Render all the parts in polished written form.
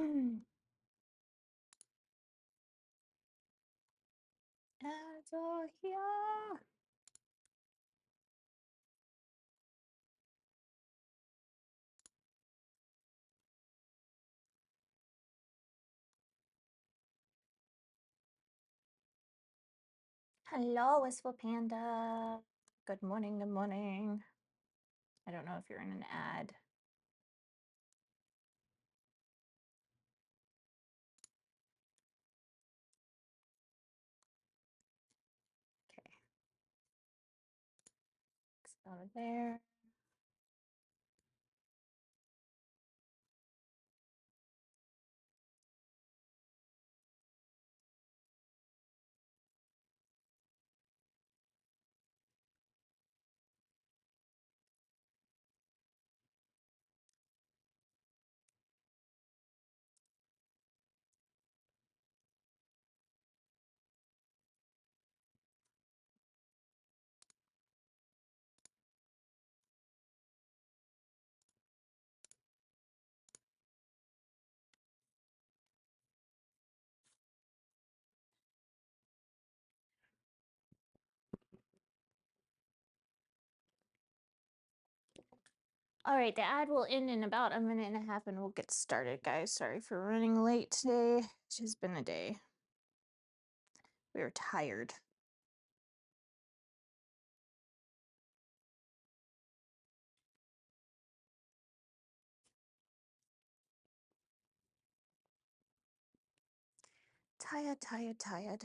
Ads are here. Hello, Wistful Panda. Good morning, good morning. I don't know if you're in an ad. Okay. Out of there. All right, the ad will end in about a minute and a half and we'll get started, guys. Sorry for running late today. It's just been a day. We were tired. Tired.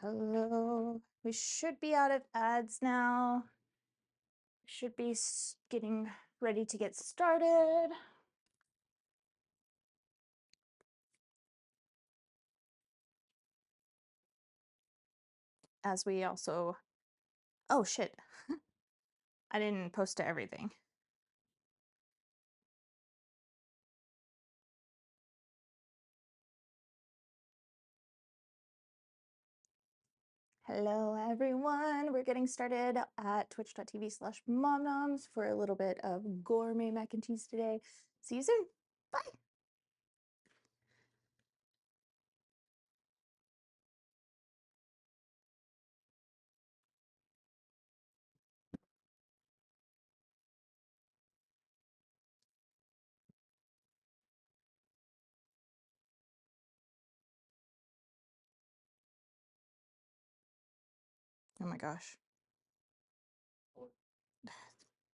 Hello. We should be out of ads now. Should be getting ready to get started. As we also, oh shit, I didn't post to everything. Hello everyone, we're getting started at twitch.tv/momnoms for a little bit of gourmet mac and cheese today. See you soon, bye. Oh my gosh.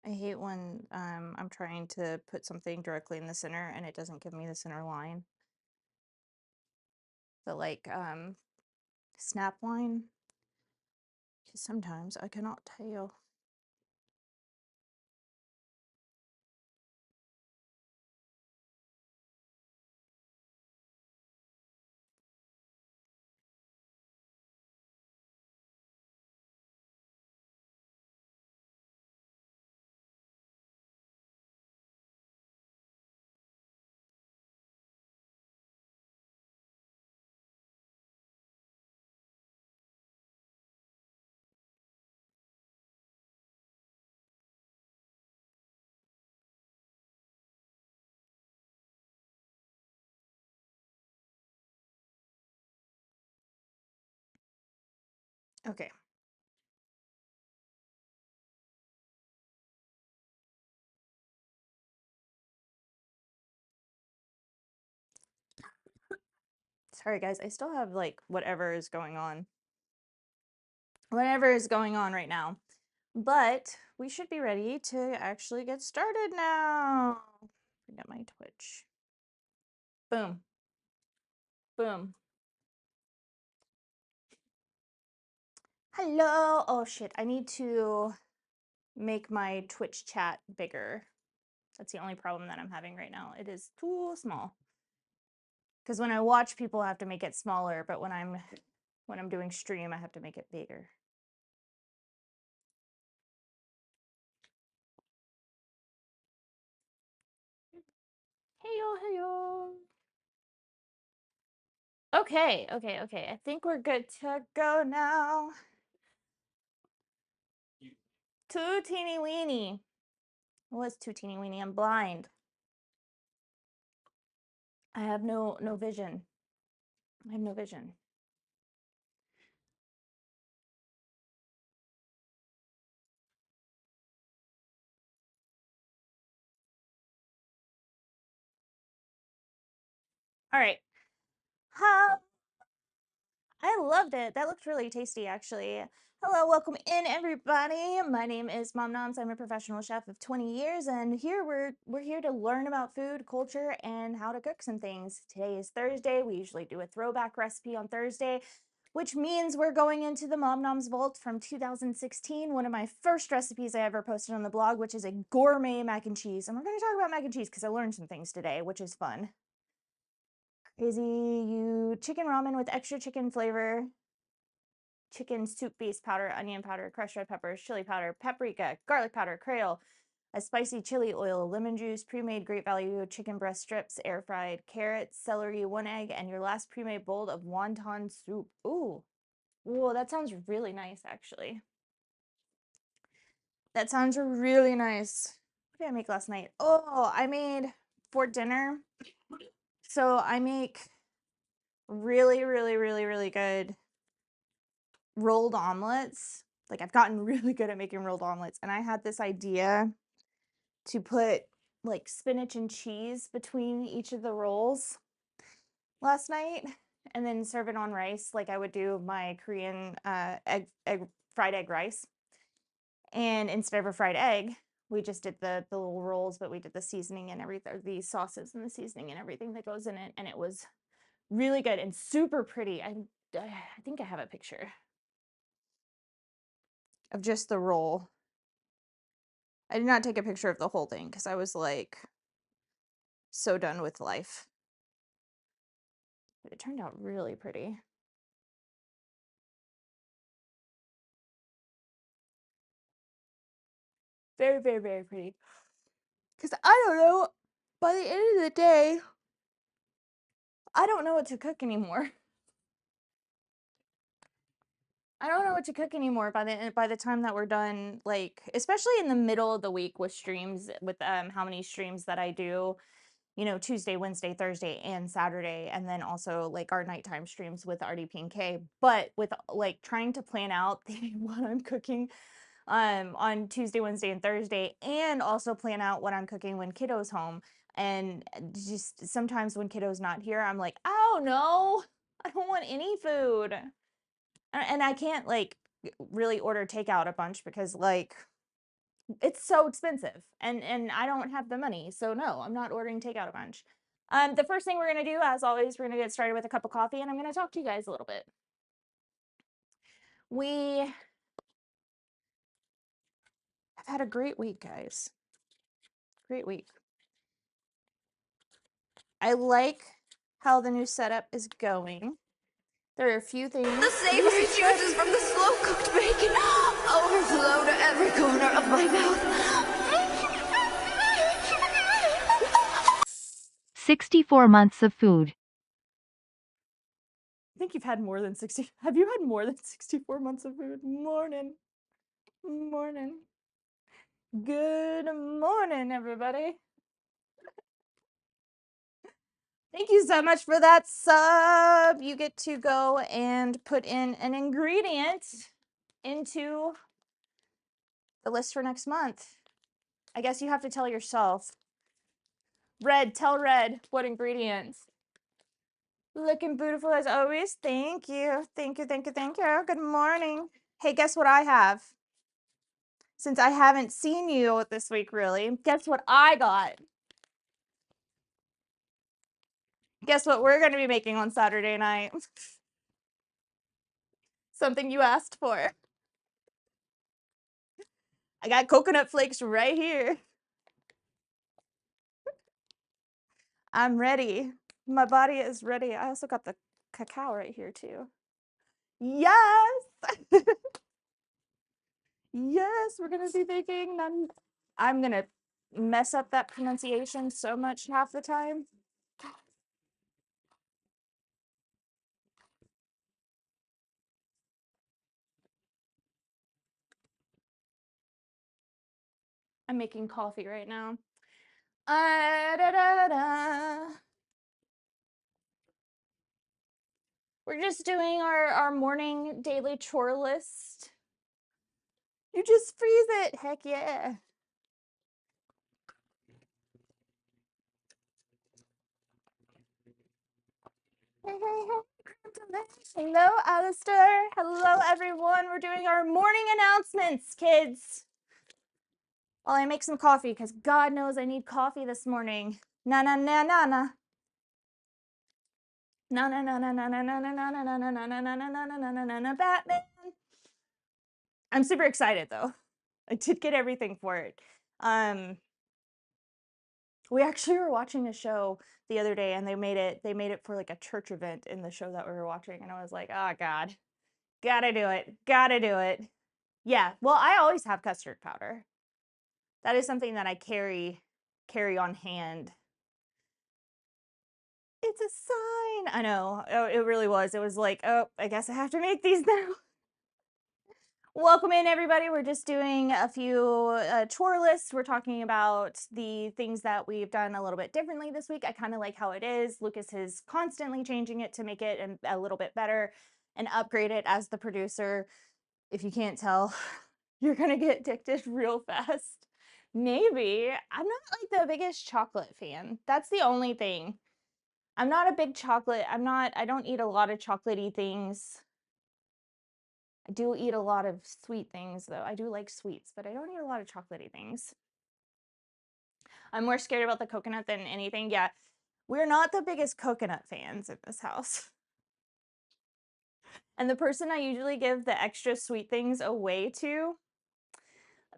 I hate when I'm trying to put something directly in the center and it doesn't give me the center line. The like snap line. Because sometimes I cannot tell. Okay. Sorry, guys. I still have like whatever is going on. Whatever is going on right now. But we should be ready to actually get started now. Bring up my Twitch. Boom. Boom. Hello. Oh shit. I need to make my Twitch chat bigger. That's the only problem that I'm having right now. It is too small. Because when I watch people, I have to make it smaller, but when I'm doing stream, I have to make it bigger. Heyo, heyo. Okay. I think we're good to go now. Too teeny weeny. What was too teeny weeny? I'm blind. I have no vision. I have no vision. All right. I loved it. That looked really tasty, actually. Hello, welcome in, everybody. My name is Mom Noms. I'm a professional chef of 20 years, and here we're here to learn about food, culture, and how to cook some things. Today is Thursday. We usually do a throwback recipe on Thursday, which means we're going into the Mom Noms Vault from 2016, one of my first recipes I ever posted on the blog, which is a gourmet mac and cheese. And we're going to talk about mac and cheese because I learned some things today, which is fun. Crazy you chicken ramen with extra chicken flavor, chicken soup base powder, onion powder, crushed red peppers, chili powder, paprika, garlic powder, Creole, a spicy chili oil, lemon juice, pre-made great value chicken breast strips, air fried carrots, celery, 1 egg, and your last pre-made bowl of wonton soup. Ooh, whoa, that sounds really nice, actually. That sounds really nice. What did I make last night? Oh, I made for dinner. So I make really, really, really, really good rolled omelets. Like I've gotten really good at making rolled omelets, and I had this idea to put like spinach and cheese between each of the rolls last night and then serve it on rice like I would do my Korean fried egg rice. And instead of a fried egg, we just did the little rolls, but we did the seasoning and everything, the sauces and the seasoning and everything that goes in it, and it was really good and super pretty. I think I have a picture of just the roll. I did not take a picture of the whole thing because I was like so done with life. But it turned out really pretty. Very, very, very pretty. Because I don't know, by the end of the day, I don't know what to cook anymore. I don't know what to cook anymore by the time that we're done, like especially in the middle of the week with streams, with how many streams that I do, you know, Tuesday, Wednesday, Thursday, and Saturday, and then also like our nighttime streams with RDP and K. But with like trying to plan out what I'm cooking on Tuesday, Wednesday, and Thursday, and also plan out what I'm cooking when kiddo's home. And just sometimes when kiddo's not here, I'm like, oh no, I don't want any food. And I can't like really order takeout a bunch because like it's so expensive and I don't have the money. So no, I'm not ordering takeout a bunch. The first thing we're gonna do, as always, we're gonna get started with a cup of coffee, and I'm gonna talk to you guys a little bit. We have had a great week, guys. Great week. I like how the new setup is going. There are a few things. The savory juices from the slow-cooked bacon overflow to every corner of my mouth. 64 months of food. I think you've had more than 60. Have you had more than 64 months of food? Morning. Good morning, everybody. Thank you so much for that sub. You get to go and put in an ingredient into the list for next month. I guess you have to tell yourself. Red, tell Red what ingredients. Looking beautiful as always. Thank you. Thank you, thank you, thank you. Good morning. Hey, guess what I have? Since I haven't seen you this week, really, guess what I got? Guess what we're going to be making on Saturday night? Something you asked for. I got coconut flakes right here. I'm ready. My body is ready. I also got the cacao right here, too. Yes! Yes, we're going to be making them. I'm going to mess up that pronunciation so much half the time. I'm making coffee right now. Da, da, da. We're just doing our morning daily chore list. You just freeze it. Heck yeah. Hey, hey, hey. Hello, Alistair. Hello, everyone. We're doing our morning announcements, kids. While I make some coffee, because God knows I need coffee this morning. Na na na na na. Na na na na na na na na na na na na na na na na na na na na Batman. I'm super excited though. I did get everything for it. We actually were watching a show the other day and they made it for like a church event in the show that we were watching and I was like, "Oh God. Gotta do it. Gotta do it." Yeah, well, I always have custard powder. That is something that I carry on hand. It's a sign. I know. Oh, it really was. It was like, oh, I guess I have to make these now. Welcome in, everybody. We're just doing a few chore lists. We're talking about the things that we've done a little bit differently this week. I kind of like how it is. Lucas is constantly changing it to make it a little bit better and upgrade it as the producer. If you can't tell, you're going to get addicted real fast. Maybe. I'm not like the biggest chocolate fan. That's the only thing. I'm not a big chocolate. I don't eat a lot of chocolatey things. I do eat a lot of sweet things though. I do like sweets, but I don't eat a lot of chocolatey things. I'm more scared about the coconut than anything. Yeah, we're not the biggest coconut fans in this house. And the person I usually give the extra sweet things away to,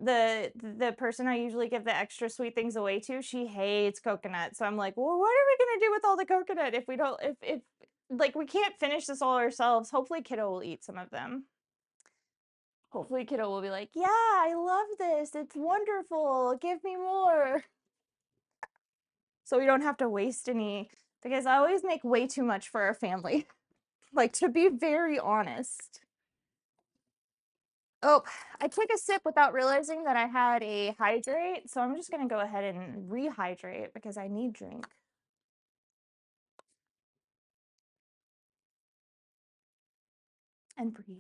the person I usually give the extra sweet things away to, she hates coconut. So I'm like, well, what are we gonna do with all the coconut if we don't, if like we can't finish this all ourselves? Hopefully Kiddo will eat some of them. Hopefully Kiddo will be like, yeah, I love this. It's wonderful. Give me more. So we don't have to waste any, because I always make way too much for our family. Like, to be very honest. Oh, I took a sip without realizing that I had a hydrate. So I'm just going to go ahead and rehydrate because I need drink. And breathe.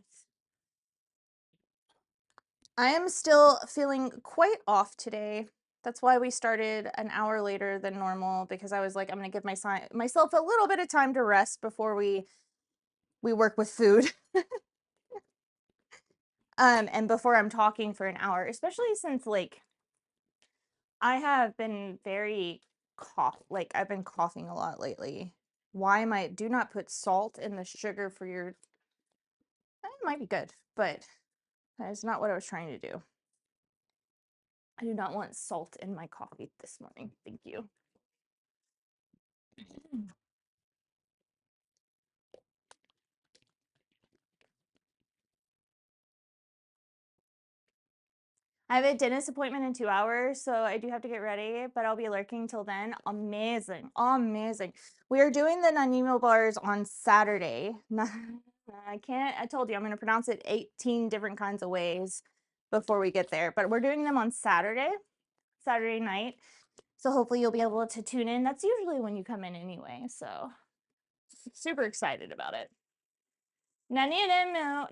I am still feeling quite off today. That's why we started an hour later than normal, because I was like, I'm going to give myself a little bit of time to rest before we work with food. And before I'm talking for an hour, especially since like I have been very I've been coughing a lot lately. Why am I, do not put salt in the sugar for your, it might be good, but that is not what I was trying to do. I do not want salt in my coffee this morning. Thank you. I have a dentist appointment in 2 hours, so I do have to get ready, but I'll be lurking till then. Amazing. Amazing. We are doing the Nanimo bars on Saturday. I told you I'm going to pronounce it 18 different kinds of ways before we get there, but we're doing them on Saturday night. So hopefully you'll be able to tune in. That's usually when you come in anyway, so super excited about it. Nanimo.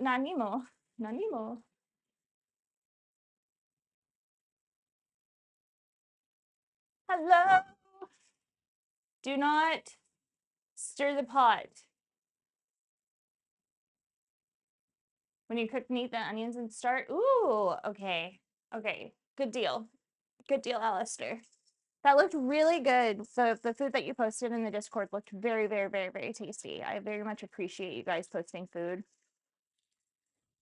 Hello. Do not stir the pot. When you cook meat, the onions and start. Ooh, okay. Okay. Good deal. Good deal, Alistair. That looked really good. The food that you posted in the Discord looked very, very, very, very tasty. I very much appreciate you guys posting food.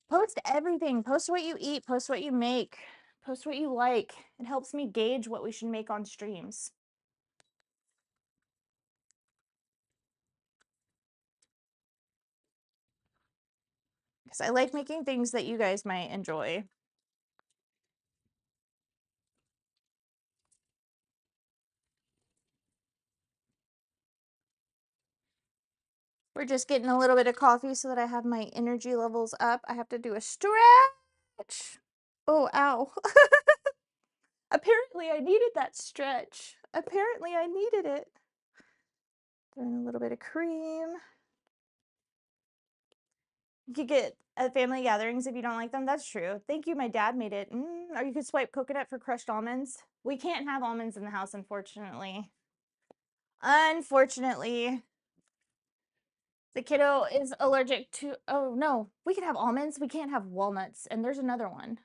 Post everything. Post what you eat. Post what you make. Post what you like. It helps me gauge what we should make on streams. Because I like making things that you guys might enjoy. We're just getting a little bit of coffee so that I have my energy levels up. I have to do a stretch. Oh, ow. Apparently I needed that stretch. Apparently I needed it. Throwing a little bit of cream. You could get at family gatherings if you don't like them. That's true. Thank you. My dad made it. Or you could swipe coconut for crushed almonds. We can't have almonds in the house, unfortunately. Unfortunately. The kiddo is allergic to, oh no, we can have almonds. We can't have walnuts. And there's another one.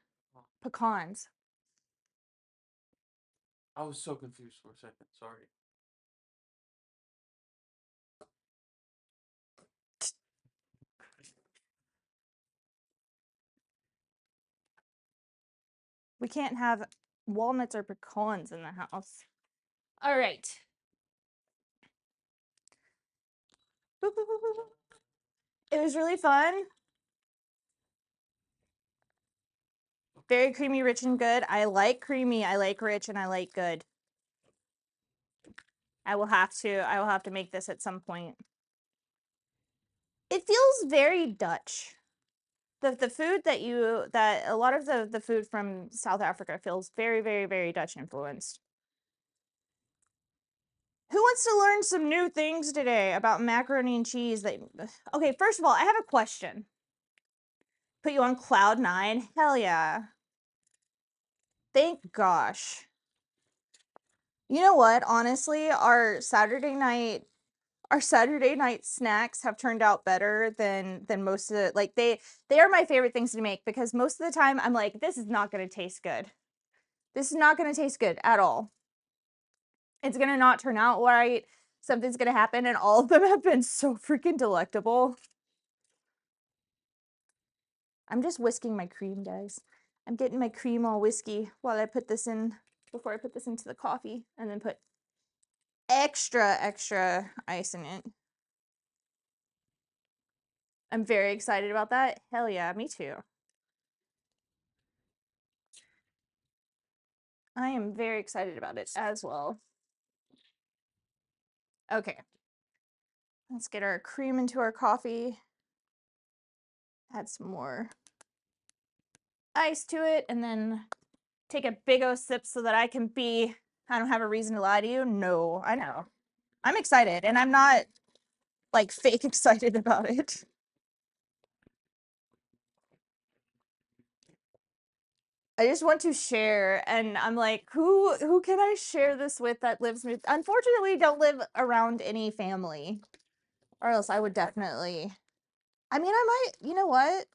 Pecans. I was so confused for a second. Sorry. We can't have walnuts or pecans in the house. All right. Boop, boop, boop, boop. It was really fun. Very creamy, rich, and good. I like creamy, I like rich, and I like good. I will have to make this at some point. It feels very Dutch. The food that a lot of the food from South Africa feels very, very, very Dutch influenced. Who wants to learn some new things today about macaroni and cheese? Okay, first of all, I have a question. Put you on cloud 9? Hell yeah. Thank gosh. You know what? Honestly, our Saturday night snacks have turned out better than most of the, like, they are my favorite things to make, because most of the time I'm like, this is not going to taste good. This is not going to taste good at all. It's going to not turn out right. Something's going to happen, and all of them have been so freaking delectable. I'm just whisking my cream, guys. I'm getting my cream all whiskey while I put this in, before I put this into the coffee, and then put extra ice in it. I'm very excited about that. Hell yeah, me too. I am very excited about it as well. Okay. Let's get our cream into our coffee. Add some more ice to it, and then take a big O sip so that I don't have a reason to lie to you. No, I know. I'm excited, and I'm not like fake excited about it. I just want to share, and I'm like, who can I share this with that lives with? Unfortunately, don't live around any family, or else I would definitely. I mean, I might. You know what?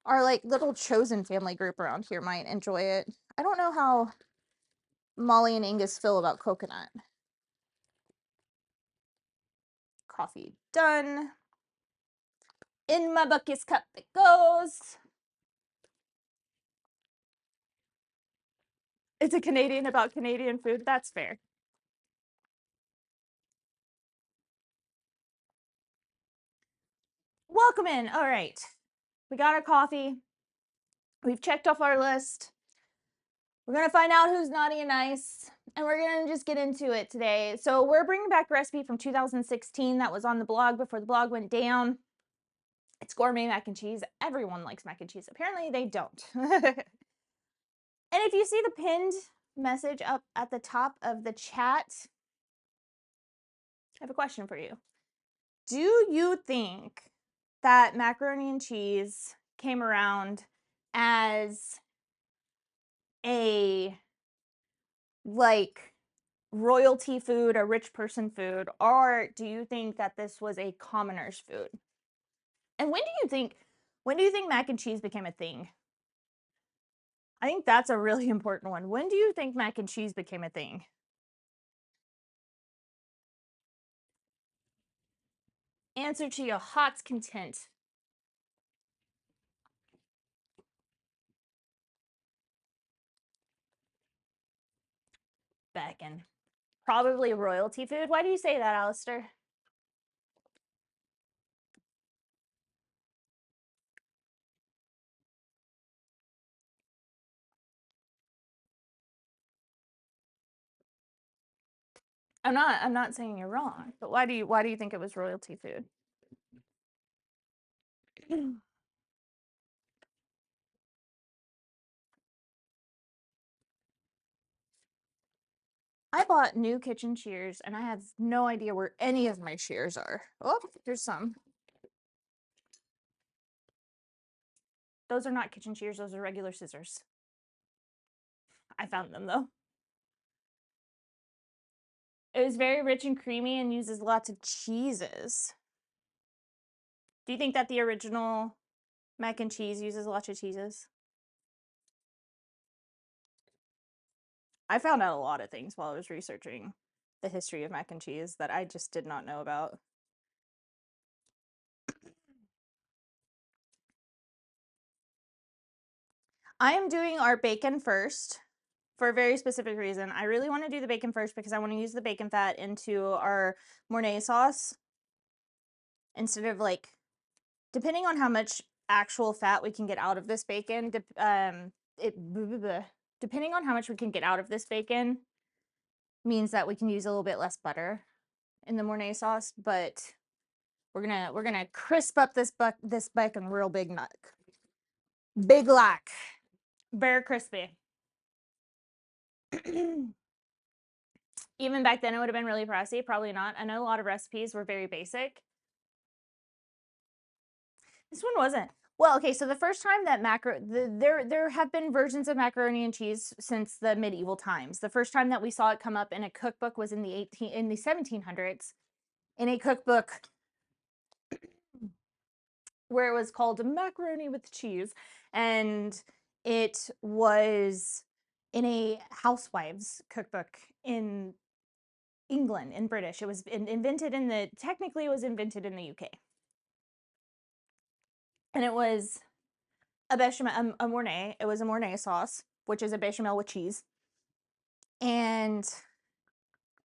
Our like little chosen family group around here might enjoy it. I don't know how Molly and Angus feel about coconut. Coffee done. In my Bucky's cup it goes. It's a Canadian about Canadian food. That's fair. Welcome in. All right. We got our coffee. We've checked off our list. We're going to find out who's naughty and nice, and we're going to just get into it today. So we're bringing back a recipe from 2016 that was on the blog before the blog went down. It's gourmet mac and cheese. Everyone likes mac and cheese. Apparently they don't. And if you see the pinned message up at the top of the chat, I have a question for you. Do you think that macaroni and cheese came around as a, like, royalty food, a rich person food, or do you think that this was a commoner's food? And when do you think mac and cheese became a thing? I think that's a really important one. When do you think mac and cheese became a thing? Answer to your heart's content. Bacon. Probably royalty food. Why do you say that, Alistair? I'm not saying you're wrong, but why do you think it was royalty food? I bought new kitchen shears and I have no idea where any of my shears are. Oh, there's some. Those are not kitchen shears, those are regular scissors. I found them though. It was very rich and creamy and uses lots of cheeses. Do you think that the original mac and cheese uses lots of cheeses? I found out a lot of things while I was researching the history of mac and cheese that I just did not know about. I am doing our bacon first for a very specific reason. I really want to do the bacon first because I want to use the bacon fat into our Mornay sauce instead of like, depending on how much actual fat we can get out of this bacon, depending on how much we can get out of this bacon means that we can use a little bit less butter in the Mornay sauce, but we're gonna crisp up this bacon real big nut. Big lack. Very crispy. Even back then it would have been really pricey. Probably not. I know a lot of recipes were very basic. This one wasn't. Well, okay, so the first time that there have been versions of macaroni and cheese since the medieval times. The first time that we saw it come up in a cookbook was in the 1700s in a cookbook where it was called Macaroni with Cheese, and it was in a housewives cookbook in England, in British. It was invented in the technically it was invented in the UK. And it was a bechamel, a Mornay. It was a Mornay sauce, which is a bechamel with cheese, and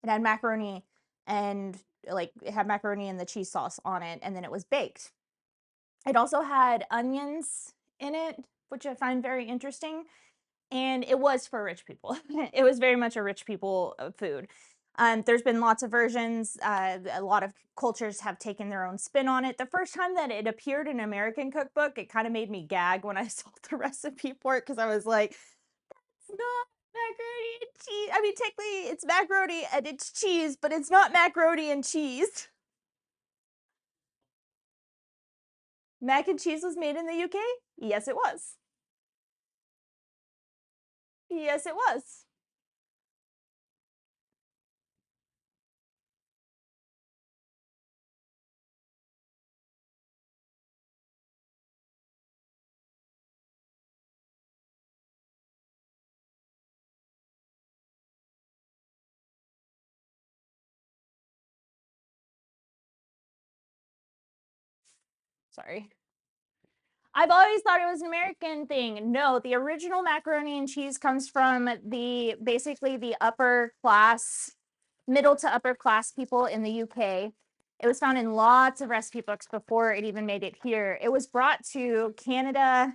it had macaroni and like it had macaroni and the cheese sauce on it, and then it was baked. It also had onions in it, which I find very interesting, and it was for rich people. It was very much a rich people food. There's been lots of versions. A lot of cultures have taken their own spin on it. The first time that it appeared in an American cookbook, it kind of made me gag when I saw the recipe for it because I was like, it's not macaroni and cheese. I mean, technically it's macaroni and it's cheese, but it's not macaroni and cheese. Mac and cheese was made in the UK? Yes, it was. Yes, it was. Sorry. I've always thought it was an American thing. No, the original macaroni and cheese comes from basically the upper class, middle to upper class people in the UK. It was found in lots of recipe books before it even made it here. It was brought to Canada,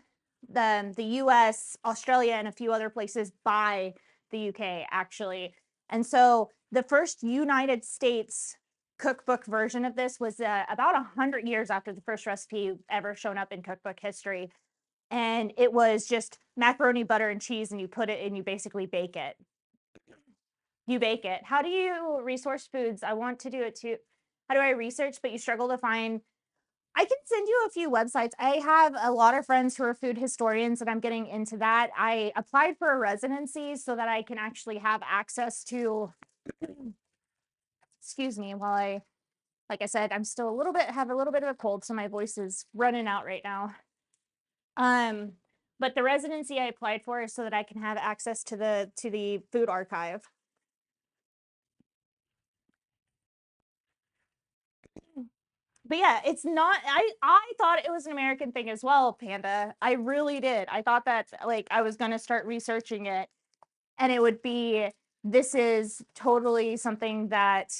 the US, Australia, and a few other places by the UK, actually. And so the first United States cookbook version of this was about 100 years after the first recipe ever shown up in cookbook history. And it was just macaroni, butter, and cheese, and you put it and you basically bake it. You bake it. How do you resource foods? I want to do it too. How do I research, but you struggle to find? I can send you a few websites. I have a lot of friends who are food historians, and I'm getting into that. I applied for a residency so that I can actually have access to Excuse me while like I said, I'm still have a little bit of a cold, so my voice is running out right now. But the residency I applied for is so that I can have access to the food archive. But yeah, it's not. I thought it was an American thing as well, Panda. I really did. I thought that like I was gonna start researching it, and it would be this is totally something that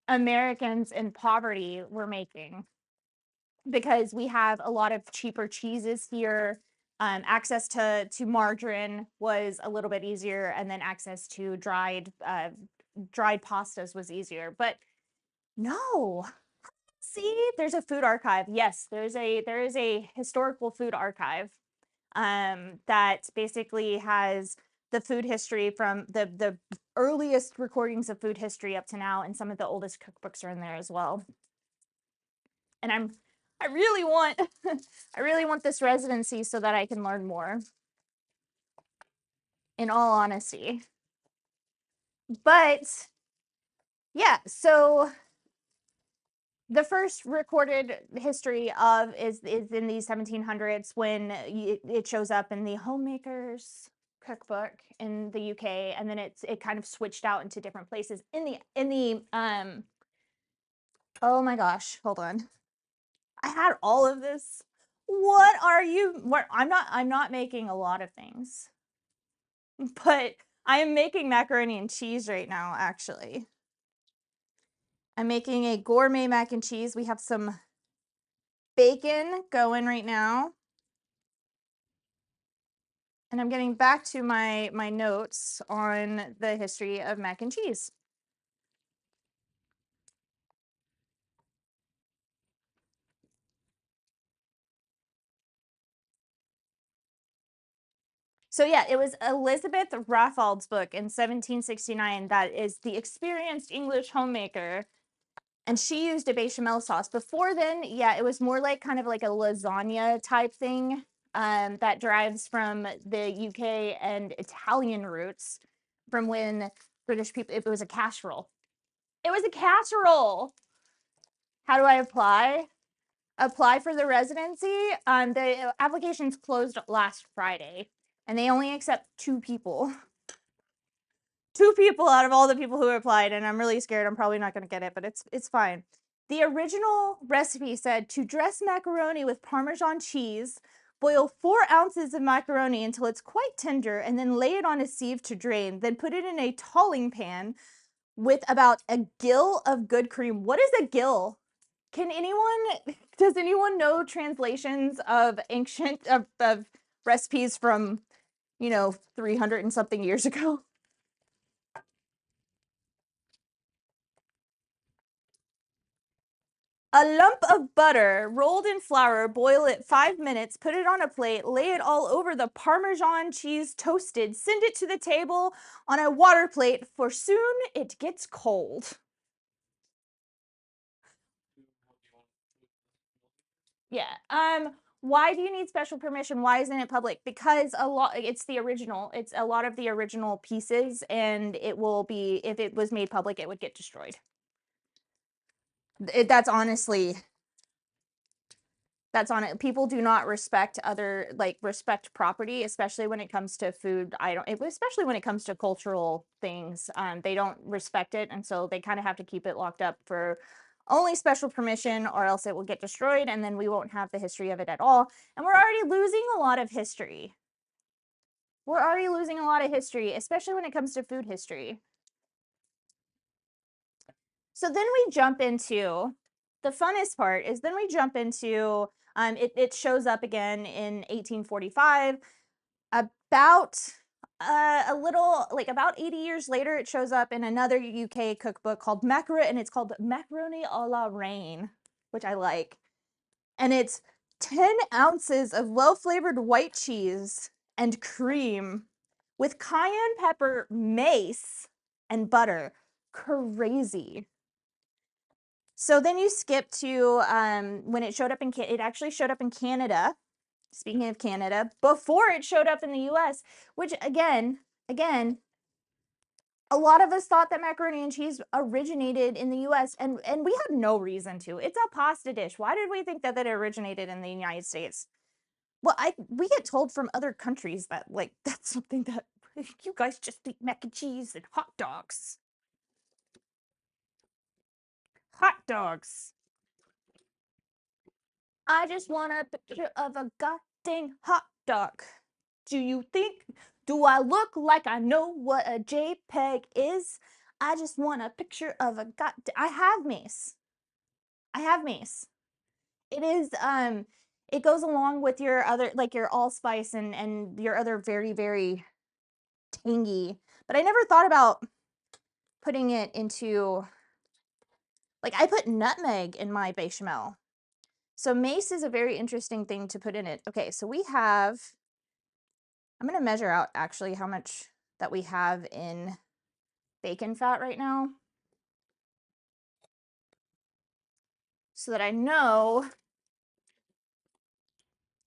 Americans in poverty were making because we have a lot of cheaper cheeses here. Access to margarine was a little bit easier, and then access to dried pastas was easier. But no, see, there's a food archive. Yes, there is a historical food archive that basically has the food history from the earliest recordings of food history up to now, and some of the oldest cookbooks are in there as well. And I really want I really want this residency so that I can learn more, in all honesty. But yeah, so the first recorded history of is in the 1700s when it shows up in the homemaker's cookbook in the UK, and then it kind of switched out into different places in the oh my gosh, hold on. I had all of this. What I'm not making a lot of things. But I am making macaroni and cheese right now, actually. I'm making a gourmet mac and cheese. We have some bacon going right now. And I'm getting back to my notes on the history of mac and cheese. So yeah, it was Elizabeth Raffald's book in 1769 that is the experienced English homemaker, and she used a bechamel sauce. Before then, yeah, it was more like kind of like a lasagna type thing that derives from the UK and Italian roots from when British people, it was a casserole. It was a casserole. How do I apply? Apply for the residency. The applications closed last Friday, and they only accept 2 people. 2 people out of all the people who applied, and I'm really scared I'm probably not going to get it, but it's fine. The original recipe said to dress macaroni with Parmesan cheese, boil 4 ounces of macaroni until it's quite tender, and then lay it on a sieve to drain. Then put it in a tolling pan with about a gill of good cream. What is a gill? Does anyone know translations of ancient of recipes from, 300 and something years ago? A lump of butter rolled in flour, boil it 5 minutes, put it on a plate, lay it all over the Parmesan cheese toasted, send it to the table on a water plate, for soon it gets cold. Yeah. Why do you need special permission? Why isn't it public? Because it's the original. It's a lot of the original pieces, and it will be, if it was made public, it would get destroyed. That's honestly that's on it. People do not respect respect property, especially when it comes to food. Especially when it comes to cultural things. They don't respect it, and so they kind of have to keep it locked up for only special permission, or else it will get destroyed, and then we won't have the history of it at all. And we're already losing a lot of history. We're already losing a lot of history, especially when it comes to food history. So then we jump into the funnest part is then we jump into it shows up again in 1845. About a little like about 80 years later, it shows up in another UK cookbook called and it's called Macaroni a la Reine, which I like. And it's 10 ounces of well-flavored white cheese and cream with cayenne pepper, mace, and butter. Crazy. So then you skip to when it showed up it actually showed up in Canada. Speaking of Canada, before it showed up in the US, which again, a lot of us thought that macaroni and cheese originated in the US, and we had no reason to. It's a pasta dish. Why did we think that it originated in the United States? Well, we get told from other countries that like that's something that you guys just eat mac and cheese and hot dogs. Hot dogs. I just want a picture of a goddamn hot dog. Do you think, do I look like I know what a JPEG is? I just want a picture of a goddamn, I have mace. I have mace. It is, it goes along with your other, like your allspice and your other very, very tangy. But I never thought about putting it into, like I put nutmeg in my bechamel. So mace is a very interesting thing to put in it. Okay, so we have, I'm gonna measure out actually how much that we have in bacon fat right now, so that I know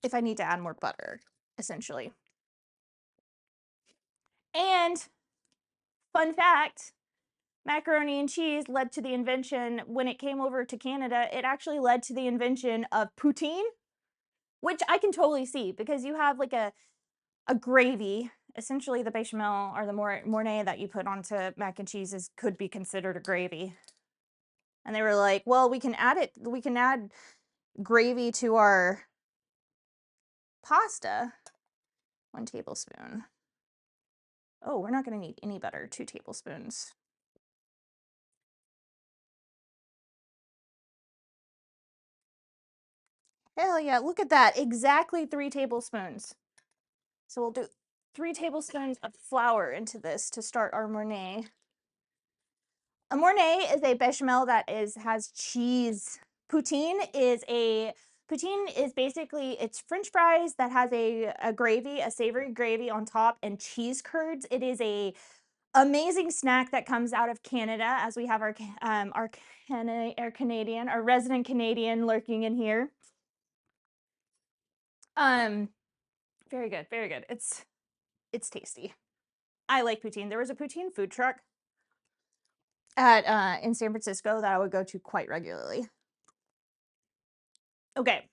if I need to add more butter, essentially. And fun fact, macaroni and cheese led to the invention, when it came over to Canada, it actually led to the invention of poutine, which I can totally see because you have like a gravy. Essentially, the bechamel or the Mornay that you put onto mac and cheese could be considered a gravy. And they were like, well, we can add gravy to our pasta. 1 tablespoon. Oh, we're not going to need any butter. 2 tablespoons. Hell yeah, look at that. Exactly 3 tablespoons. So we'll do 3 tablespoons of flour into this to start our Mornay. A Mornay is a bechamel that has cheese. Poutine is basically, it's French fries that has a gravy, a savory gravy on top, and cheese curds. It is a amazing snack that comes out of Canada, as we have our Canadian, our resident Canadian lurking in here. Very good, very good. It's tasty. I like poutine. There was a poutine food truck at in San Francisco that I would go to quite regularly. Okay,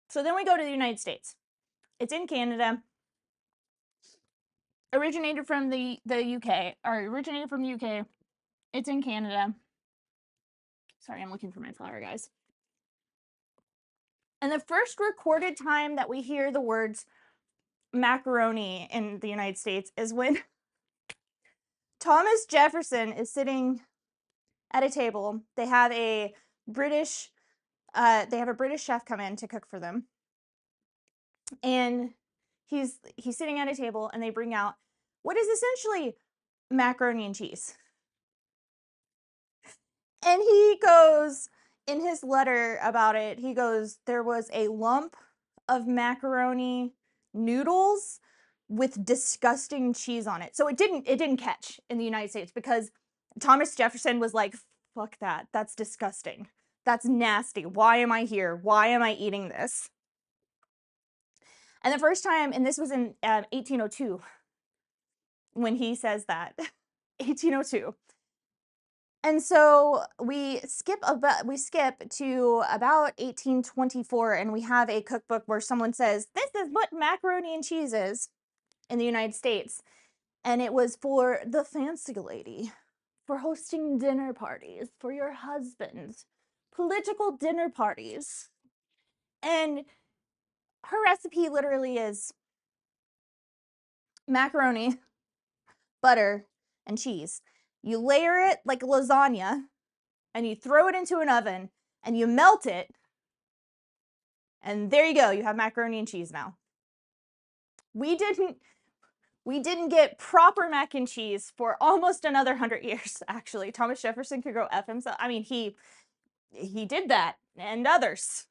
so then we go to the United States. It's in Canada. Originated from the UK, or originated from the UK. It's in Canada. Sorry, I'm looking for my flour, guys. And the first recorded time that we hear the words macaroni in the United States is when Thomas Jefferson is sitting at a table. They have a British chef come in to cook for them. And he's sitting at a table and they bring out what is essentially macaroni and cheese. And he goes, in his letter about it, he goes, there was a lump of macaroni noodles with disgusting cheese on it. So it didn't catch in the United States because Thomas Jefferson was like, fuck that. That's disgusting. That's nasty. Why am I here? Why am I eating this? And the first time, and this was in 1802, when he says that, 1802. And so we skip to about 1824, and we have a cookbook where someone says, this is what macaroni and cheese is in the United States. And it was for the fancy lady, for hosting dinner parties, for your husband, political dinner parties. And her recipe literally is macaroni, butter, and cheese. You layer it like lasagna, and you throw it into an oven, and you melt it, and there you go. You have macaroni and cheese now. We didn't get proper mac and cheese for almost another 100 years, actually. Thomas Jefferson could go F himself. I mean, he did that, and others.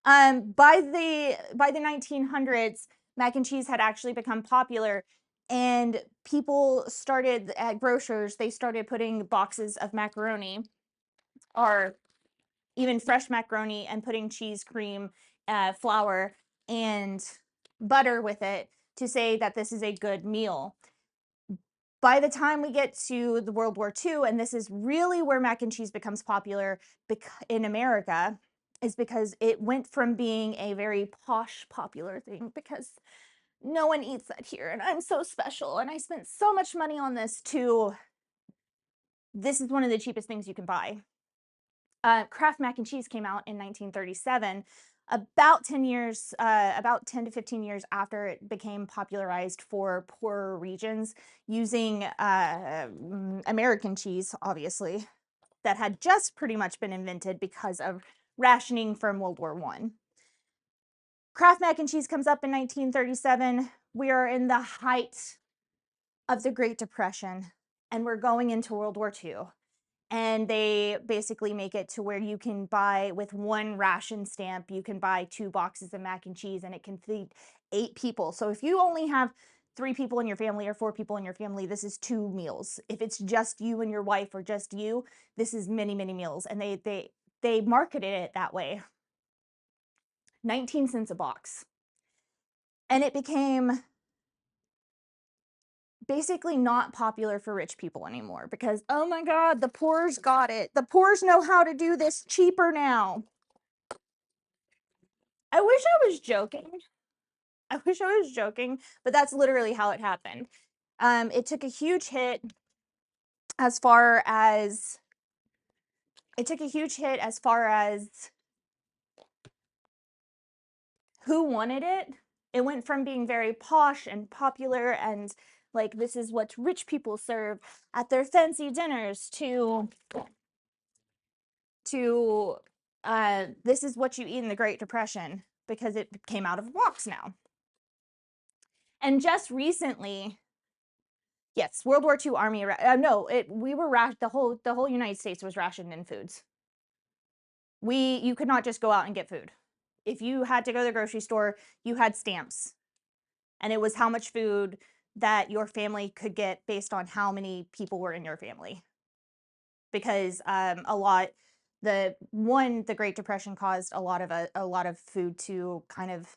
By the 1900s, mac and cheese had actually become popular, and people started at grocers, they started putting boxes of macaroni or even fresh macaroni and putting cheese, cream, flour, and butter with it to say that this is a good meal. By the time we get to the World War II, and this is really where mac and cheese becomes popular in America, is because it went from being a very posh, popular thing, because no one eats that here, and I'm so special, and I spent so much money on this, to this is one of the cheapest things you can buy. Kraft mac and cheese came out in 1937, about 10 to 15 years after it became popularized for poorer regions, using American cheese, obviously, that had just pretty much been invented because of rationing from World War I. Kraft mac and cheese comes up in 1937. We are in the height of the Great Depression, and we're going into World War II. And they basically make it to where you can buy, with one ration stamp, you can buy 2 boxes of mac and cheese, and it can feed 8 people. So if you only have 3 people in your family or 4 people in your family, this is 2 meals. If it's just you and your wife, or just you, this is many, many meals. And they marketed it that way. 19 cents a box. And it became basically not popular for rich people anymore, because, oh my God, the poor's got it. The poor's know how to do this cheaper now. I wish I was joking. I wish I was joking, but that's literally how it happened. It took a huge hit as far as who wanted it. It went from being very posh and popular, and like, this is what rich people serve at their fancy dinners, to this is what you eat in the Great Depression, because it came out of a box now. And just recently, yes, World War II Army. We were the whole United States was rationed in foods. You could not just go out and get food. If you had to go to the grocery store, you had stamps, and it was how much food that your family could get based on how many people were in your family. Because the Great Depression caused a lot of food to kind of,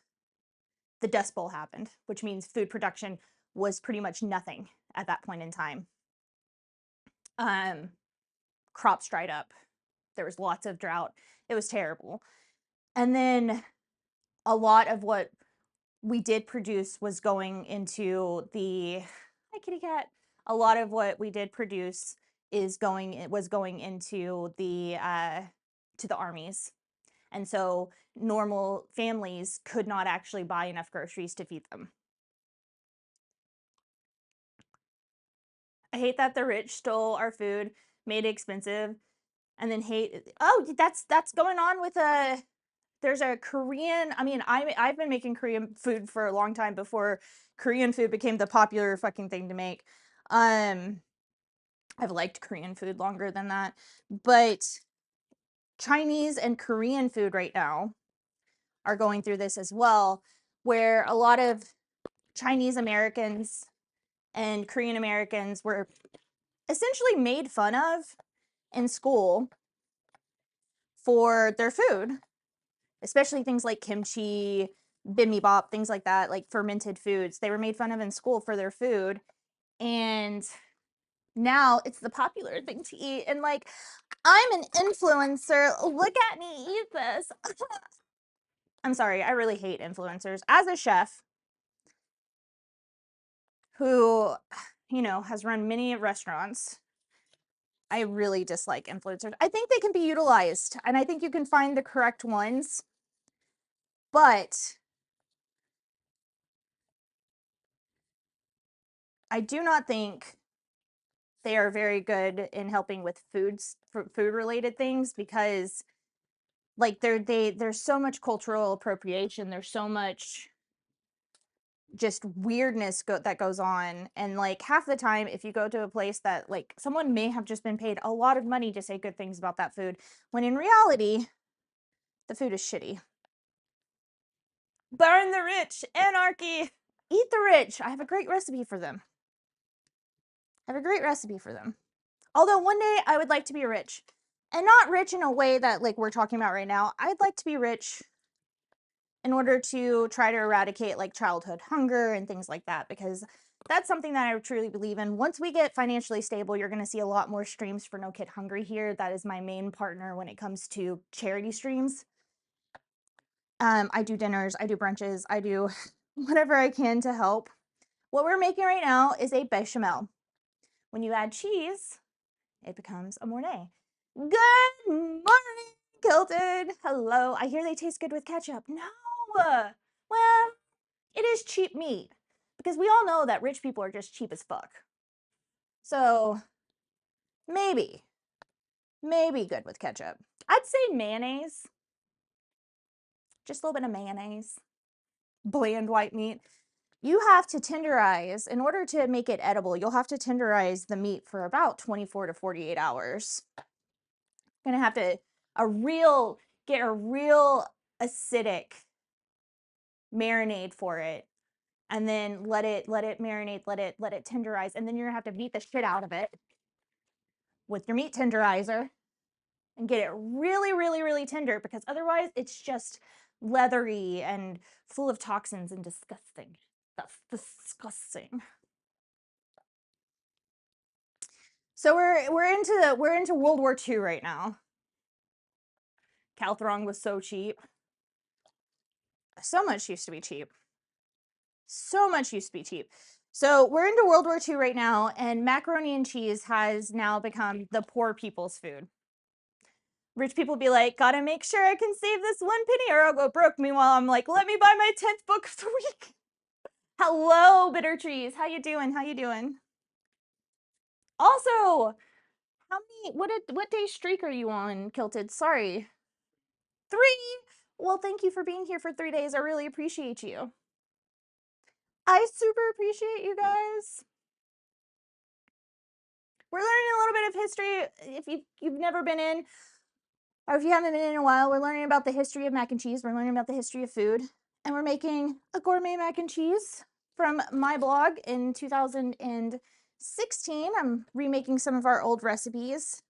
the Dust Bowl happened, which means food production was pretty much nothing at that point in time. Crops dried up. There was lots of drought. It was terrible. And then a lot of what we did produce was going into the, hi kitty cat. A lot of what we did produce was going into the to the armies. And so normal families could not actually buy enough groceries to feed them. I hate that the rich stole our food, made it expensive, and then that's going on with there's a Korean, I've been making Korean food for a long time before Korean food became the popular fucking thing to make. I've liked Korean food longer than that, but Chinese and Korean food right now are going through this as well, where a lot of Chinese Americans and Korean Americans were essentially made fun of in school for their food, especially things like kimchi, bibimbap, things like that, like fermented foods. They were made fun of in school for their food, and now it's the popular thing to eat. And like, I'm an influencer. Look at me eat this. I'm sorry, I really hate influencers. As a chef who, has run many restaurants, I really dislike influencers. I think they can be utilized, and I think you can find the correct ones, but I do not think they are very good in helping with food related things, because like there's so much cultural appropriation, there's so much just weirdness that goes on, and like half the time, if you go to a place that, like, someone may have just been paid a lot of money to say good things about that food, when in reality the food is shitty. Burn the rich, anarchy. Eat the rich. I have a great recipe for them. Although one day I would like to be rich, and not rich in a way that like we're talking about right now. I'd like to be rich in order to try to eradicate like childhood hunger and things like that, because that's something that I truly believe in. Once we get financially stable, you're going to see a lot more streams for No Kid Hungry here. That is my main partner when it comes to charity streams. I do dinners, I do brunches, I do whatever I can to help. What we're making right now is a bechamel. When you add cheese, it becomes a Mornay. Good morning, Kilted. Hello. I hear they taste good with ketchup. No. Well, it is cheap meat because we all know that rich people are just cheap as fuck. So maybe good with ketchup. I'd say mayonnaise. Just a little bit of mayonnaise. Bland white meat. You have to tenderize, in order to make it edible, you'll have to tenderize the meat for about 24 to 48 hours. You're gonna have to get a real acidic marinade for it, and then let it marinate, let it tenderize, and then you're gonna have to beat the shit out of it with your meat tenderizer and get it really, really, really tender, because otherwise it's just leathery and full of toxins and disgusting. That's disgusting. So we're into World War II right now. Calthrong was so cheap. So much used to be cheap. So much used to be cheap. So we're into World War II right now, and macaroni and cheese has now become the poor people's food. Rich people be like, gotta make sure I can save this 1 penny or I'll go broke. Meanwhile, I'm like, let me buy my 10th book of the week. Hello, Bitter Trees. How you doing? How you doing? Also, what day streak are you on, Kilted? Sorry. 3? Well, thank you for being here for 3 days. I really appreciate you. I super appreciate you guys. We're learning a little bit of history. If you've never been in, or if you haven't been in a while, we're learning about the history of mac and cheese. We're learning about the history of food. And we're making a gourmet mac and cheese from my blog in 2016. I'm remaking some of our old recipes.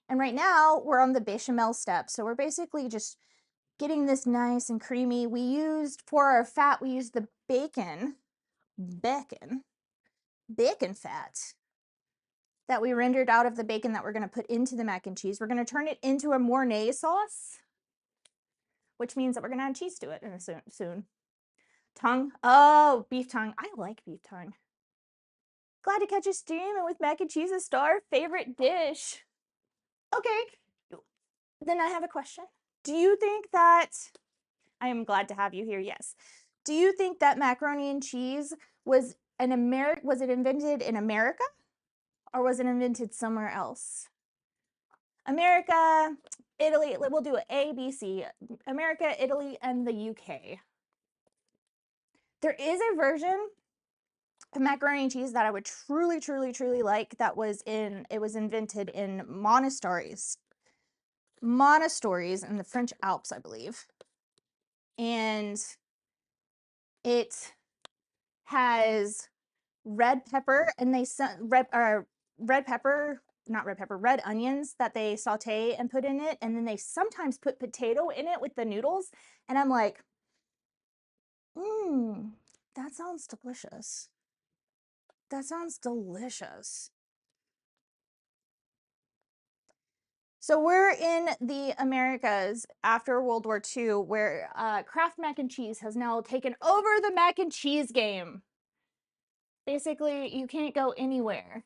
And right now, we're on the bechamel step. So we're basically just getting this nice and creamy. For our fat, we used the bacon fat that we rendered out of the bacon that we're going to put into the mac and cheese. We're going to turn it into a Mornay sauce, which means that we're going to add cheese to it soon. Tongue. Oh, beef tongue. I like beef tongue. Glad to catch a stream, and with mac and cheese a star, favorite dish. Okay, then I have a question. Do you think that, I am glad to have you here, yes. Do you think that macaroni and cheese was it invented in America, or was it invented somewhere else? America, Italy, we'll do A, B, C. America, Italy, and the UK. There is a version of macaroni and cheese that I would truly, truly, truly like that it was invented in monasteries in the French Alps, I believe. And it has red pepper, and red onions that they saute and put in it, and then they sometimes put potato in it with the noodles, and I'm like, that sounds delicious. That sounds delicious. So we're in the Americas after World War II, where Kraft mac and cheese has now taken over the mac and cheese game. Basically, you can't go anywhere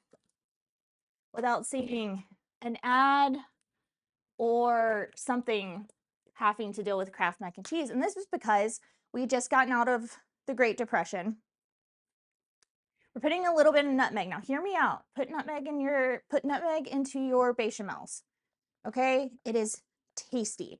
without seeing an ad or something having to deal with Kraft mac and cheese. And this is because we just gotten out of the Great Depression. We're putting a little bit of nutmeg. Now hear me out. Put nutmeg into your bechamels. Okay? It is tasty.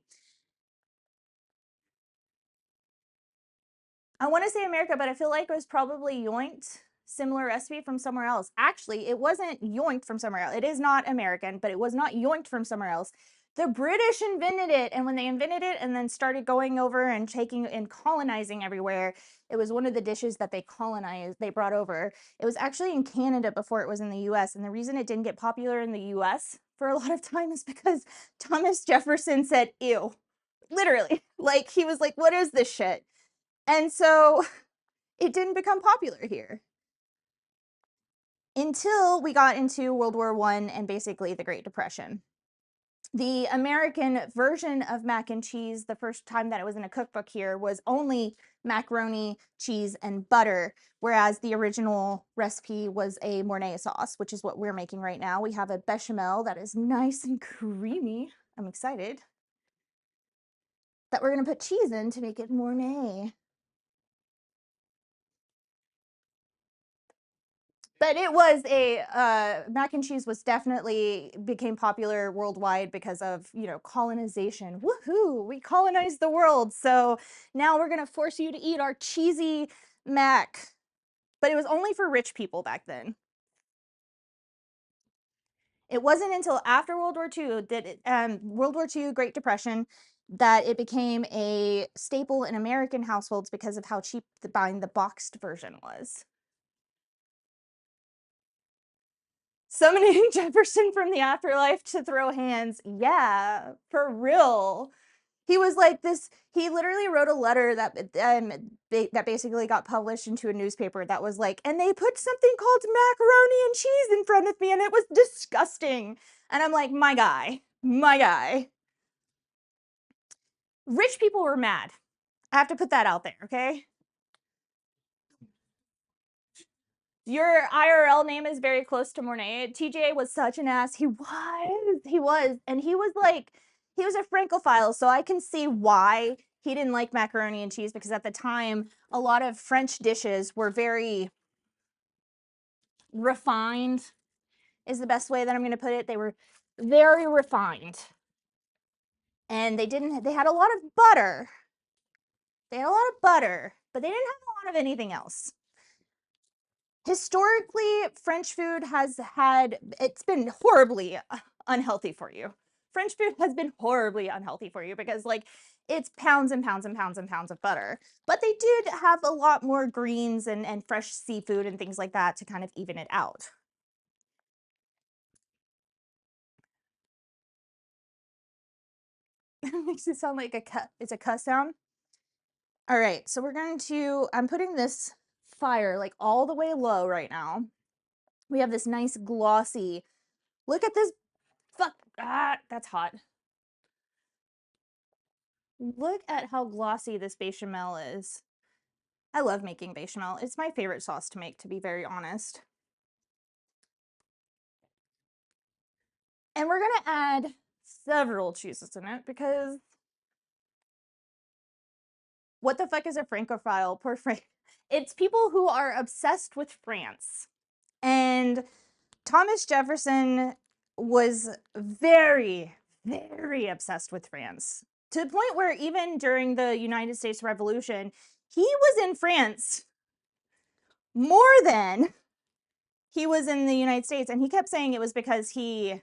I want to say America, but I feel like it was probably yoinked. Similar recipe from somewhere else. Actually, it wasn't yoinked from somewhere else. It is not American, but it was not yoinked from somewhere else. The British invented it, and when they invented it and then started going over and taking and colonizing everywhere, it was one of the dishes that they brought over. It was actually in Canada before it was in the US, and the reason it didn't get popular in the US for a lot of time is because Thomas Jefferson said, ew. Literally. Like, he was like, what is this shit? And so it didn't become popular here. until we got into World War I and basically the Great Depression. The American version of mac and cheese, the first time that it was in a cookbook here, was only macaroni, cheese, and butter, whereas the original recipe was a Mornay sauce, which is what we're making right now. We have a bechamel that is nice and creamy. I'm excited that we're going to put cheese in to make it Mornay. But it was mac and cheese was definitely became popular worldwide because of, colonization. Woohoo! We colonized the world. So now we're going to force you to eat our cheesy mac. But it was only for rich people back then. It wasn't until after World War II World War II, Great Depression, that it became a staple in American households because of how cheap buying the boxed version was. Summoning Jefferson from the afterlife to throw hands. Yeah, for real. He was like this. He literally wrote a letter that basically got published into a newspaper that was like, and they put something called macaroni and cheese in front of me, and it was disgusting. And I'm like, my guy. Rich people were mad. I have to put that out there, okay? Your IRL name is very close to Mornay. TJ was such an ass. He was. And he was a Francophile, so I can see why he didn't like macaroni and cheese, because at the time, a lot of French dishes were very refined, is the best way that I'm going to put it. They were very refined. And they had a lot of butter. They had a lot of butter, but they didn't have a lot of anything else. Historically, French food it's been horribly unhealthy for you. French food has been horribly unhealthy for you because, it's pounds and pounds and pounds and pounds of butter. But they did have a lot more greens and fresh seafood and things like that to kind of even it out. It makes it sound like it's a cuss sound. All right, so I'm putting this fire all the way low right now. We have this nice glossy, look at this, that's hot. Look at how glossy this bechamel is. I love making bechamel. It's my favorite sauce to make, to be very honest. And we're going to add several cheeses in it because what the fuck is a Francophile? Poor Frank. It's people who are obsessed with France. And Thomas Jefferson was very, very obsessed with France, to the point where even during the United States Revolution, he was in France more than he was in the United States. And he kept saying it was because he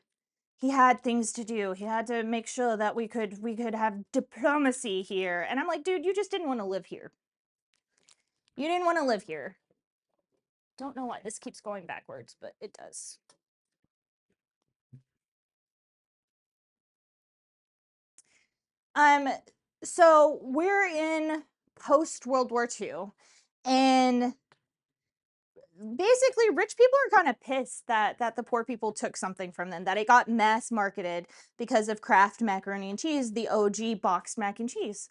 had things to do. He had to make sure that we could have diplomacy here. And I'm like, dude, you just didn't want to live here. You didn't want to live here. Don't know why this keeps going backwards, but it does. So we're in post World War II, and basically rich people are kind of pissed that the poor people took something from them, that it got mass marketed because of Kraft macaroni and cheese, the OG boxed mac and cheese.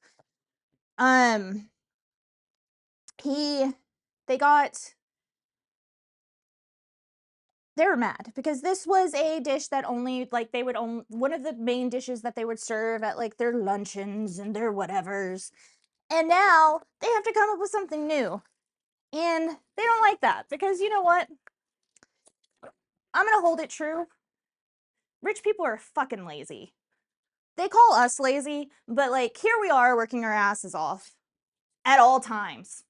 They were mad because this was a dish that only they would own, one of the main dishes that they would serve at their luncheons and their whatevers. And now they have to come up with something new. And they don't like that because, you know what? I'm going to hold it true. Rich people are fucking lazy. They call us lazy, but here we are working our asses off at all times.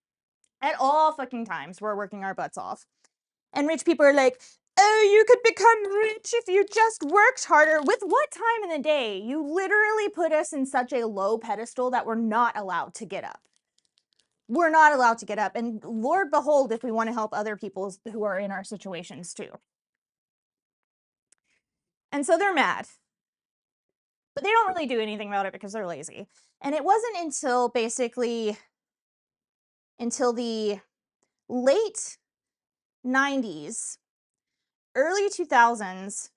At all fucking times, we're working our butts off. And rich people are like, oh, you could become rich if you just worked harder. With what time in the day? You literally put us in such a low pedestal that we're not allowed to get up. We're not allowed to get up. And Lord behold, if we want to help other people who are in our situations too. And so they're mad. But they don't really do anything about it because they're lazy. And it wasn't until the late 90s early 2000s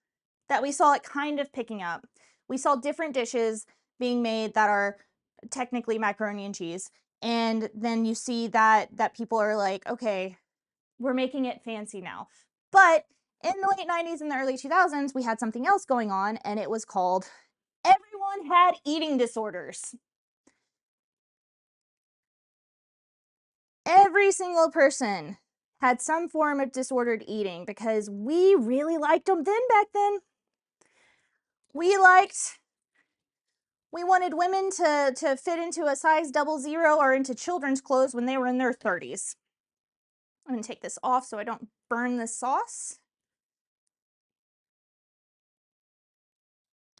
that we saw it kind of picking up. We saw different dishes being made that are technically macaroni and cheese. And then you see that people are like, okay, we're making it fancy now. But in the late 90s and the early 2000s, we had something else going on, and it was called everyone had eating disorders. Every single person had some form of disordered eating because we really liked them then back then. We wanted women to fit into a size 00 or into children's clothes when they were in their 30s. I'm gonna take this off so I don't burn the sauce.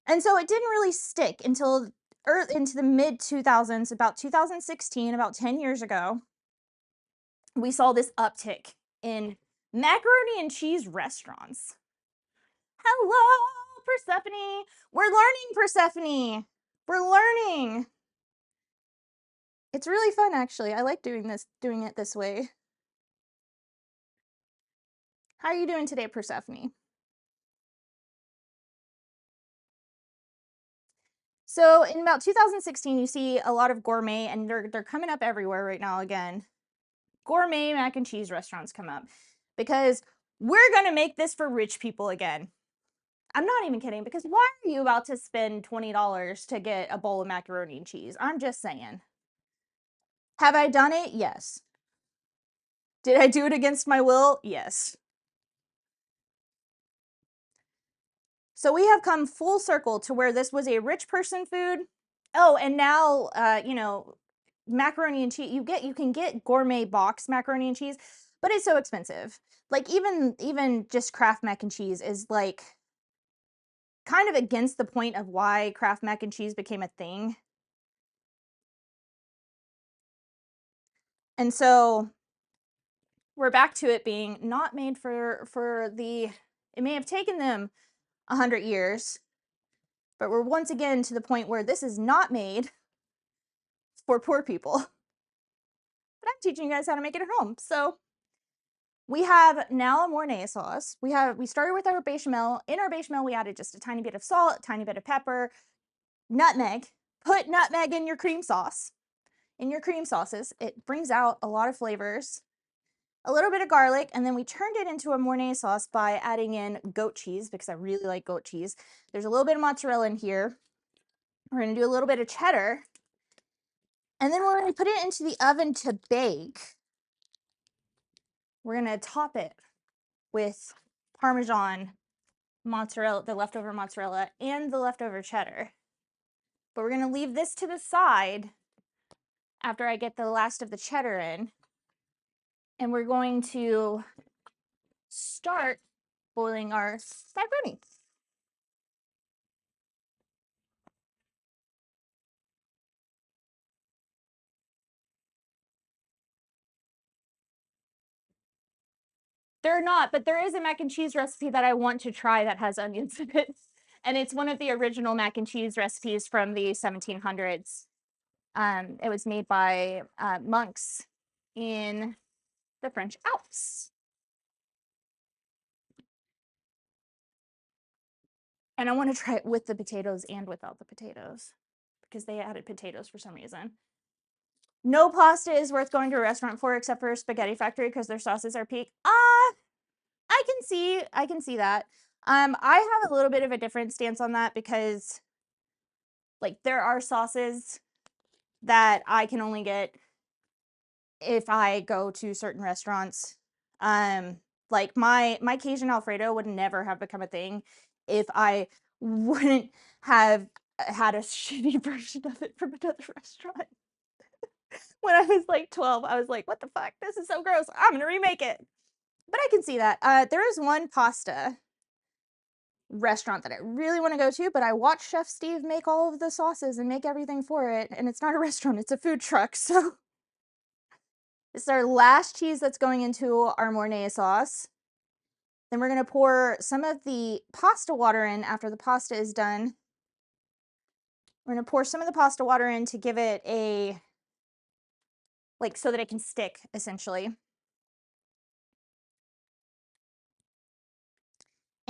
And so it didn't really stick until into the mid 2000s, about 2016, about 10 years ago. We saw this uptick in macaroni and cheese restaurants. Hello, Persephone. We're learning, Persephone. We're learning. It's really fun, actually. I like doing it this way. How are you doing today, Persephone? So in about 2016, you see a lot of gourmet, and they're coming up everywhere right now again. Gourmet mac and cheese restaurants come up because we're gonna make this for rich people again. I'm not even kidding, because why are you about to spend $20 to get a bowl of macaroni and cheese? I'm just saying. Have I done it? Yes. Did I do it against my will? Yes. So we have come full circle to where this was a rich person food. Oh, and now, macaroni and cheese, you can get gourmet box macaroni and cheese, but it's so expensive. Like even just Kraft mac and cheese is like kind of against the point of why Kraft mac and cheese became a thing. And so we're back to it being not made for the, it may have taken them 100 years, but we're once again to the point where this is not made for poor people. But I'm teaching you guys how to make it at home. So we have now a Mornay sauce. We started with our bechamel. In our bechamel, we added just a tiny bit of salt, a tiny bit of pepper, nutmeg. Put nutmeg in your cream sauce. In your cream sauces, it brings out a lot of flavors. A little bit of garlic, and then we turned it into a Mornay sauce by adding in goat cheese, because I really like goat cheese. There's a little bit of mozzarella in here. We're gonna do a little bit of cheddar, and then we're gonna put it into the oven to bake. We're gonna top it with Parmesan mozzarella, the leftover mozzarella, and the leftover cheddar. But we're gonna leave this to the side after I get the last of the cheddar in, and we're going to start boiling our macaroni. They're not, but there is a mac and cheese recipe that I want to try that has onions in it. And it's one of the original mac and cheese recipes from the 1700s. It was made by monks in the French Alps. And I want to try it with the potatoes and without the potatoes, because they added potatoes for some reason. No pasta is worth going to a restaurant for except for Spaghetti Factory, because their sauces are peak. I can see that. I have a little bit of a different stance on that, because like there are sauces that I can only get if I go to certain restaurants. Like my Cajun Alfredo would never have become a thing if I wouldn't have had a shitty version of it from another restaurant. When I was like 12, I was like, what the fuck? This is so gross. I'm gonna remake it. But I can see that. There is one pasta restaurant that I really want to go to, but I watched Chef Steve make all of the sauces and make everything for it, and it's not a restaurant, it's a food truck. So this is our last cheese that's going into our Mornay sauce. Then we're going to pour some of the pasta water in after the pasta is done. We're going to pour some of the pasta water in to give it a, like, so that it can stick, essentially.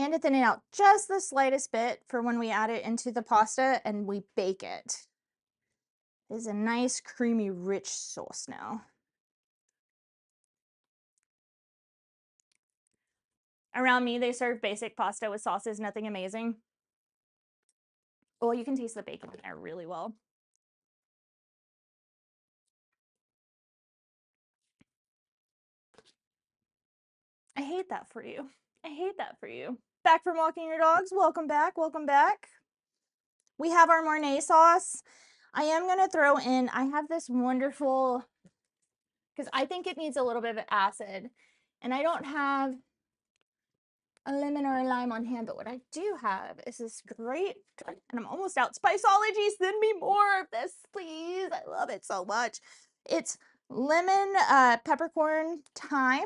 and to thin it out just the slightest bit for when we add it into the pasta and we bake it. It is a nice, creamy, rich sauce now. Around me, they serve basic pasta with sauces, nothing amazing. Oh, you can taste the bacon in there really well. I hate that for you. I hate that for you. Back from walking your dogs. Welcome back. Welcome back. We have our Mornay sauce. I am going to throw in, I have this wonderful, because I think it needs a little bit of acid. And I don't have a lemon or a lime on hand, but what I do have is this great, and I'm almost out, Spiceology, send me more of this, please. I love it so much. It's lemon, peppercorn, thyme,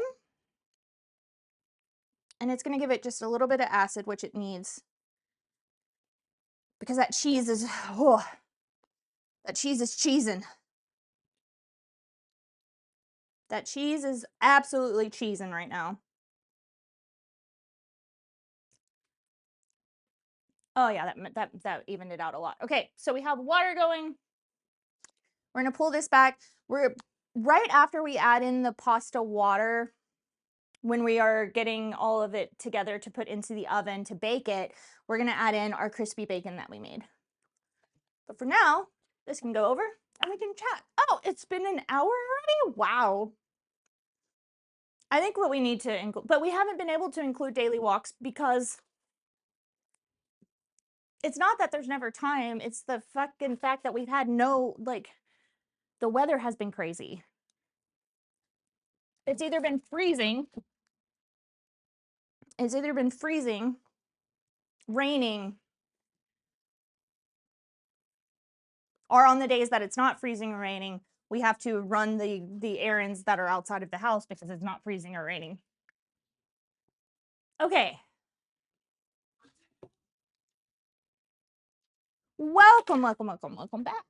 and it's going to give it just a little bit of acid, which it needs, because that cheese is, oh, that cheese is cheesing. That cheese is absolutely cheesing right now. Oh yeah, that evened it out a lot. Okay, so we have water going. We're gonna pull this back. We're right after we add in the pasta water, when we are getting all of it together to put into the oven to bake it, we're gonna add in our crispy bacon that we made. But for now, this can go over and we can chat. Oh, it's been an hour already? Wow. I think what we need to include, but we haven't been able to include daily walks because it's not that there's never time, it's the fucking fact that we've had no, like, the weather has been crazy. It's either been freezing, raining, or on the days that it's not freezing or raining, we have to run the errands that are outside of the house because it's not freezing or raining. Okay. Welcome back.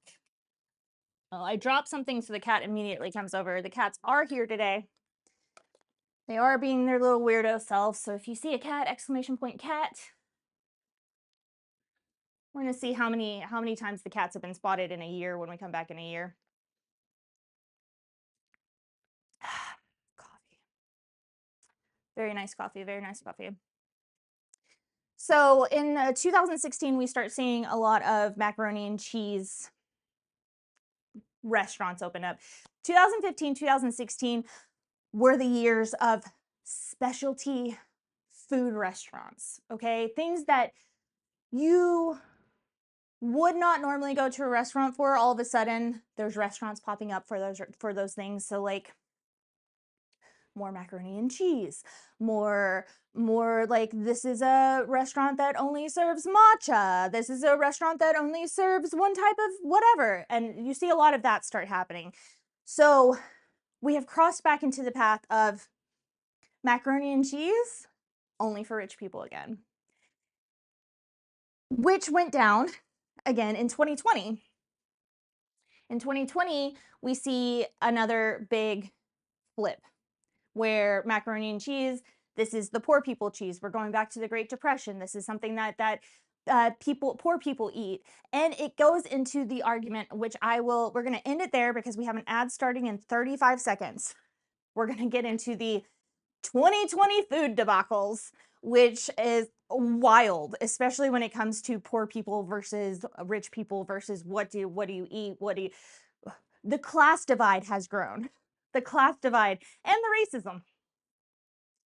Oh, I dropped something so the cat immediately comes over. The cats are here today. They are being their little weirdo selves. So if you see a cat, exclamation point cat. We're gonna see how many times the cats have been spotted in a year when we come back in a year. Coffee. Very nice coffee, very nice coffee. So in 2016, we start seeing a lot of macaroni and cheese restaurants open up. 2015, 2016 were the years of specialty food restaurants, okay? Things that you would not normally go to a restaurant for. All of a sudden, there's restaurants popping up for those things. So like more macaroni and cheese, more like, this is a restaurant that only serves matcha, this is a restaurant that only serves one type of whatever, and you see a lot of that start happening. So we have crossed back into the path of macaroni and cheese only for rich people again, which went down again in 2020. In 2020, we see another big flip where macaroni and cheese, this is the poor people cheese. We're going back to the Great Depression. This is something that poor people eat. And it goes into the argument, which we're going to end it there because we have an ad starting in 35 seconds. We're going to get into the 2020 food debacles, which is wild, especially when it comes to poor people versus rich people versus what do you eat? The class divide has grown. The class divide and the racism.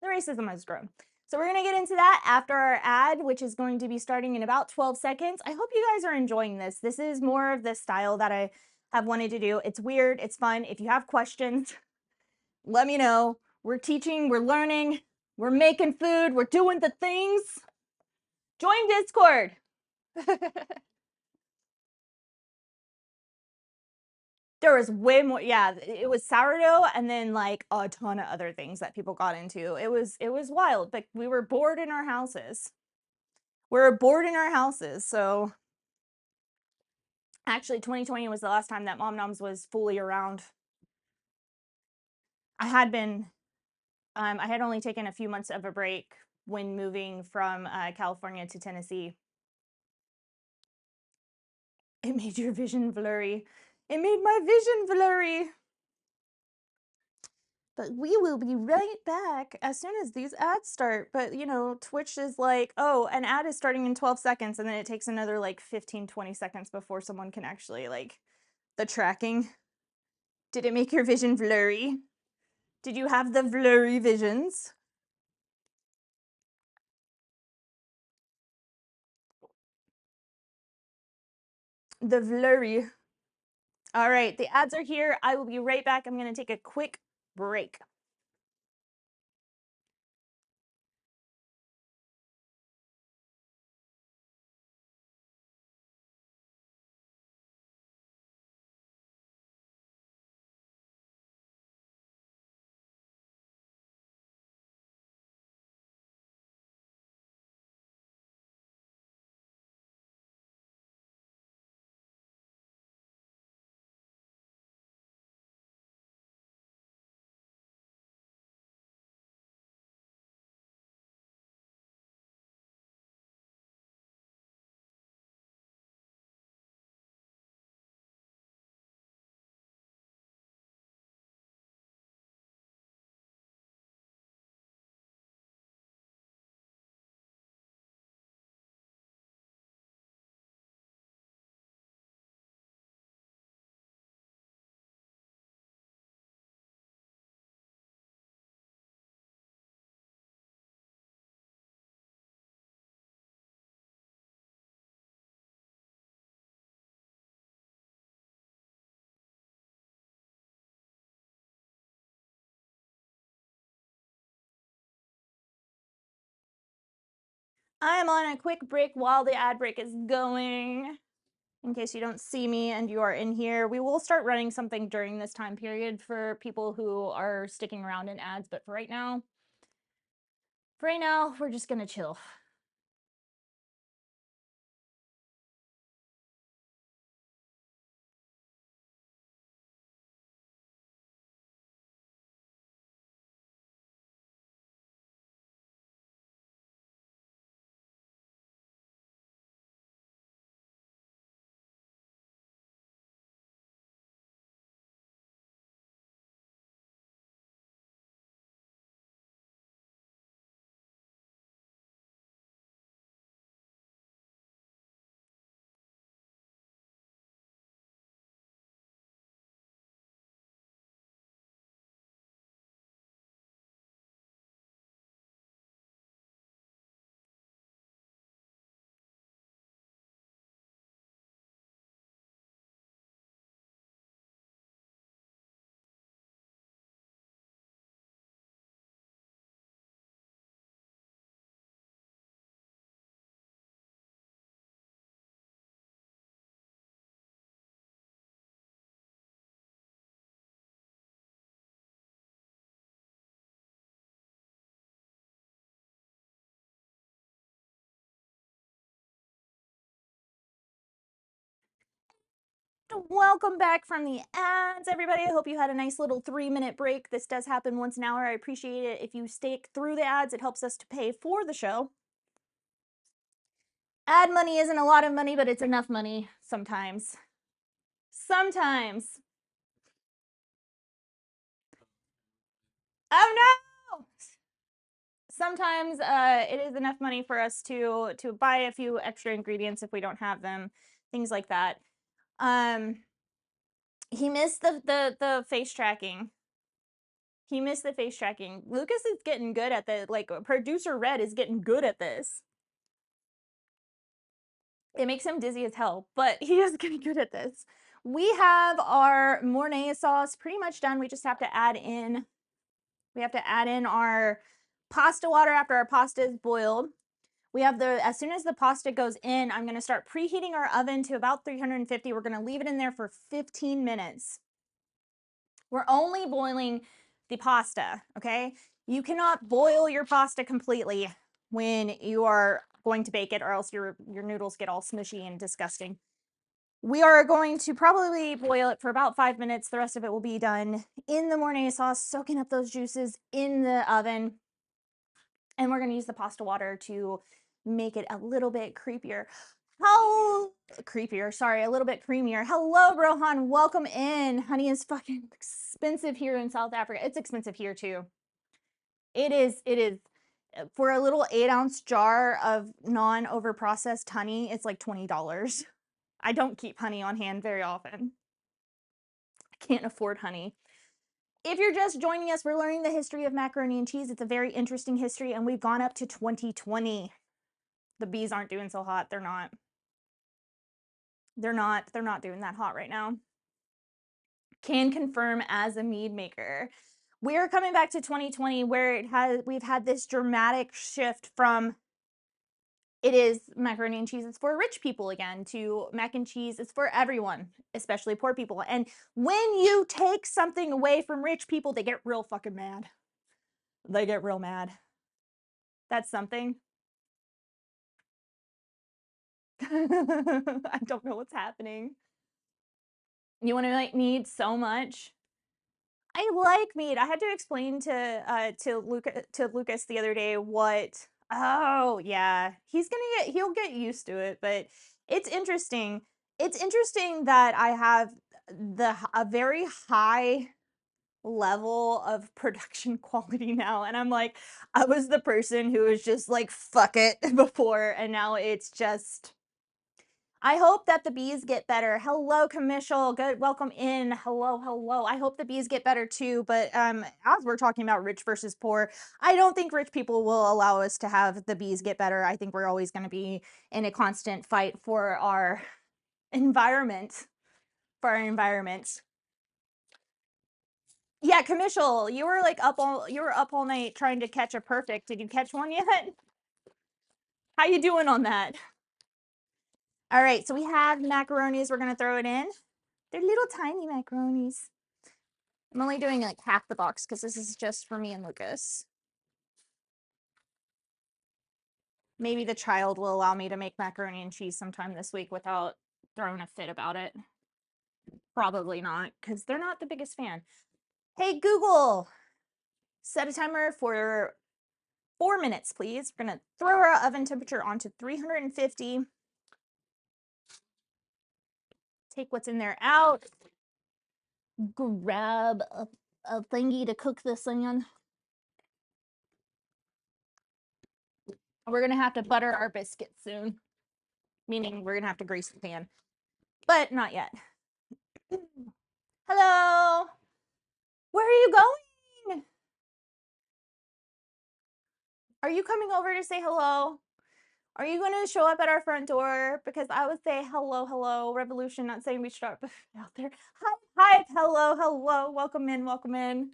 The racism has grown. So we're going to get into that after our ad, which is going to be starting in about 12 seconds. I hope you guys are enjoying this. This is more of the style that I have wanted to do. It's weird. It's fun. If you have questions, let me know. We're teaching, we're learning, we're making food, we're doing the things. Join Discord. There was way more. Yeah, it was sourdough and then like a ton of other things that people got into. It was wild, but we were bored in our houses. So actually 2020 was the last time that Mom Noms was fully around. I had only taken a few months of a break when moving from California to Tennessee. It made your vision blurry. It made my vision blurry. But we will be right back as soon as these ads start. But, you know, Twitch is like, oh, an ad is starting in 12 seconds, and then it takes another like 15, 20 seconds before someone can actually, like, the tracking. Did it make your vision blurry? Did you have the blurry visions? The blurry. All right, the ads are here. I will be right back. I'm going to take a quick break. I'm on a quick break while the ad break is going. In case you don't see me and you are in here, we will start running something during this time period for people who are sticking around in ads, but for right now, we're just gonna chill. Welcome back from the ads, everybody. I hope you had a nice little 3-minute break. This does happen once an hour. I appreciate it. If you stick through the ads, it helps us to pay for the show. Ad money isn't a lot of money, but it's enough money sometimes. Sometimes. Oh no! Sometimes it is enough money for us to buy a few extra ingredients if we don't have them, things like that. He missed the face tracking. He missed the face tracking. Lucas is getting good at the, like, producer Red is getting good at this. It makes him dizzy as hell, but he is getting good at this. We have our Mornay sauce pretty much done. We just have to add in, our pasta water after our pasta is boiled. We have as soon as the pasta goes in, I'm gonna start preheating our oven to about 350. We're gonna leave it in there for 15 minutes. We're only boiling the pasta, okay? You cannot boil your pasta completely when you are going to bake it, or else your noodles get all smushy and disgusting. We are going to probably boil it for about 5 minutes. The rest of it will be done in the Mornay sauce, soaking up those juices in the oven. And we're gonna use the pasta water to make it a little bit creepier. How creepier, sorry, a little bit creamier. Hello, Rohan, welcome in. Honey is fucking expensive here in South Africa. It's expensive here too. It is. For a little 8-ounce jar of non-overprocessed honey, it's like $20. I don't keep honey on hand very often. I can't afford honey. If you're just joining us, we're learning the history of macaroni and cheese. It's a very interesting history, and we've gone up to 2020. The bees aren't doing so hot. They're not doing that hot right now. Can confirm as a mead maker. We're coming back to 2020 where we've had this dramatic shift from it is macaroni and cheese is for rich people again to mac and cheese is for everyone, especially poor people. And when you take something away from rich people, they get real fucking mad. They get real mad. That's something. I don't know what's happening. You want to like mead so much? I like mead. I had to explain to Lucas the other day what. Oh yeah, he'll get used to it, but it's interesting. It's interesting that I have a very high level of production quality now, and I'm like, I was the person who was just like fuck it before, and now it's just. I hope that the bees get better. Hello, Commercial. Good, welcome in. Hello, hello. I hope the bees get better too. But as we're talking about rich versus poor, I don't think rich people will allow us to have the bees get better. I think we're always going to be in a constant fight for our environment. For our environment. Yeah, Commercial. You were up all night trying to catch a perfect. Did you catch one yet? How you doing on that? All right, so we have macaronis. We're gonna throw it in. They're little tiny macaronis. I'm only doing like half the box because this is just for me and Lucas. Maybe the child will allow me to make macaroni and cheese sometime this week without throwing a fit about it. Probably not, because they're not the biggest fan. Hey, Google, set a timer for 4 minutes, please. We're gonna throw our oven temperature onto 350. Take what's in there out. Grab a thingy to cook this in. We're gonna have to butter our biscuits soon, meaning we're gonna have to grease the pan, but not yet. Hello, where are you going? Are you coming over to say hello? Are you going to show up at our front door? Because I would say hello, hello, revolution, not saying we start out there. Hi, hi, hello, hello, welcome in, welcome in.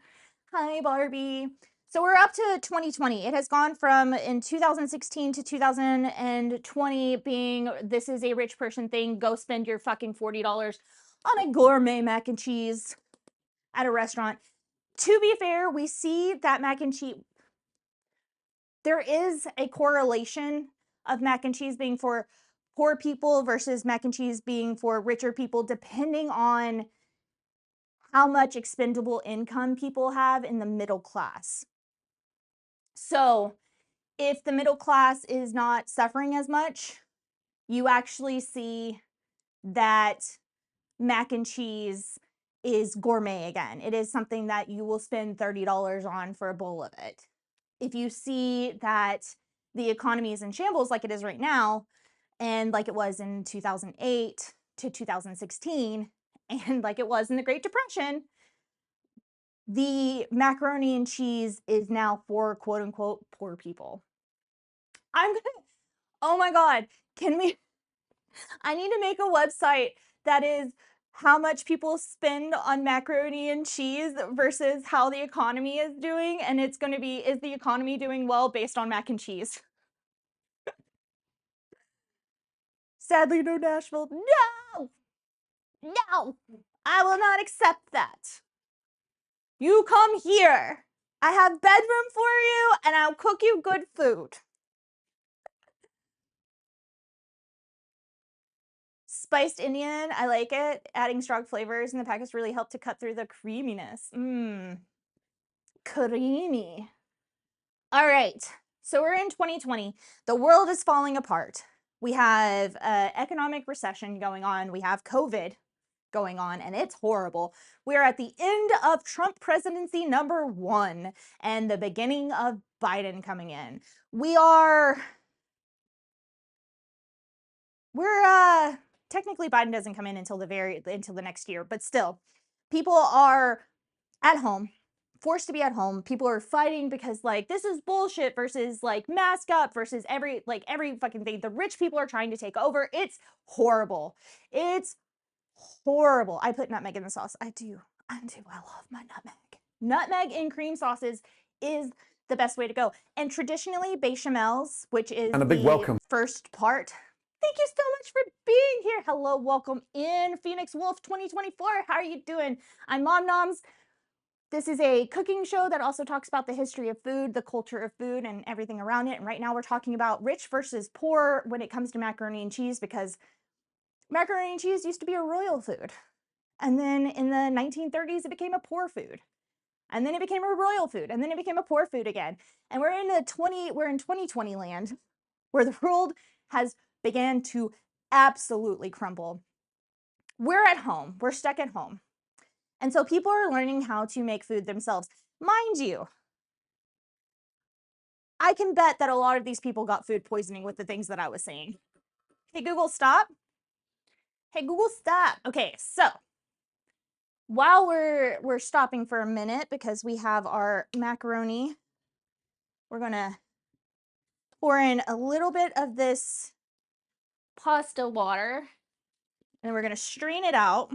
Hi, Barbie. So we're up to 2020. It has gone from in 2016 to 2020 being this is a rich person thing. Go spend your fucking $40 on a gourmet mac and cheese at a restaurant. To be fair, we see that mac and cheese, there is a correlation of mac and cheese being for poor people versus mac and cheese being for richer people, depending on how much expendable income people have in the middle class. So if the middle class is not suffering as much, you actually see that mac and cheese is gourmet again. It is something that you will spend $30 on for a bowl of it. If you see that the economy is in shambles like it is right now, and like it was in 2008 to 2016, and like it was in the Great Depression, the macaroni and cheese is now for quote unquote poor people. I'm gonna, oh my God, can we, I need to make a website that is how much people spend on macaroni and cheese versus how the economy is doing. And it's going to be, is the economy doing well based on mac and cheese? Sadly, no Nashville. No! No! I will not accept that. You come here. I have bedroom for you and I'll cook you good food. Spiced Indian, I like it. Adding strong flavors in the packets really helped to cut through the creaminess. Mmm. Creamy. All right. So we're in 2020. The world is falling apart. We have economic recession going on. We have COVID going on, and it's horrible. We're at the end of Trump presidency #1 and the beginning of Biden coming in. We're technically Biden doesn't come in until the next year, but still, people are at home, forced to be at home. People are fighting because like this is bullshit versus like mask up versus every fucking thing. The rich people are trying to take over. It's horrible. It's horrible. I put nutmeg in the sauce. I do. I love my nutmeg. Nutmeg in cream sauces is the best way to go. And traditionally, bechamels, which is the first part. Thank you so much for being here. Hello, welcome in Phoenix Wolf 2024. How are you doing? I'm Mom Noms. This is a cooking show that also talks about the history of food, the culture of food, and everything around it. And right now we're talking about rich versus poor when it comes to macaroni and cheese, because macaroni and cheese used to be a royal food. And then in the 1930s, it became a poor food. And then it became a royal food. And then it became a poor food again. And we're in 2020 land where the world has began to absolutely crumble. We're at home. We're stuck at home. And so people are learning how to make food themselves. Mind you, I can bet that a lot of these people got food poisoning with the things that I was saying. Hey, Google, stop. Hey, Google, stop. Okay, so while we're stopping for a minute because we have our macaroni, we're gonna pour in a little bit of this pasta water and we're gonna strain it out.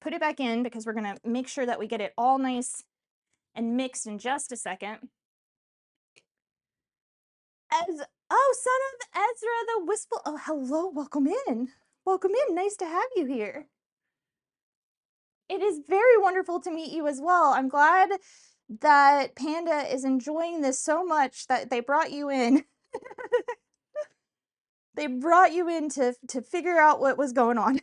Put it back in because we're gonna make sure that we get it all nice and mixed in just a second. Son of Ezra the Wistful. Oh, hello, welcome in. Welcome in, nice to have you here. It is very wonderful to meet you as well. I'm glad that Panda is enjoying this so much that they brought you in. They brought you in to figure out what was going on.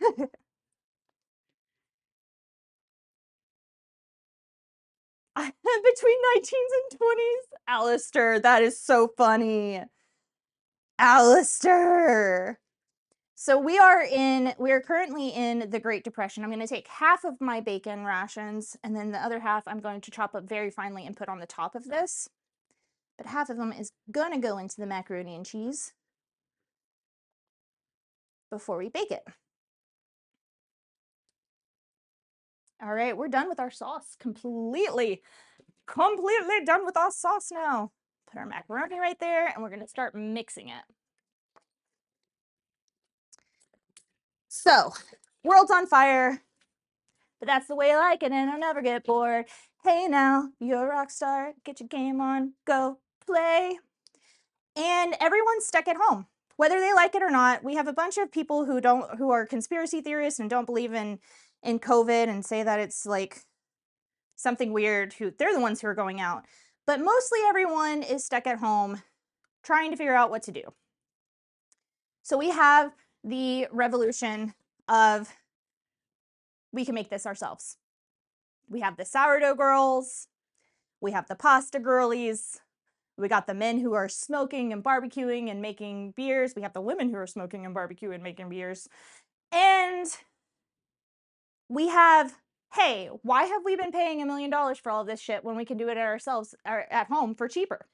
Between 19s and 20s. Alistair, that is so funny. Alistair. So we are currently in the Great Depression. I'm going to take half of my bacon rations and then the other half I'm going to chop up very finely and put on the top of this. But half of them is going to go into the macaroni and cheese before we bake it. All right, we're done with our sauce completely done with our sauce now. Put our macaroni right there and we're going to start mixing it. So, world's on fire, but that's the way I like it and I'll never get bored. Hey now, you're a rock star, get your game on, go play. And everyone's stuck at home, whether they like it or not. We have a bunch of people who are conspiracy theorists and don't believe in COVID and say that it's like something weird. They're the ones who are going out. But mostly everyone is stuck at home trying to figure out what to do. So we have the revolution of we can make this ourselves. We have the sourdough girls, we have the pasta girlies, we got the men who are smoking and barbecuing and making beers, we have the women who are smoking and barbecuing and making beers, and we have, hey, why have we been paying $1 million for all of this shit when we can do it ourselves at home for cheaper?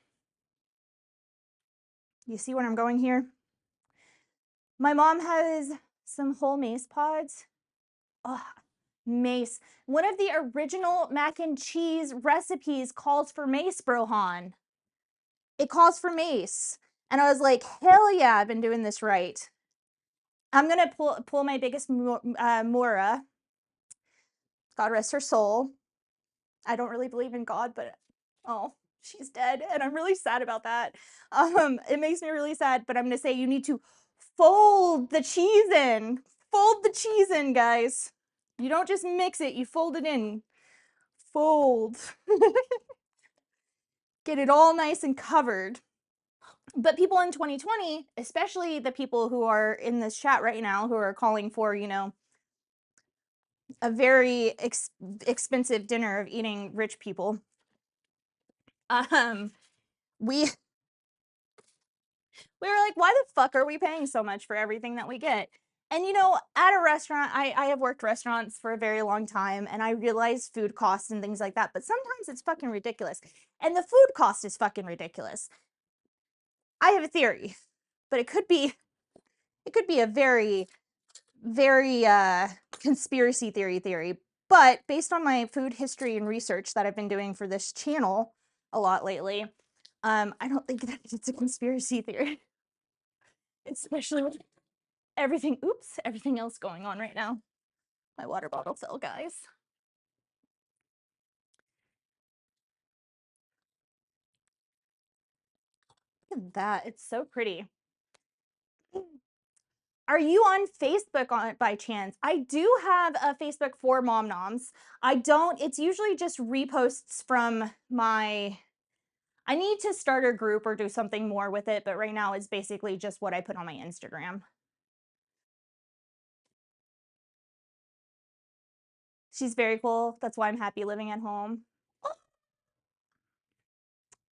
You see where I'm going here? My mom has some whole mace pods. Oh, mace. One of the original mac and cheese recipes calls for mace, Brohan. It calls for mace. And I was like, hell yeah, I've been doing this right. I'm going to pull my biggest Mora. God rest her soul. I don't really believe in God, but oh, she's dead. And I'm really sad about that. It makes me really sad, but I'm going to say you need to fold the cheese in. Fold the cheese in, guys. You don't just mix it, you fold it in. Fold. Get it all nice and covered. But people in 2020, especially the people who are in this chat right now who are calling for, you know, a very expensive dinner of eating rich people, We we were like, why the fuck are we paying so much for everything that we get? And you know, at a restaurant, I have worked restaurants for a very long time, and I realize food costs and things like that, but sometimes it's fucking ridiculous. And the food cost is fucking ridiculous. I have a theory, but it could be a very, very conspiracy theory. But based on my food history and research that I've been doing for this channel a lot lately, I don't think that it's a conspiracy theory, especially with everything else going on right now. My water bottle fell, guys. Look at that. It's so pretty. Are you on Facebook by chance? I do have a Facebook for Mom Noms. I don't, it's usually just reposts from my, I need to start a group or do something more with it, but right now it's basically just what I put on my Instagram. She's very cool. That's why I'm happy living at home.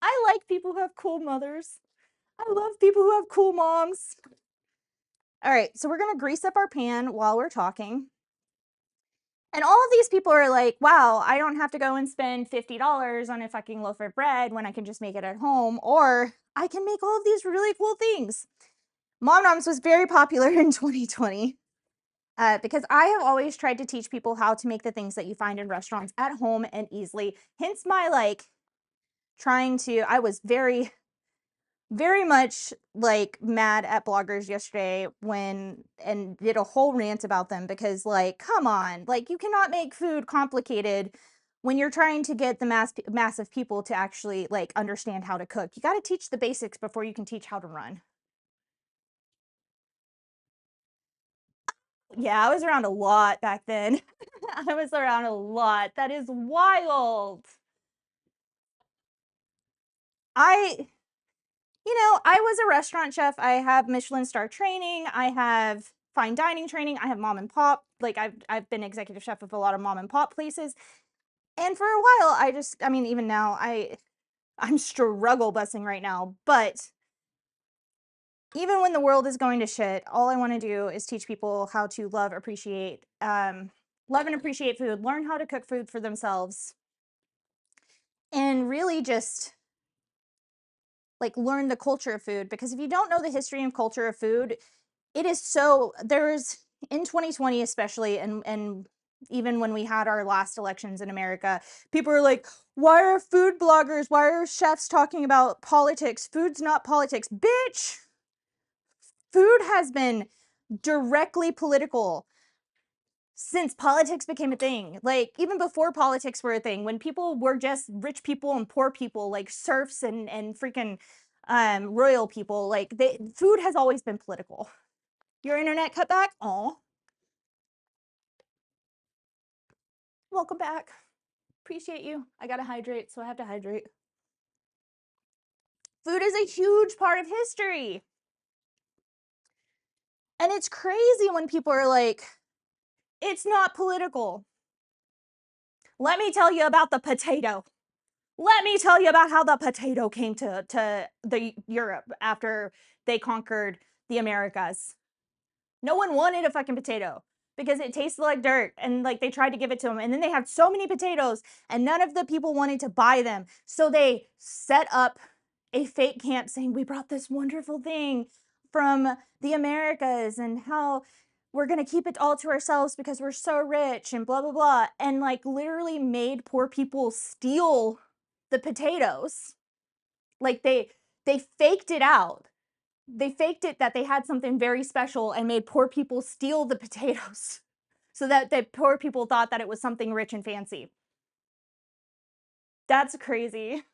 I like people who have cool mothers. I love people who have cool moms. All right, so we're gonna grease up our pan while we're talking. And all of these people are like, wow, I don't have to go and spend $50 on a fucking loaf of bread when I can just make it at home, or I can make all of these really cool things. Mom Noms was very popular in 2020 because I have always tried to teach people how to make the things that you find in restaurants at home and easily. Hence my I was very, very much like mad at bloggers yesterday and did a whole rant about them because like, come on, like you cannot make food complicated when you're trying to get the mass of people to actually like understand how to cook. You got to teach the basics before you can teach how to run. Yeah, I was around a lot back then. I was around a lot. That is wild. I I was a restaurant chef. I have Michelin star training. I have fine dining training. I have mom and pop. Like I've been executive chef of a lot of mom and pop places. And for a while, I mean, even now, I'm struggle busing right now. But even when the world is going to shit, all I want to do is teach people how to love and appreciate food, learn how to cook food for themselves, and really just like learn the culture of food. Because if you don't know the history and culture of food, it is so there's in 2020 especially and even when we had our last elections in America, people are like, why are food bloggers, why are chefs talking about politics? Food's not politics. Bitch, food has been directly political since politics became a thing. Like even before politics were a thing, when people were just rich people and poor people, like serfs and freaking royal people, like food has always been political. Your internet cut back? Oh, welcome back. Appreciate you. I gotta hydrate, so I have to hydrate. Food is a huge part of history. And it's crazy when people are like, it's not political. Let me tell you about the potato. Let me tell you about how the potato came to the Europe after they conquered the Americas. No one wanted a fucking potato because it tasted like dirt and like they tried to give it to them. And then they had so many potatoes and none of the people wanted to buy them. So they set up a fake camp saying, we brought this wonderful thing from the Americas and how we're going to keep it all to ourselves because we're so rich and blah, blah, blah. And like literally made poor people steal the potatoes. Like they faked it out. They faked it that they had something very special and made poor people steal the potatoes so that the poor people thought that it was something rich and fancy. That's crazy.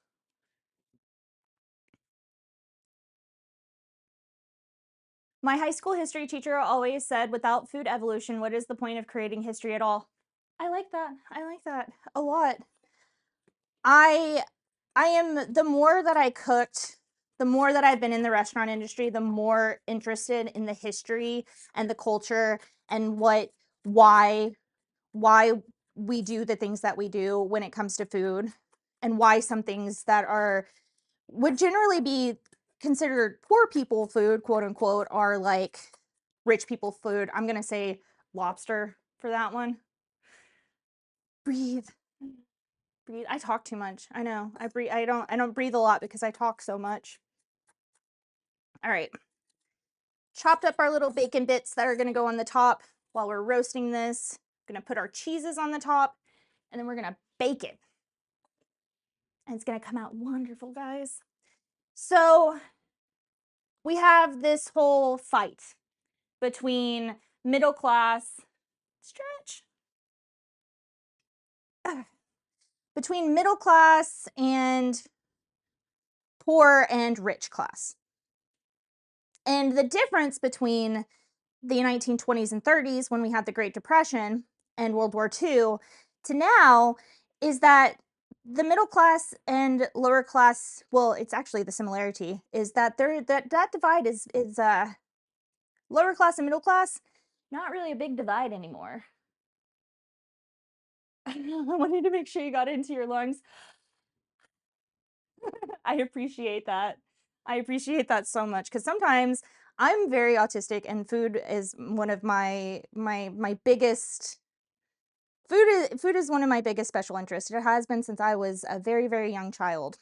My high school history teacher always said, without food evolution, what is the point of creating history at all? I like that. I like that a lot. I am, the more that I cooked, the more that I've been in the restaurant industry, the more interested in the history and the culture and why we do the things that we do when it comes to food. and why some things that would generally be considered poor people food, quote unquote, are like rich people food. I'm gonna say lobster for that one. Breathe. Breathe. I talk too much. I know. I don't breathe a lot because I talk so much. All right. Chopped up our little bacon bits that are gonna go on the top while we're roasting this. Gonna put our cheeses on the top, and then we're gonna bake it. And it's gonna come out wonderful, guys. So we have this whole fight between middle class stretch between middle class and poor and rich class. And the difference between the 1920s and 30s, when we had the Great Depression and World War II, to now is that the middle class and lower class, well, it's actually the similarity, is that that divide is lower class and middle class, not really a big divide anymore. I wanted to make sure you got it into your lungs. I appreciate that. I appreciate that so much because sometimes I'm very autistic and food is one of my biggest food is one of my biggest special interests. It has been since I was a very, very young child.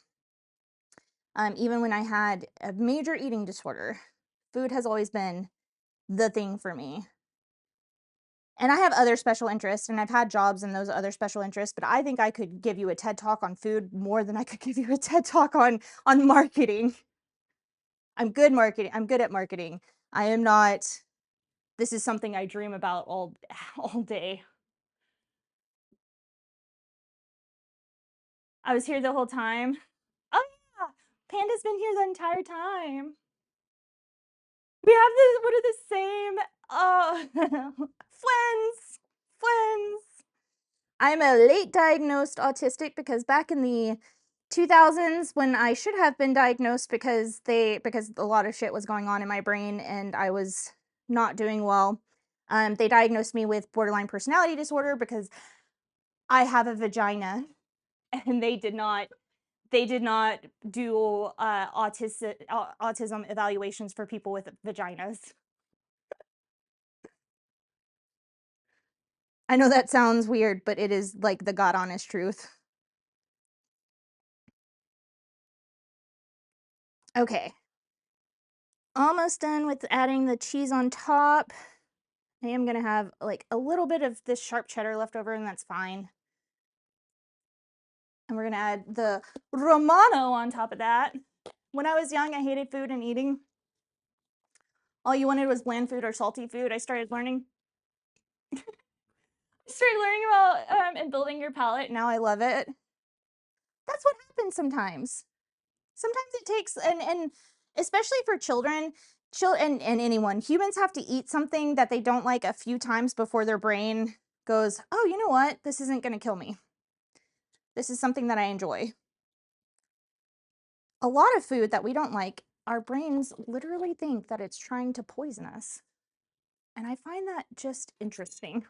Even when I had a major eating disorder, food has always been the thing for me. And I have other special interests, and I've had jobs in those other special interests, but I think I could give you a TED Talk on food more than I could give you a TED Talk on marketing. I'm good at marketing. I am not, this is something I dream about all day. I was here the whole time. Oh yeah, Panda's been here the entire time. We have one of the same, friends. I'm a late diagnosed autistic because back in the 2000s when I should have been diagnosed because a lot of shit was going on in my brain and I was not doing well. They diagnosed me with borderline personality disorder because I have a vagina, and they did not do autism evaluations for people with vaginas. I know that sounds weird, but it is like the God honest truth. Okay. Almost done with adding the cheese on top. I am gonna have like a little bit of this sharp cheddar left over, and that's fine. And we're gonna add the Romano on top of that. When I was young, I hated food and eating. All you wanted was bland food or salty food. I started learning about and building your palate. Now I love it. That's what happens sometimes. Sometimes it takes, and especially for children, and anyone, humans have to eat something that they don't like a few times before their brain goes, oh, you know what? This isn't going to kill me. This is something that I enjoy. A lot of food that we don't like, our brains literally think that it's trying to poison us. And I find that just interesting.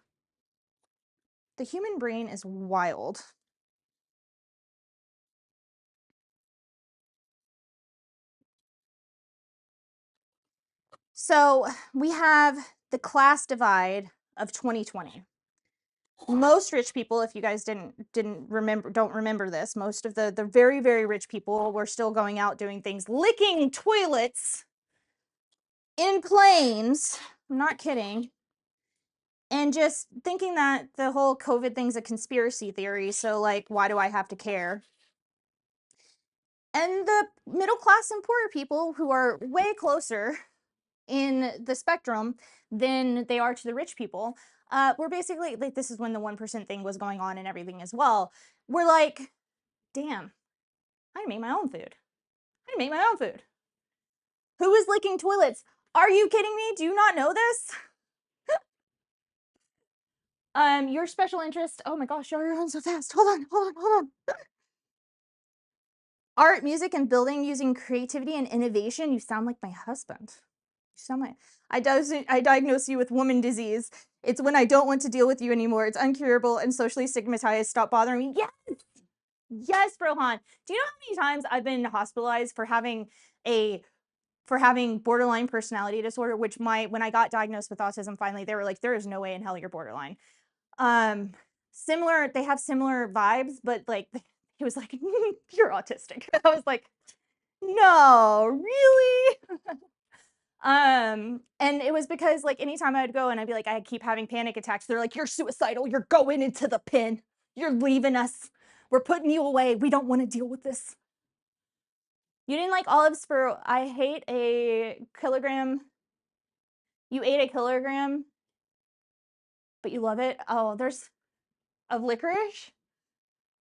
The human brain is wild. So we have the class divide of 2020. Most rich people, if you guys don't remember this, most of the very, very rich people were still going out doing things, licking toilets in planes. I'm not kidding. And just thinking that the whole COVID thing's a conspiracy theory, so like, why do I have to care? And the middle class and poorer people, who are way closer in the spectrum than they are to the rich people, we're basically like, this is when the 1% thing was going on and everything as well. We're like, damn, I make my own food. I make my own food. Who is licking toilets? Are you kidding me? Do you not know this? Your special interest. Oh my gosh, you're running so fast. Hold on. Art, music, and building using creativity and innovation. You sound like my husband. You sound like I diagnose you with woman disease. It's when I don't want to deal with you anymore. It's uncurable and socially stigmatized. Stop bothering me. Yes! Yes, Rohan. Do you know how many times I've been hospitalized for having borderline personality disorder, which when I got diagnosed with autism finally, they were like, there is no way in hell you're borderline. Um, similar, they have similar vibes, but like he was like, you're autistic. I was like, no, really? And it was because like anytime I would go and I'd be like, I keep having panic attacks, they're like, you're suicidal, you're going into the pen, you're leaving us, we're putting you away, we don't want to deal with this. You didn't like olives for, I hate a kilogram. You ate a kilogram, but you love it. Oh, there's of licorice.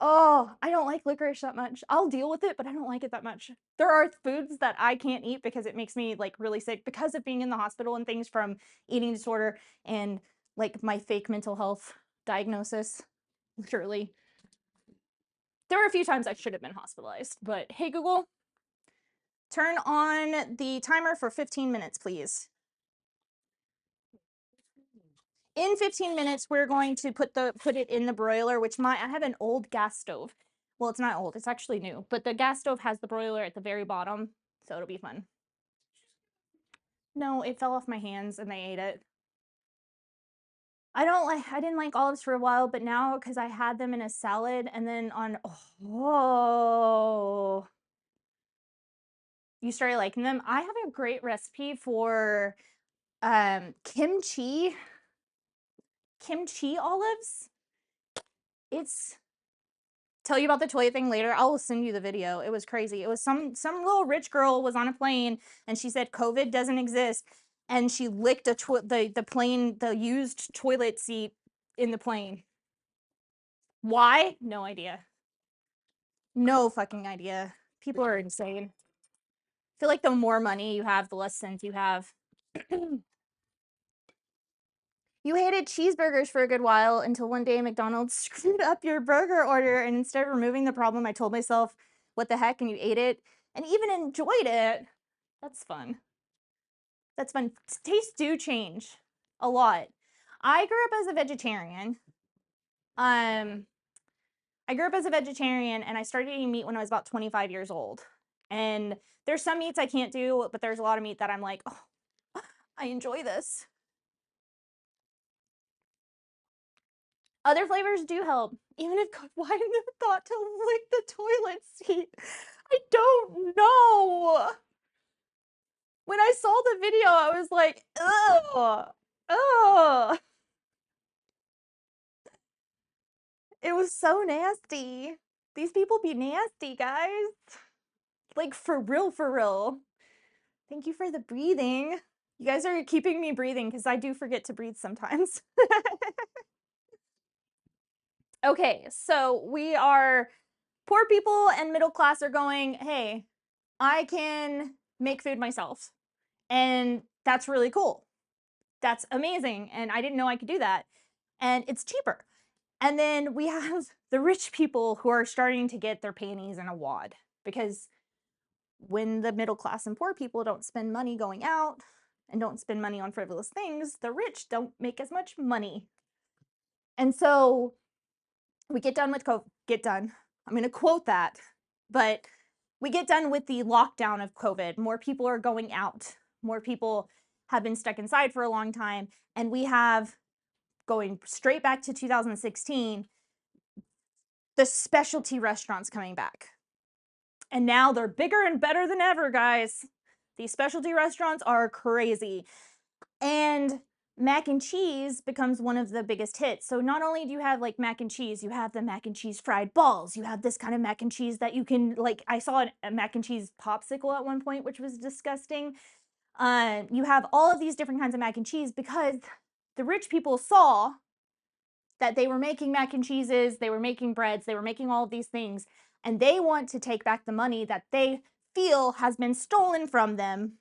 Oh, I don't like licorice that much. I'll deal with it, but I don't like it that much. There are foods that I can't eat because it makes me like really sick because of being in the hospital and things from eating disorder and like my fake mental health diagnosis. Literally. There were a few times I should have been hospitalized, but hey, Google, turn on the timer for 15 minutes, please. In 15 minutes, we're going to put it in the broiler, which I have an old gas stove. Well, it's not old, it's actually new, but the gas stove has the broiler at the very bottom, so it'll be fun. No, it fell off my hands and they ate it. I didn't like olives for a while, but now because I had them in a salad and then you started liking them. I have a great recipe for kimchi olives. It's tell you about the toilet thing later. I will send you the video. It was crazy. It was some little rich girl was on a plane and she said COVID doesn't exist, and she licked the used toilet seat in the plane. Why? No idea. No fucking idea. People are insane. I feel like the more money you have, the less sense you have. You hated cheeseburgers for a good while until one day McDonald's screwed up your burger order, and instead of removing the problem, I told myself, what the heck, and you ate it and even enjoyed it. That's fun. That's fun. Tastes do change a lot. I grew up as a vegetarian. Um, I grew up as a vegetarian and I started eating meat when I was about 25 years old. And there's some meats I can't do, but there's a lot of meat that I'm like, oh, I enjoy this. Other flavors do help. Even if, why didn't I thought to lick the toilet seat? I don't know. When I saw the video, I was like, ugh, ugh. It was so nasty. These people be nasty, guys. Like, for real, for real. Thank you for the breathing. You guys are keeping me breathing because I do forget to breathe sometimes. Okay, so we are poor people and middle class are going, hey, I can make food myself. And that's really cool. That's amazing. And I didn't know I could do that. And it's cheaper. And then we have the rich people who are starting to get their panties in a wad because when the middle class and poor people don't spend money going out and don't spend money on frivolous things, the rich don't make as much money. And so we get done with I'm going to quote that, but we get done with the lockdown of COVID. More people are going out. More people have been stuck inside for a long time. And we have, going straight back to 2016, the specialty restaurants coming back. And now they're bigger and better than ever, guys. These specialty restaurants are crazy. And mac and cheese becomes one of the biggest hits. So not only do you have like mac and cheese, you have the mac and cheese fried balls. You have this kind of mac and cheese that you can, like, I saw a mac and cheese popsicle at one point, which was disgusting. You have all of these different kinds of mac and cheese because the rich people saw that they were making mac and cheeses, they were making breads, they were making all of these things, and they want to take back the money that they feel has been stolen from them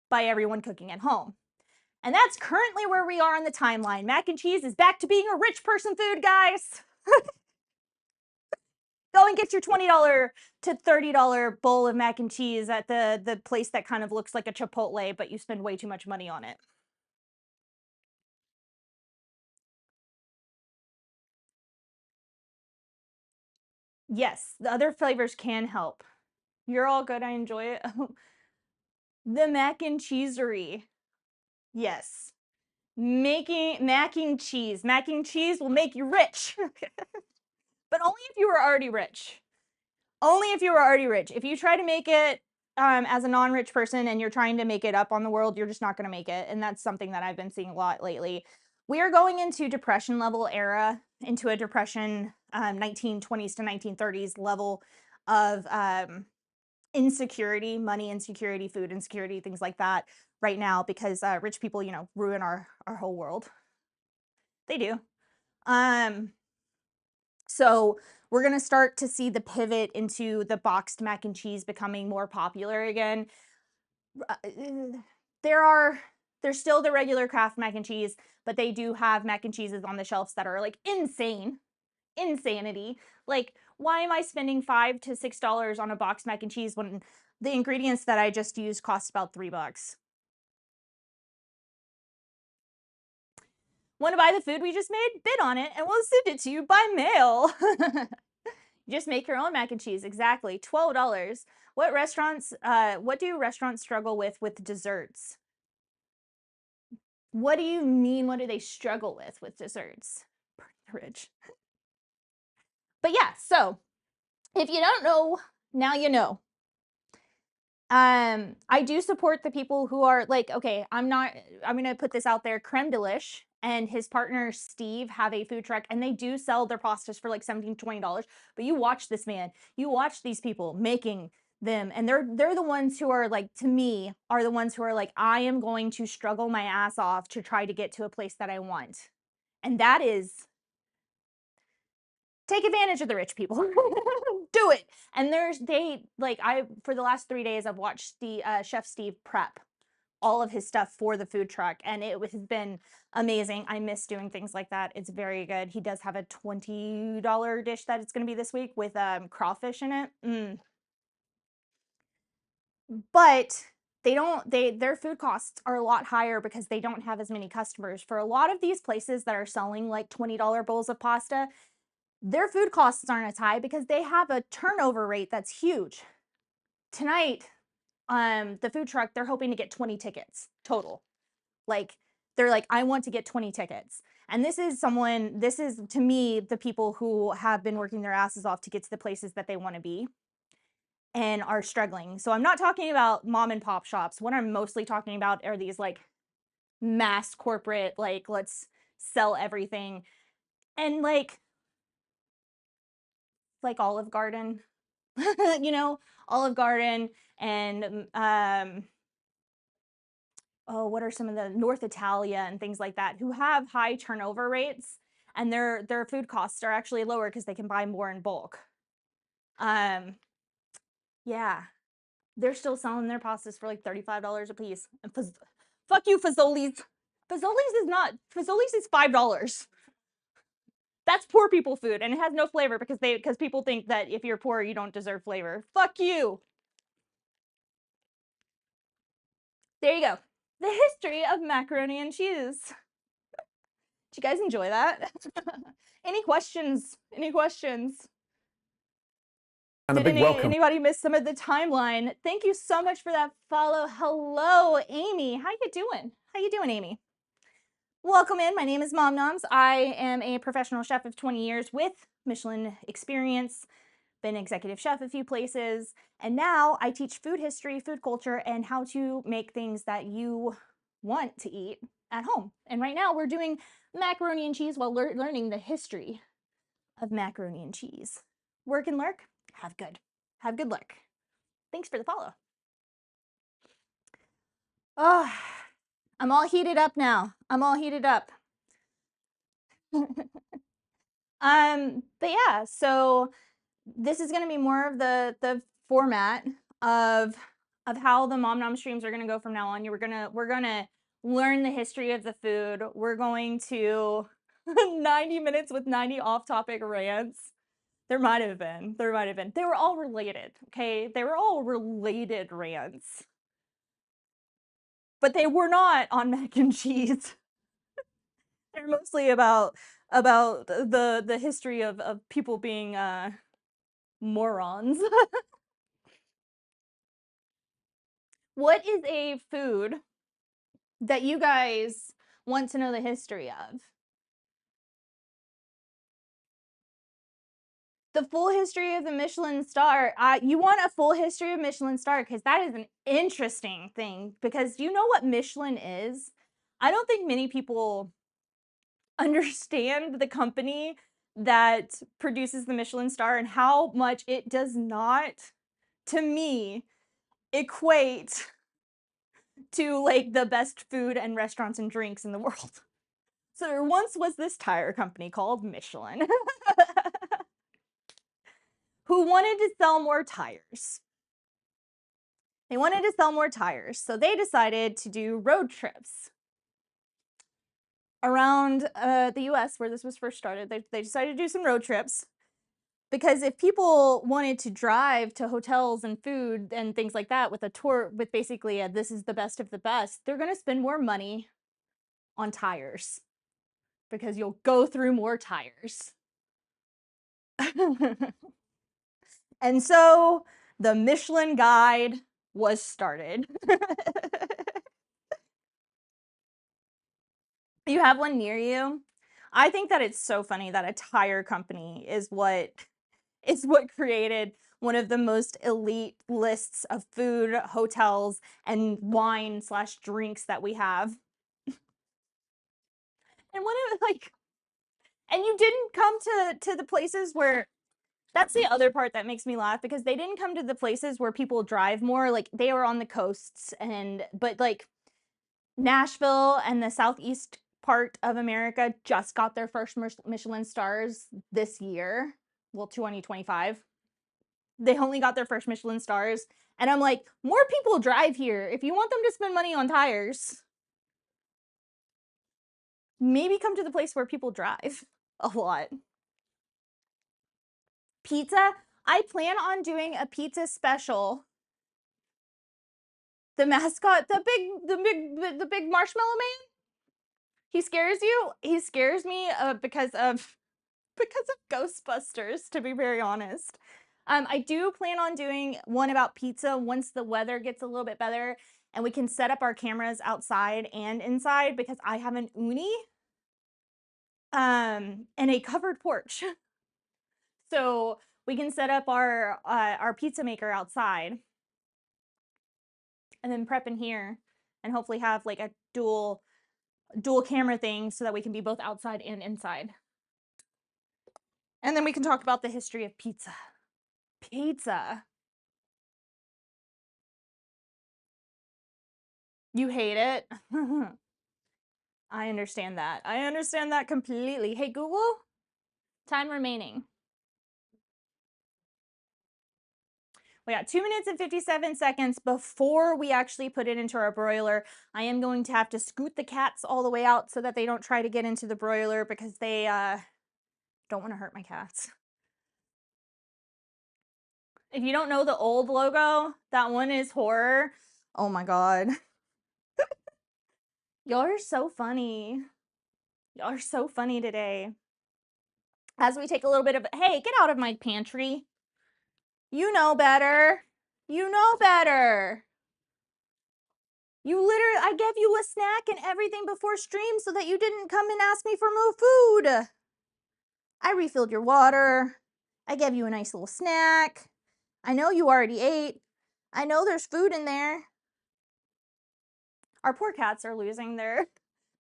by everyone cooking at home. And that's currently where we are on the timeline. Mac and cheese is back to being a rich person food, guys. Go and get your $20 to $30 bowl of mac and cheese at the place that kind of looks like a Chipotle, but you spend way too much money on it. Yes, the other flavors can help. You're all good. I enjoy it. The mac and cheesery. Yes. Making mac and cheese. Mac and cheese will make you rich. But only if you were already rich. Only if you were already rich. If you try to make it as a non-rich person and you're trying to make it up on the world, you're just not going to make it. And that's something that I've been seeing a lot lately. We are going into depression level era, into a depression 1920s to 1930s level of insecurity, money insecurity, food insecurity, things like that right now because rich people, ruin our whole world. They do. So we're going to start to see the pivot into the boxed mac and cheese becoming more popular again. Uh, there's still the regular Kraft mac and cheese, but they do have mac and cheeses on the shelves that are like insanity. Like, why am I spending $5 to $6 on a boxed mac and cheese when the ingredients that I just used cost about $3? Want to buy the food we just made? Bid on it and we'll send it to you by mail. Just make your own mac and cheese. Exactly. $12. What do restaurants struggle with desserts? What do you mean? What do they struggle with desserts? Pretty rich. But yeah, so if you don't know, now you know. I do support the people who are like, okay, I'm gonna put this out there. Creme Delish and his partner Steve have a food truck and they do sell their pastas for like $17-$20. But you watch this man, you watch these people making them, and they're the ones who are like, to me, are the ones who are like, I am going to struggle my ass off to try to get to a place that I want. And that is take advantage of the rich people. Do it. And for the last 3 days I've watched the Chef Steve prep all of his stuff for the food truck and it has been amazing. I miss doing things like that. It's very good. He does have a $20 dish that it's going to be this week with crawfish in it. But their food costs are a lot higher because they don't have as many customers. For a lot of these places that are selling like $20 bowls of pasta, their food costs aren't as high because they have a turnover rate that's huge. Tonight, the food truck, they're hoping to get 20 tickets total. Like, they're like, I want to get 20 tickets. And this is to me, the people who have been working their asses off to get to the places that they want to be and are struggling. So I'm not talking about mom and pop shops. What I'm mostly talking about are these like mass corporate, like, let's sell everything. And like Olive Garden, Olive Garden and what are some of the North Italia and things like that who have high turnover rates and their food costs are actually lower because they can buy more in bulk. Yeah, they're still selling their pastas for like $35 a piece. And fuck you, Fazoli's. Fazoli's is $5. That's poor people food and it has no flavor because people think that if you're poor you don't deserve flavor. Fuck you. There you go. The history of macaroni and cheese. Did you guys enjoy that? Any questions? Any questions? And a Did big welcome. anybody miss some of the timeline? Thank you so much for that follow. Hello, Amy. How you doing? How you doing, Amy? Welcome in. My name is Mom Noms. I am a professional chef of 20 years with Michelin experience. Been executive chef a few places, and now I teach food history, food culture, and how to make things that you want to eat at home. And right now we're doing macaroni and cheese while learning the history of macaroni and cheese. Work and lurk? Have good luck. Thanks for the follow. Oh, I'm all heated up now. I'm all heated up. But yeah, so this is gonna be more of the format of how the Mom Nom streams are gonna go from now on. We're gonna learn the history of the food. We're going to 90 minutes with 90 off-topic rants. There might have been. They were all related, okay? They were all related rants. But they were not on mac and cheese. They're mostly about the history of people being Morons. What is a food that you guys want to know the history of? The full history of the Michelin star. You want a full history of Michelin star because that is an interesting thing. Because do you know what Michelin is? I don't think many people understand the company that produces the Michelin star and how much it does not, to me, equate to like the best food and restaurants and drinks in the world. So there once was this tire company called Michelin who wanted to sell more tires. They wanted to sell more tires, so they decided to do road trips around the US where this was first started. They decided to do some road trips because if people wanted to drive to hotels and food and things like that with a tour, with basically a this is the best of the best, they're going to spend more money on tires because you'll go through more tires. And so the Michelin Guide was started. You have one near you? I think that it's so funny that a tire company is what created one of the most elite lists of food, hotels, and wine slash drinks that we have. And when it was like, and you didn't come to the places where, that's the other part that makes me laugh because they didn't come to the places where people drive more. Like they were on the coasts but like Nashville and the southeast part of America just got their first Michelin stars this year. Well, 2025. They only got their first Michelin stars. And I'm like, more people drive here. If you want them to spend money on tires, maybe come to the place where people drive a lot. Pizza. I plan on doing a pizza special. The mascot, the big marshmallow man. He scares you. He scares me because of Ghostbusters, to be very honest. I do plan on doing one about pizza once the weather gets a little bit better and we can set up our cameras outside and inside because I have an uni and a covered porch. So we can set up our pizza maker outside and then prep in here and hopefully have like a dual camera thing so that we can be both outside and inside. And then we can talk about the history of pizza. Pizza. You hate it? I understand that. I understand that completely. Hey, Google, time remaining. We got 2 minutes and 57 seconds before we actually put it into our broiler. I am going to have to scoot the cats all the way out so that they don't try to get into the broiler because they don't want to hurt my cats. If you don't know the old logo, that one is horror. Oh my God. Y'all are so funny. Y'all are so funny today. As we take a little bit of, hey, get out of my pantry. You know better. You know better. You literally, I gave you a snack and everything before stream so that you didn't come and ask me for more food. I refilled your water. I gave you a nice little snack. I know you already ate. I know there's food in there. Our poor cats are losing their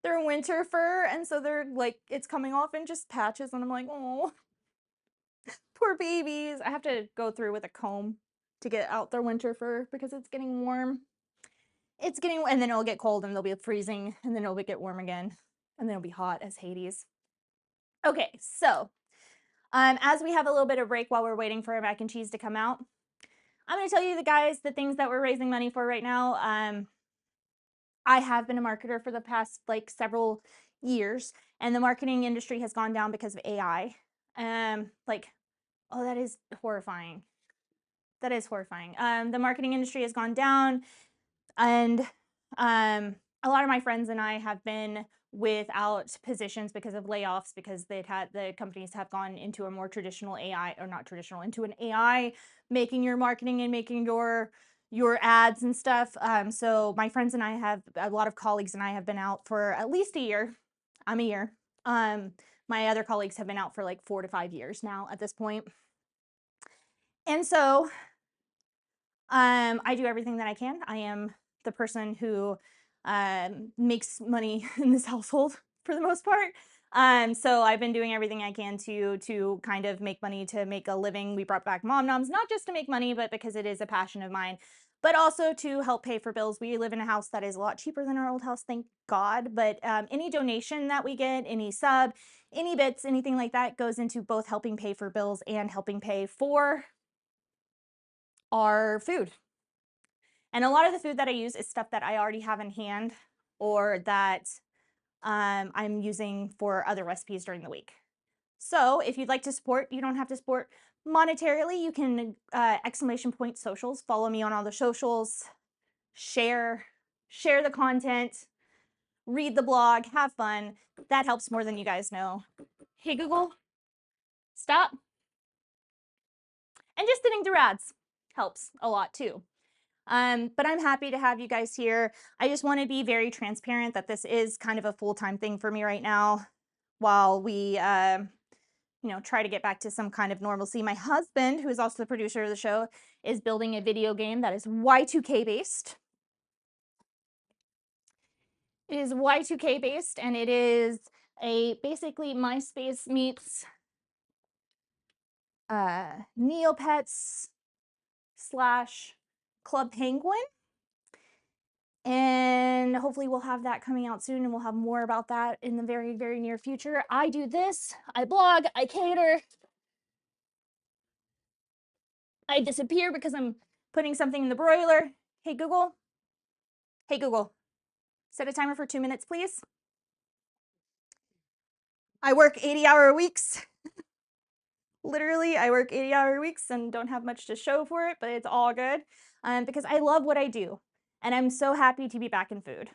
winter fur, and so they're like, it's coming off in just patches, and I'm like, oh, poor babies. I have to go through with a comb to get out their winter fur because it's getting warm. It's getting, and then it'll get cold and they'll be freezing and then it'll get warm again and then it'll be hot as Hades. Okay, so as we have a little bit of break while we're waiting for our mac and cheese to come out, I'm going to tell you the things that we're raising money for right now. I have been a marketer for the past like several years and the marketing industry has gone down because of AI. Like, oh, that is horrifying. That is horrifying. The marketing industry has gone down. And a lot of my friends and I have been without positions because of layoffs, because the companies have gone into a more traditional AI, or not traditional, into an AI making your marketing and making your ads and stuff. So my friends and I have, a lot of colleagues and I have been out for at least a year. I'm a year. My other colleagues have been out for like 4 to 5 years now at this point. And so I do everything that I can. I am the person who makes money in this household for the most part. So I've been doing everything I can to kind of make money, to make a living. We brought back Mom Noms, not just to make money, but because it is a passion of mine, but also to help pay for bills. We live in a house that is a lot cheaper than our old house, thank God. But any donation that we get, any sub, any bits, anything like that goes into both helping pay for bills and helping pay for our food. And a lot of the food that I use is stuff that I already have in hand, or that I'm using for other recipes during the week. So if you'd like to support, you don't have to support monetarily. You can !socials, follow me on all the socials, share the content, read the blog, have fun. That helps more than you guys know. Hey Google, stop. And just sitting through ads helps a lot too. But I'm happy to have you guys here. I just want to be very transparent that this is kind of a full-time thing for me right now, while we try to get back to some kind of normalcy. My husband, who is also the producer of the show, is building a video game that is Y2K based. It is Y2K based, and it is basically MySpace meets Neopets / Club Penguin. And hopefully we'll have that coming out soon, and we'll have more about that in the very, very near future. I do this, I blog, I cater, I disappear because I'm putting something in the broiler. Hey Google, set a timer for 2 minutes, please. I work 80-hour weeks. Literally, I work 80-hour weeks and don't have much to show for it, but it's all good because I love what I do. And I'm so happy to be back in food.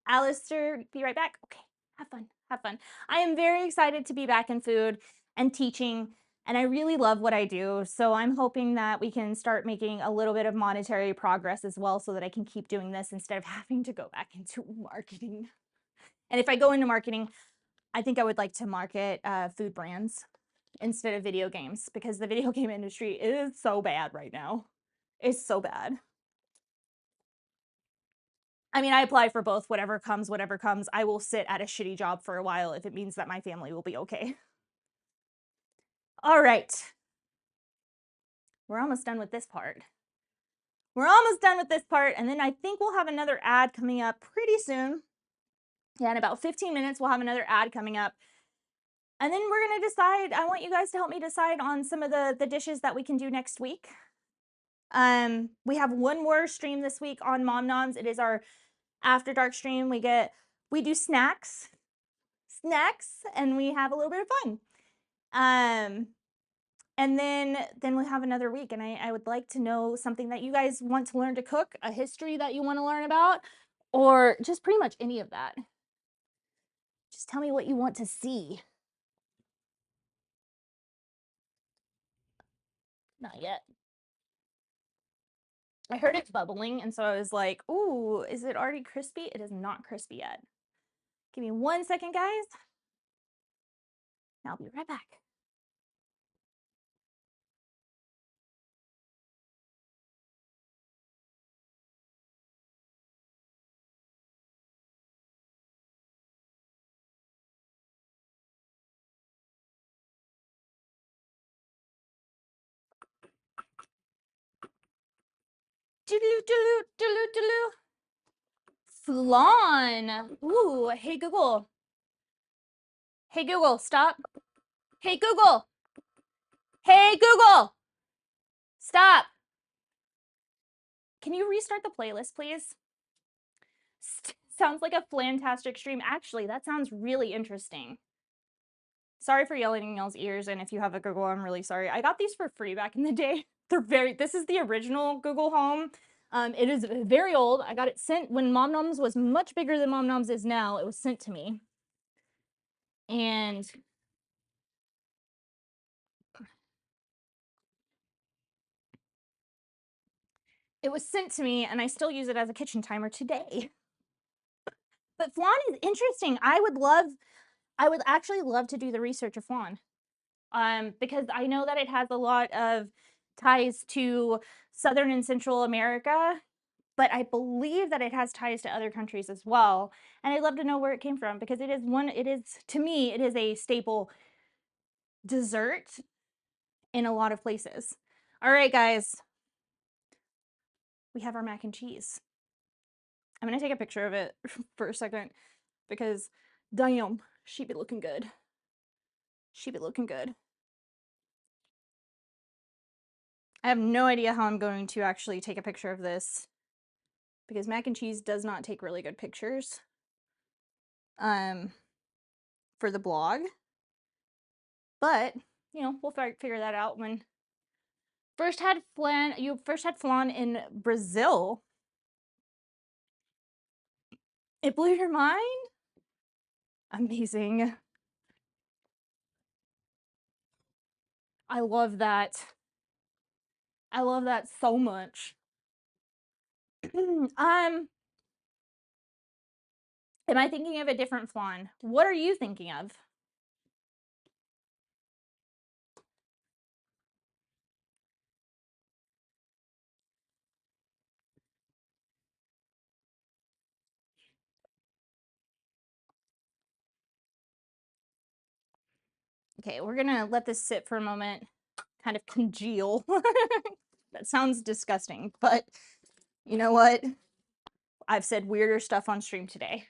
Alistair, be right back. Okay, have fun, have fun. I am very excited to be back in food and teaching, and I really love what I do. So I'm hoping that we can start making a little bit of monetary progress as well, so that I can keep doing this instead of having to go back into marketing. And if I go into marketing, I think I would like to market food brands instead of video games, because the video game industry is so bad right now. It's so bad. I mean, I apply for both. Whatever comes. I will sit at a shitty job for a while if it means that my family will be okay. All right. We're almost done with this part. And then I think we'll have another ad coming up pretty soon. Yeah, in about 15 minutes, we'll have another ad coming up. And then we're going to decide, I want you guys to help me decide on some of the dishes that we can do next week. We have one more stream this week on Mom Noms. It is our after dark stream. We do snacks, and we have a little bit of fun. And then we'll have another week, and I would like to know something that you guys want to learn to cook, a history that you want to learn about, or just pretty much any of that. Just tell me what you want to see. Not yet. I heard it bubbling, and so I was like, ooh, is it already crispy? It is not crispy yet. Give me 1 second, guys. I'll be right back. Flan. Ooh, hey Google. Hey Google, stop. Hey Google. Hey Google. Stop. Can you restart the playlist, please? Sounds like a flantastic stream. Actually, that sounds really interesting. Sorry for yelling in y'all's ears, and if you have a Google, I'm really sorry. I got these for free back in the day. This is the original Google Home. It is very old. I got it sent when Mom Noms was much bigger than Mom Noms is now. It was sent to me. and it was sent to me, and I still use it as a kitchen timer today. But flan is interesting. I would actually love to do the research of flan, because I know that it has a lot of ties to Southern and Central America, but I believe that it has ties to other countries as well. And I'd love to know where it came from, because to me, it is a staple dessert in a lot of places. All right, guys, we have our mac and cheese. I'm gonna take a picture of it for a second, because damn, she be looking good. She be looking good. I have no idea how I'm going to actually take a picture of this, because mac and cheese does not take really good pictures for the blog. But, you know, we'll figure that out when you first had flan in Brazil. It blew your mind? Amazing. I love that. I love that so much. Am I thinking of a different flan? What are you thinking of? Okay, we're gonna let this sit for a moment, kind of congeal. That sounds disgusting, but you know what? I've said weirder stuff on stream today.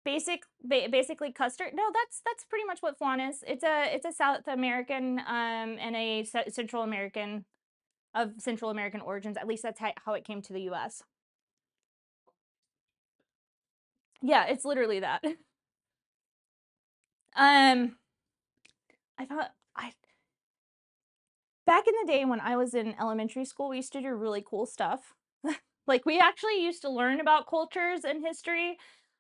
Basically custard. No, that's pretty much what flan is. It's a South American and a Central American of Central American origins. At least that's how it came to the U.S. Yeah, it's literally that. I thought back in the day when I was in elementary school, we used to do really cool stuff. Like, we actually used to learn about cultures and history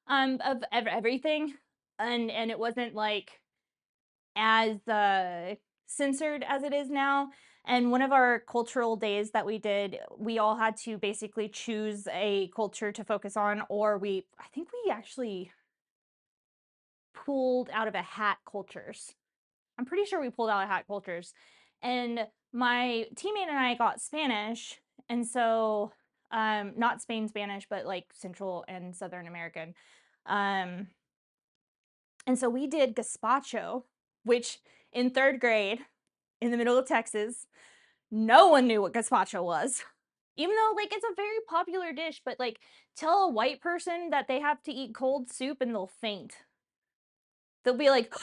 of everything, and it wasn't like as censored as it is now. And one of our cultural days that we did, we all had to basically choose a culture to focus on, or I think we actually pulled out of a hat cultures. I'm pretty sure we pulled out a hat cultures. And my teammate and I got Spanish, and so not Spain Spanish, but like Central and Southern American. And so we did gazpacho, which in 3rd grade in the middle of Texas, no one knew what gazpacho was. Even though, like, it's a very popular dish, but like, tell a white person that they have to eat cold soup and they'll faint. They'll be like,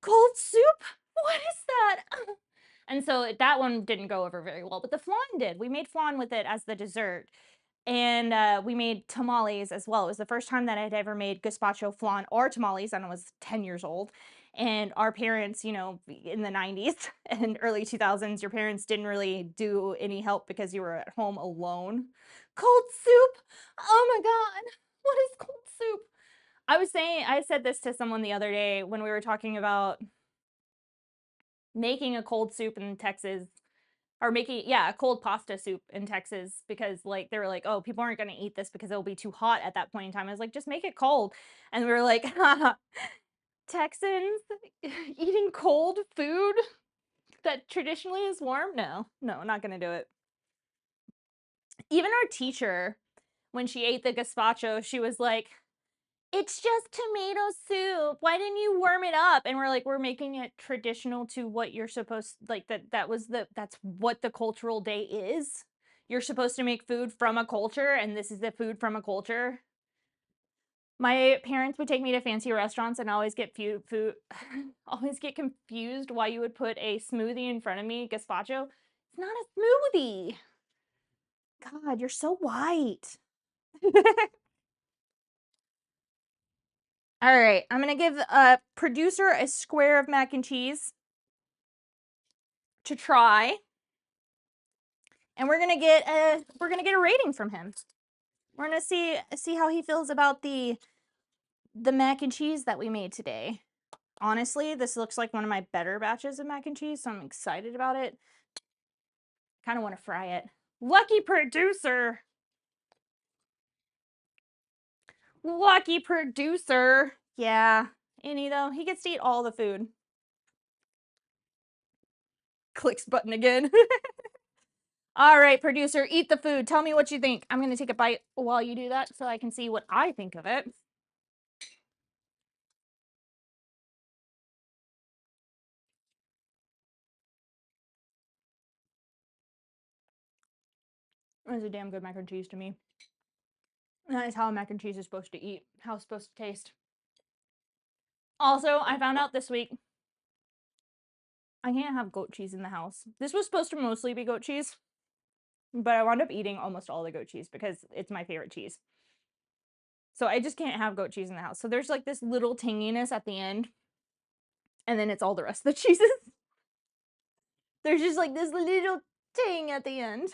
cold soup? What is that? And so that one didn't go over very well, but the flan did. We made flan with it as the dessert. And we made tamales as well. It was the first time that I'd ever made gazpacho, flan, or tamales, and I was 10 years old. And our parents, you know, in the 90s and early 2000s, your parents didn't really do any help because you were at home alone. Cold soup? Oh my God, what is cold soup? I said this to someone the other day when we were talking about making a cold soup in Texas, or making, a cold pasta soup in Texas, because like they were like, oh, people aren't going to eat this because it'll be too hot at that point in time. I was like, just make it cold. And we were like, Texans eating cold food that traditionally is warm? No, not going to do it. Even our teacher, when she ate the gazpacho, she was like, it's just tomato soup. Why didn't you warm it up? And we're like, we're making it traditional to what you're supposed, like, that's what the cultural day is. You're supposed to make food from a culture, and this is the food from a culture. My parents would take me to fancy restaurants, and I always get always get confused why you would put a smoothie in front of me, gazpacho. It's not a smoothie. God, you're so white. All right, I'm gonna give a producer a square of mac and cheese to try, and we're gonna get a rating from him. We're gonna see how he feels about the the mac and cheese that we made today. Honestly, this looks like one of my better batches of mac and cheese, so I'm excited about it. Kind of want to fry it. Lucky producer! Lucky producer! Yeah, Annie though, he gets to eat all the food. Clicks button again. All right, producer, eat the food. Tell me what you think. I'm going to take a bite while you do that so I can see what I think of it. It's a damn good mac and cheese to me. That is how mac and cheese is supposed to eat, how it's supposed to taste. Also, I found out this week I can't have goat cheese in the house. This was supposed to mostly be goat cheese, but I wound up eating almost all the goat cheese because it's my favorite cheese. So I just can't have goat cheese in the house. So there's like this little tanginess at the end, and then it's all the rest of the cheeses. There's just like this little ting at the end.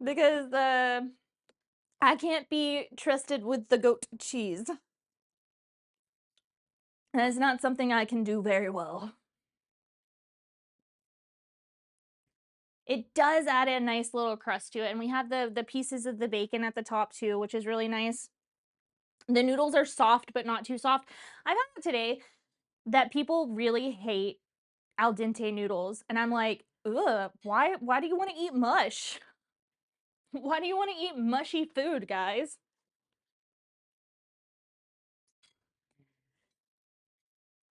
Because I can't be trusted with the goat cheese. That is not something I can do very well. It does add a nice little crust to it, and we have the pieces of the bacon at the top too, which is really nice. The noodles are soft, but not too soft. I found out today that people really hate al dente noodles, and I'm like, ugh, why do you want to eat mush? Why do you want to eat mushy food, guys?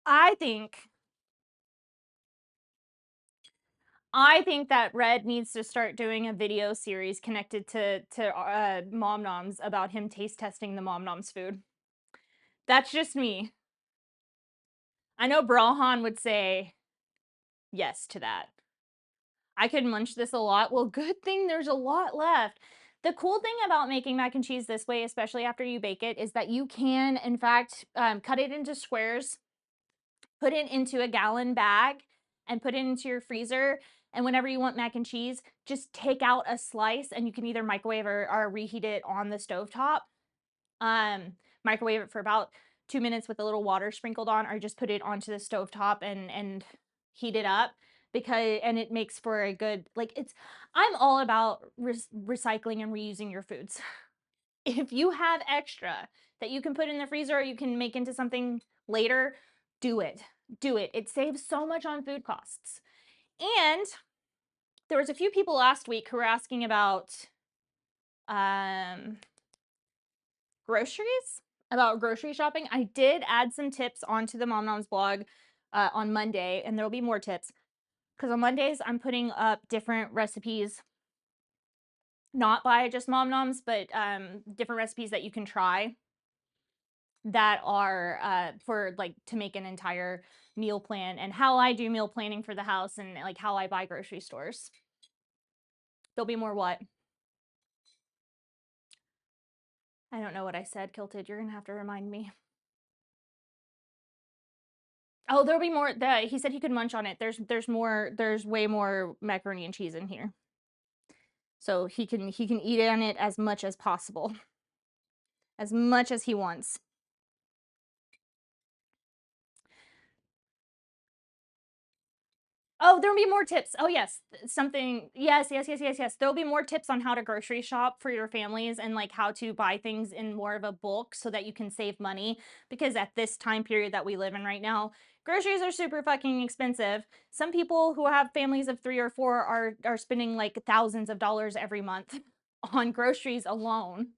I think that Red needs to start doing a video series connected to Mom Noms about him taste testing the Mom Noms food. That's just me. I know Brahan would say yes to that. I could munch this a lot. Well, good thing there's a lot left. The cool thing about making mac and cheese this way, especially after you bake it, is that you can, in fact, cut it into squares, put it into a gallon bag, and put it into your freezer. And whenever you want mac and cheese, just take out a slice, and you can either microwave or reheat it on the stovetop. Microwave it for about 2 minutes with a little water sprinkled on, or just put it onto the stovetop and heat it up. And it makes for a good, like, I'm all about recycling and reusing your foods. If you have extra that you can put in the freezer or you can make into something later, do it. Do it. It saves so much on food costs. And there was a few people last week who were asking about groceries, about grocery shopping. I did add some tips onto the Mom Noms blog on Monday, and there'll be more tips. Because on Mondays, I'm putting up different recipes, not by just Mom Noms, but different recipes that you can try that are for like to make an entire meal plan, and how I do meal planning for the house, and like how I buy grocery stores. There'll be more what? I don't know what I said, Kilted. You're gonna have to remind me. Oh, there'll be more. He said he could munch on it. There's more. There's way more macaroni and cheese in here, so he can eat on it as much as possible, as much as he wants. Oh, there'll be more tips. Oh, yes. Something. Yes. There'll be more tips on how to grocery shop for your families, and like how to buy things in more of a bulk so that you can save money. Because at this time period that we live in right now, groceries are super fucking expensive. Some people who have families of 3 or 4 are spending like thousands of dollars every month on groceries alone.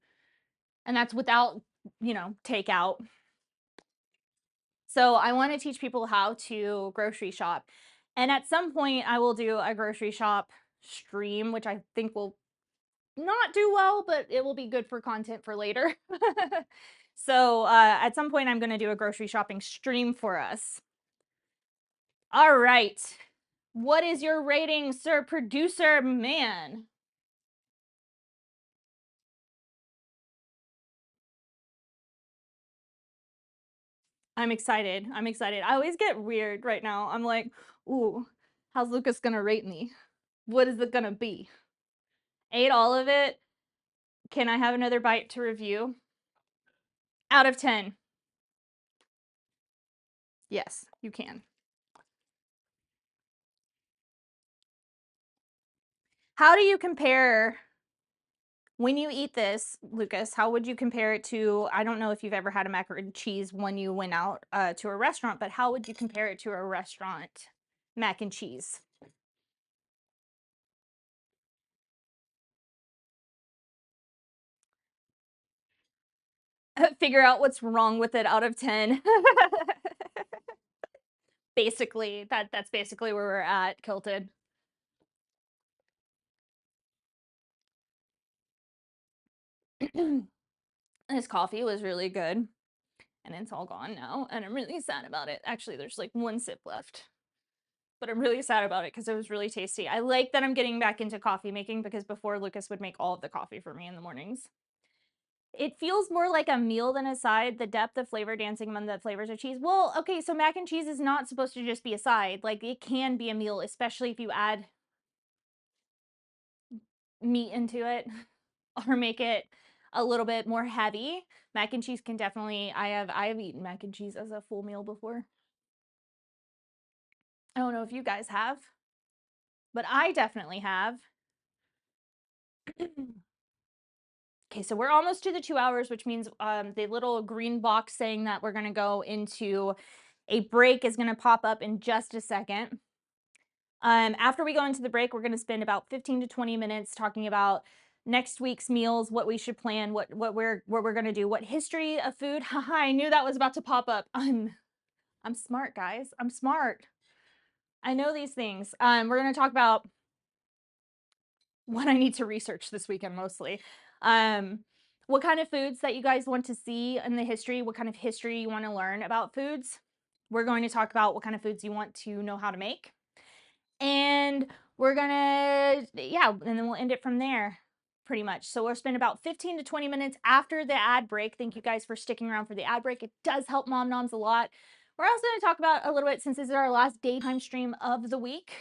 And that's without, takeout. So I want to teach people how to grocery shop. And at some point, I will do a grocery shop stream, which I think will not do well, but it will be good for content for later. So at some point, I'm going to do a grocery shopping stream for us. All right. What is your rating, sir producer man? I'm excited. I always get weird right now. I'm like, ooh, how's Lucas going to rate me? What is it going to be? Ate all of it? Can I have another bite to review? Out of 10. Yes, you can. How do you compare when you eat this, Lucas? How would you compare it to? I don't know if you've ever had a macaroni and cheese when you went out to a restaurant, but how would you compare it to a restaurant mac and cheese? Figure out what's wrong with it out of 10. Basically, that's basically where we're at, Kilted. This coffee was really good, and it's all gone now, and I'm really sad about it. Actually, there's like one sip left, but I'm really sad about it because it was really tasty. I like that I'm getting back into coffee making because before Lucas would make all of the coffee for me in the mornings. It feels more like a meal than a side, the depth of flavor dancing among the flavors of cheese. Well, okay, so mac and cheese is not supposed to just be a side. Like, it can be a meal, especially if you add meat into it or make it a little bit more heavy. Mac and cheese can definitely, I have eaten mac and cheese as a full meal before. I don't know if you guys have, but I definitely have. Okay, so we're almost to the 2 hours, which means the little green box saying that we're gonna go into a break is gonna pop up in just a second. After we go into the break, we're gonna spend about 15 to 20 minutes talking about next week's meals, what we should plan, what we're gonna do, what history of food. Haha, I knew that was about to pop up. I'm smart, guys. I'm smart. I know these things. We're gonna talk about what I need to research this weekend mostly. What kind of foods that you guys want to see in the history, what kind of history you want to learn about foods. We're going to talk about what kind of foods you want to know how to make. And we're gonna, yeah, and then we'll end it from there pretty much. So we'll spend about 15 to 20 minutes after the ad break. Thank you guys for sticking around for the ad break. It does help Mom Noms a lot. We're also going to talk about a little bit, since this is our last daytime stream of the week,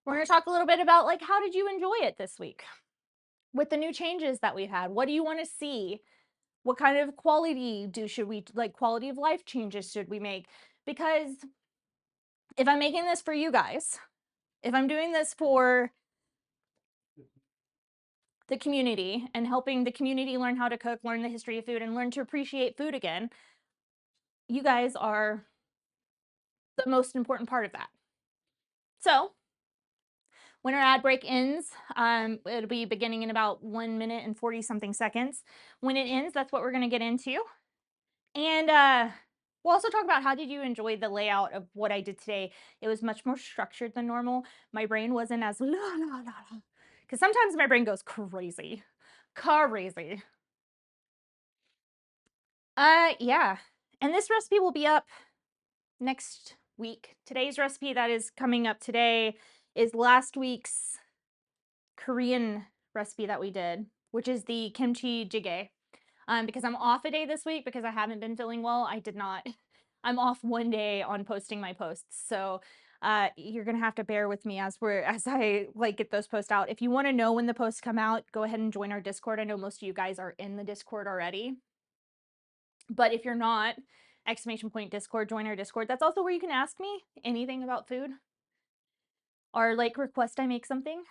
we're going to talk a little bit about like, how did you enjoy it this week with the new changes that we've had? What do you want to see? What kind of quality of life changes should we make? Because if I'm making this for you guys, if I'm doing this for the community and helping the community learn how to cook, learn the history of food, and learn to appreciate food again, you guys are the most important part of that. So when our ad break ends, it'll be beginning in about 1 minute and 40 something seconds. When it ends, that's what we're going to get into. And we'll also talk about how did you enjoy the layout of what I did today. It was much more structured than normal. My brain wasn't as because sometimes my brain goes crazy. Crazy. Yeah. And this recipe will be up next week. Today's recipe that is coming up today is last week's Korean recipe that we did, which is the kimchi jjigae. Because I'm off a day this week because I haven't been feeling well. I did not. I'm off one day on posting my posts. So you're gonna have to bear with me as I like get those posts out. If you want to know when the posts come out, go ahead and join our Discord. I know most of you guys are in the Discord already. But if you're not, !Discord, join our Discord. That's also where you can ask me anything about food or like request I make something.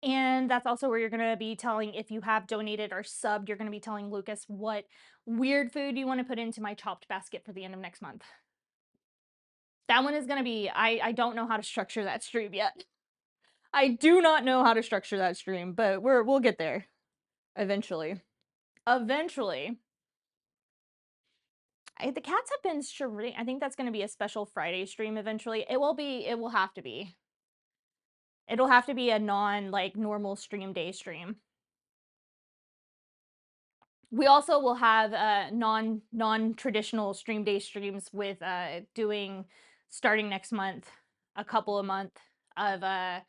And that's also where you're going to be telling, if you have donated or subbed, you're going to be telling Lucas what weird food you want to put into my chopped basket for the end of next month. That one is going to be, I don't know how to structure that stream yet. I do not know how to structure that stream, but we'll get there eventually. Eventually. The cats have been shredding. I think that's going to be a special Friday stream eventually. It will have to be. It'll have to be a like normal stream day stream. We also will have non-traditional stream day streams with doing, starting next month, a couple a month of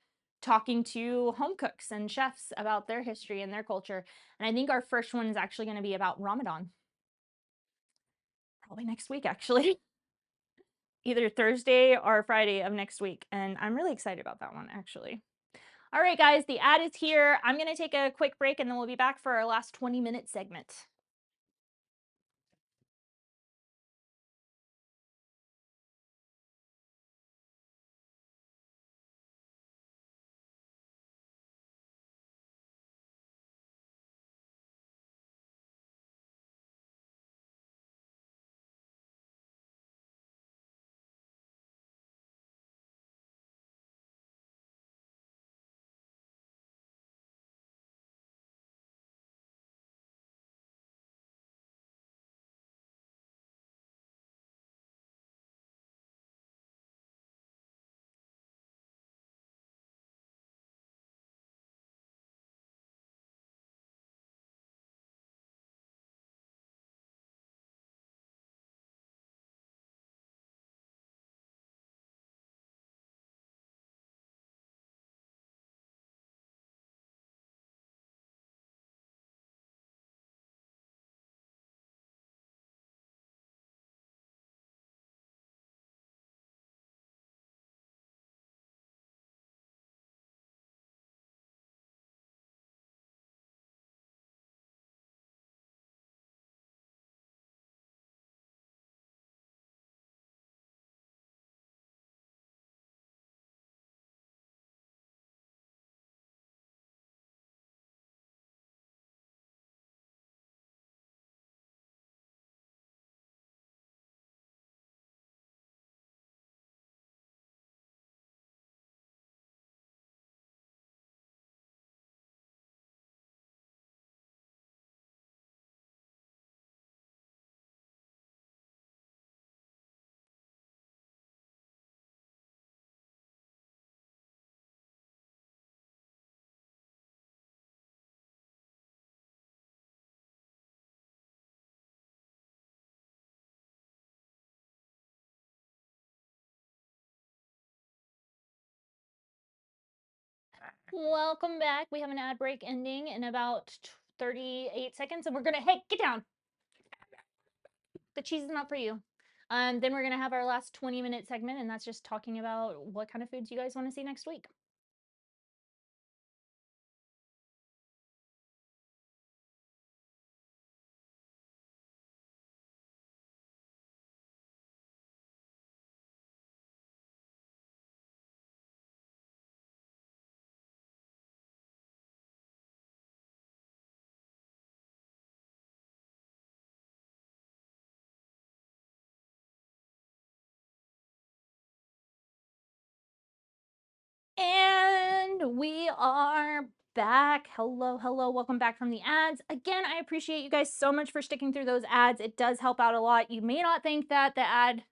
talking to home cooks and chefs about their history and their culture. And I think our first one is actually going to be about Ramadan. Probably next week, actually. Either Thursday or Friday of next week. And I'm really excited about that one, actually. All right, guys, the ad is here. I'm going to take a quick break and then we'll be back for our last 20-minute segment. Welcome back. We have an ad break ending in about 38 seconds, and we're gonna, hey, get down. The cheese is not for you. Then we're gonna have our last 20-minute segment, and that's just talking about what kind of foods you guys want to see next week. And we are back. Hello, hello. Welcome back from the ads. Again, I appreciate you guys so much for sticking through those ads. It does help out a lot. You may not think that the ad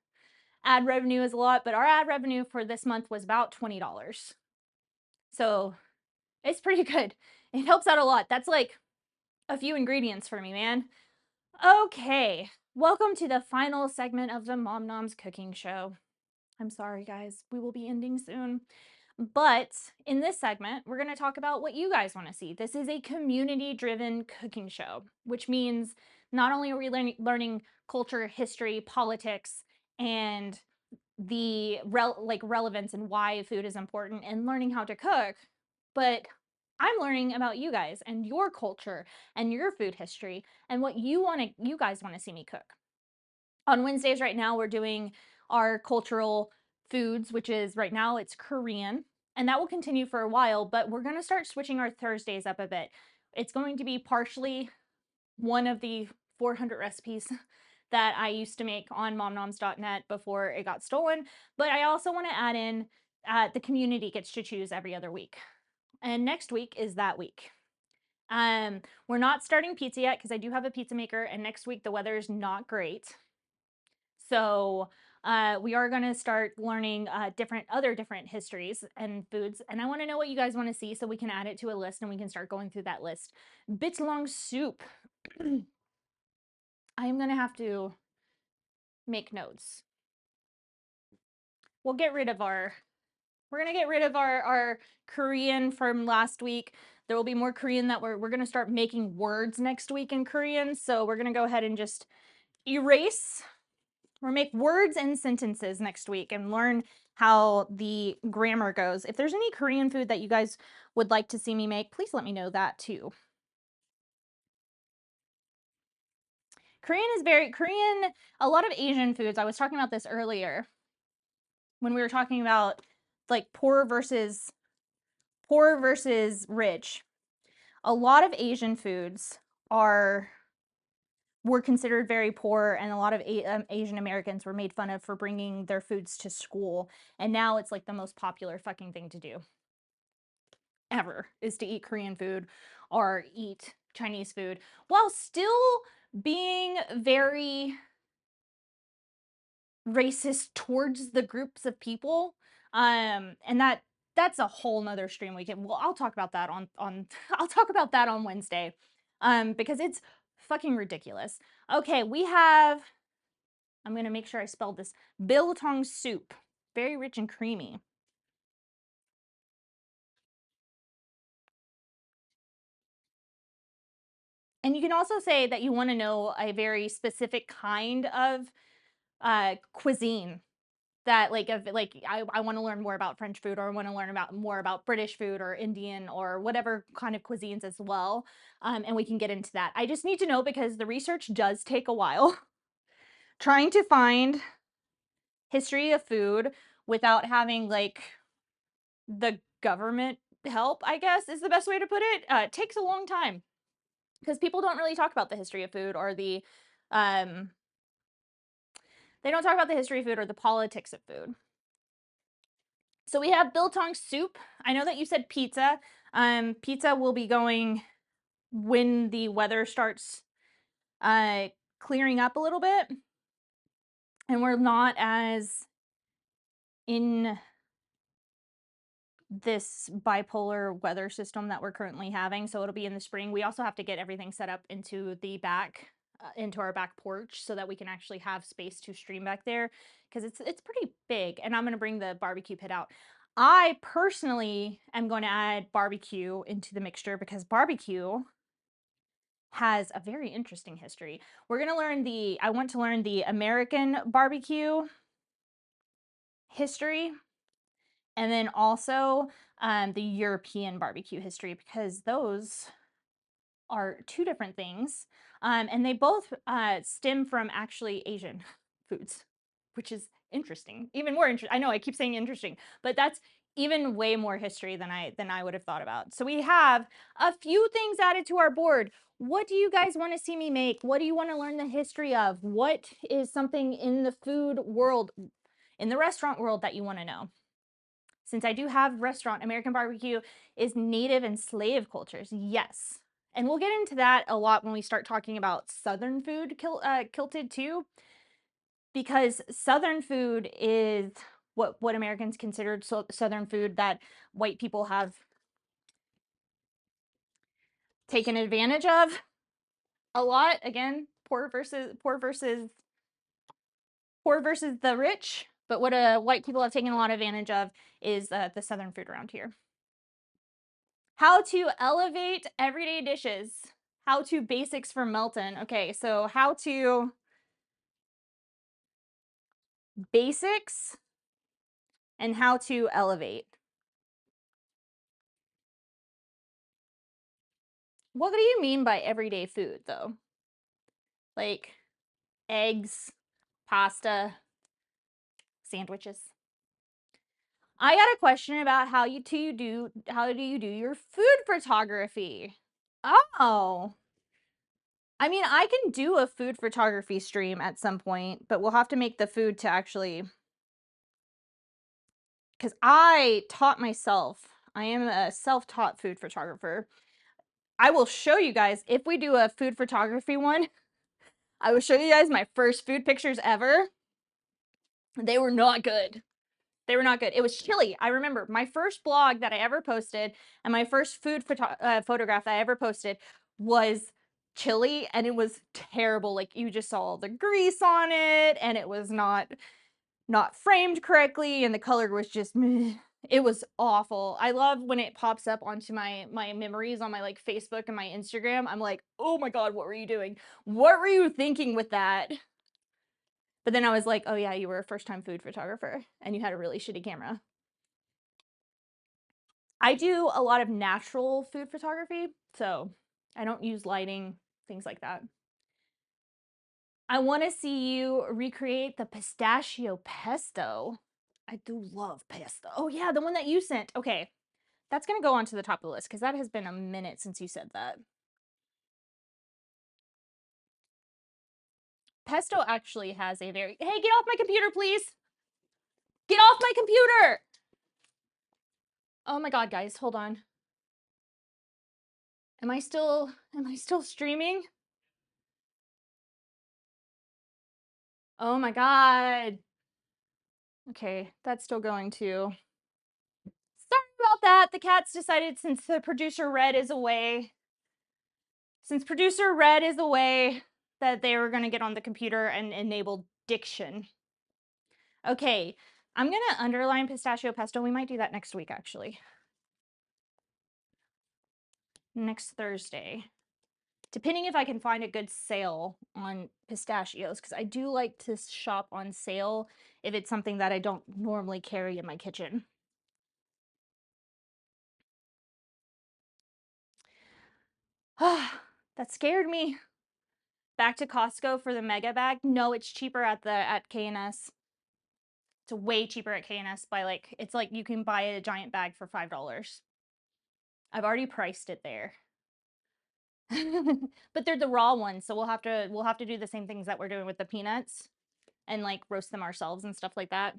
revenue is a lot, but our ad revenue for this month was about $20. So it's pretty good. It helps out a lot. That's like a few ingredients for me, man. Okay, welcome to the final segment of the Mom Noms Cooking Show. I'm sorry, guys. We will be ending soon. But in this segment, we're going to talk about what you guys want to see. This is a community-driven cooking show, which means not only are we learning culture, history, politics, and the relevance and why food is important and learning how to cook, but I'm learning about you guys and your culture and your food history and what you guys want to see me cook. On Wednesdays right now, we're doing our cultural foods, which is right now it's Korean, and that will continue for a while, but we're going to start switching our Thursdays up a bit. It's going to be partially one of the 400 recipes that I used to make on momnoms.net before it got stolen, but I also want to add in the community gets to choose every other week. And next week is that week. We're not starting pizza yet because I do have a pizza maker, and next week the weather is not great. So we are going to start learning other different histories and foods, and I want to know what you guys want to see so we can add it to a list and we can start going through that list. Bit long soup. I am going to have to make notes. We're going to get rid of our Korean from last week. There will be more Korean that we're going to start making words next week in Korean. So we're going to go ahead and just erase or make words and sentences next week and learn how the grammar goes. If there's any Korean food that you guys would like to see me make, please let me know that too. Korean, a lot of Asian foods. I was talking about this earlier when we were talking about like poor versus rich. A lot of Asian foods were considered very poor, and a lot of Asian Americans were made fun of for bringing their foods to school, and now it's like the most popular fucking thing to do ever is to eat Korean food or eat Chinese food while still being very racist towards the groups of people. And that's a whole nother stream we can, well, I'll talk about that on I'll talk about that on Wednesday. Because it's fucking ridiculous. Okay, we have, I'm gonna make sure I spelled this, biltong soup. Very rich and creamy. And you can also say that you want to know a very specific kind of cuisine that I want to learn more about French food, or I want to learn more about British food or Indian or whatever kind of cuisines as well. And we can get into that. I just need to know because the research does take a while. Trying to find history of food without having like the government help, I guess is the best way to put it, takes a long time because people don't really talk about the history of food or um, they don't talk about the history of food or the politics of food. So we have biltong soup. I know that you said pizza. Pizza will be going when the weather starts clearing up a little bit and we're not as in this bipolar weather system that we're currently having. So it'll be in the spring. We also have to get everything set up into the back, into our back porch so that we can actually have space to stream back there because it's pretty big. And I'm going to bring the barbecue pit out. I personally am going to add barbecue into the mixture because barbecue has a very interesting history. We're going to learn I want to learn the American barbecue history, and then also the European barbecue history, because those are two different things. And they both stem from actually Asian foods, which is interesting. Even more interesting. I know I keep saying interesting, but that's even way more history than I would have thought about. So we have a few things added to our board. What do you guys want to see me make? What do you want to learn the history of? What is something in the food world, in the restaurant world, that you want to know? Since I do have restaurant, American barbecue is native and slave cultures. Yes. And we'll get into that a lot when we start talking about Southern food kilted too, because Southern food is what Americans considered Southern food that white people have taken advantage of a lot. Again, poor versus the rich. But what white people have taken a lot of advantage of is the Southern food around here. How to elevate everyday dishes. How to basics for Melton. Okay, so how to basics and how to elevate. What do you mean by everyday food, though? Like eggs, pasta, sandwiches. I got a question about how do you do your food photography? Oh. I mean, I can do a food photography stream at some point, but we'll have to make the food to actually, because I taught myself. I am a self-taught food photographer. I will show you guys, if we do a food photography one, I will show you guys my first food pictures ever. They were not good. They were not good. It was chilly. I remember my first blog that I ever posted and my first food photograph that I ever posted was chili, and it was terrible. Like, you just saw all the grease on it, and it was not framed correctly, and the color was just meh. It was awful. I love when it pops up onto my memories on my like Facebook and my Instagram. I'm like, oh my god, what were you doing? What were you thinking with that? But then I was like, oh yeah, you were a first-time food photographer and you had a really shitty camera. I do a lot of natural food photography, so I don't use lighting, things like that. I want to see you recreate the pistachio pesto. I do love pesto. Oh yeah, the one that you sent. Okay, that's going to go onto the top of the list because that has been a minute since you said that. Pesto actually has a very... Hey, get off my computer, please! Get off my computer! Oh my god, guys, hold on. Am I still streaming? Oh my god. Okay, that's still going too. Sorry about that. The cats decided, since producer Red is away, that they were going to get on the computer and enable diction. Okay, I'm going to underline pistachio pesto. We might do that next week, actually. Next Thursday. Depending if I can find a good sale on pistachios, because I do like to shop on sale if it's something that I don't normally carry in my kitchen. That scared me. Back to Costco for the mega bag. No, it's cheaper at K&S. It's way cheaper at K&S by like, it's like you can buy a giant bag for $5. I've already priced it there. But they're the raw ones, so we'll have to do the same things that we're doing with the peanuts and like roast them ourselves and stuff like that.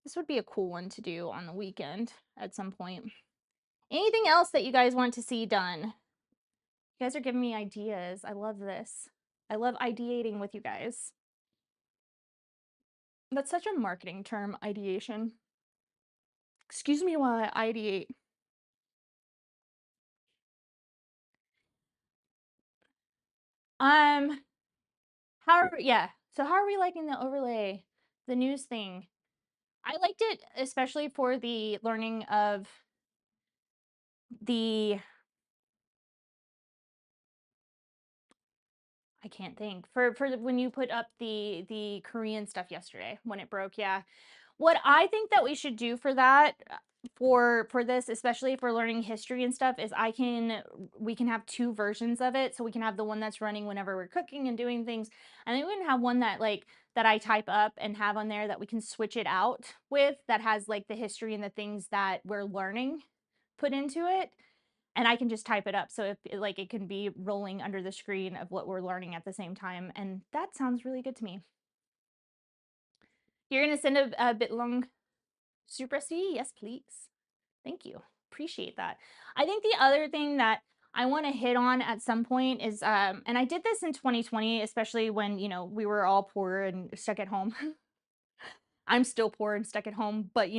This would be a cool one to do on the weekend at some point. Anything else that you guys want to see done? You guys are giving me ideas. I love this. I love ideating with you guys. That's such a marketing term, ideation. Excuse me while I ideate. Yeah. So how are we liking the overlay, the news thing? I liked it, especially for the learning of the I can't think. When you put up the Korean stuff yesterday when it broke, yeah. What I think that we should do for that for this, especially for learning history and stuff, is we can have two versions of it. So we can have the one that's running whenever we're cooking and doing things, and then we can have one that that I type up and have on there that we can switch it out with, that has like the history and the things that we're learning put into it, and I can just type it up. So if it can be rolling under the screen of what we're learning at the same time, and that sounds really good to me. You're gonna send a bit long soup recipe? Yes, please. Thank you. Appreciate that. I think the other thing that I want to hit on at some point is, and I did this in 2020, especially when, we were all poor and stuck at home. I'm still poor and stuck at home, but,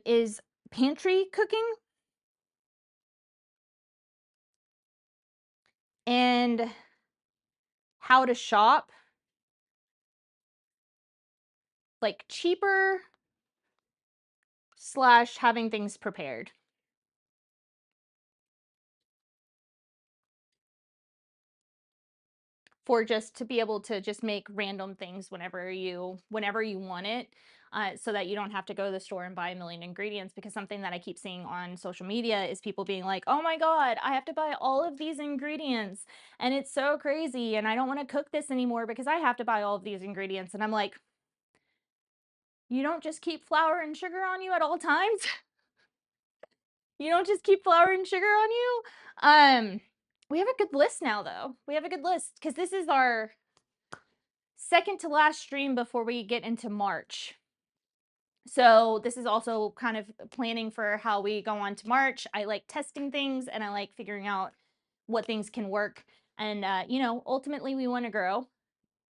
is pantry cooking and how to shop like cheaper slash having things prepared. For just to be able to just make random things whenever you want it, so that you don't have to go to the store and buy a million ingredients. Because something that I keep seeing on social media is people being like, oh my god, I have to buy all of these ingredients and it's so crazy and I don't want to cook this anymore because I have to buy all of these ingredients. And I'm like, you don't just keep flour and sugar on you at all times. You don't just keep flour and sugar on you. We have a good list now, though. We have a good list because this is our second to last stream before we get into March. So this is also kind of planning for how we go on to March. I like testing things and I like figuring out what things can work. And, ultimately we want to grow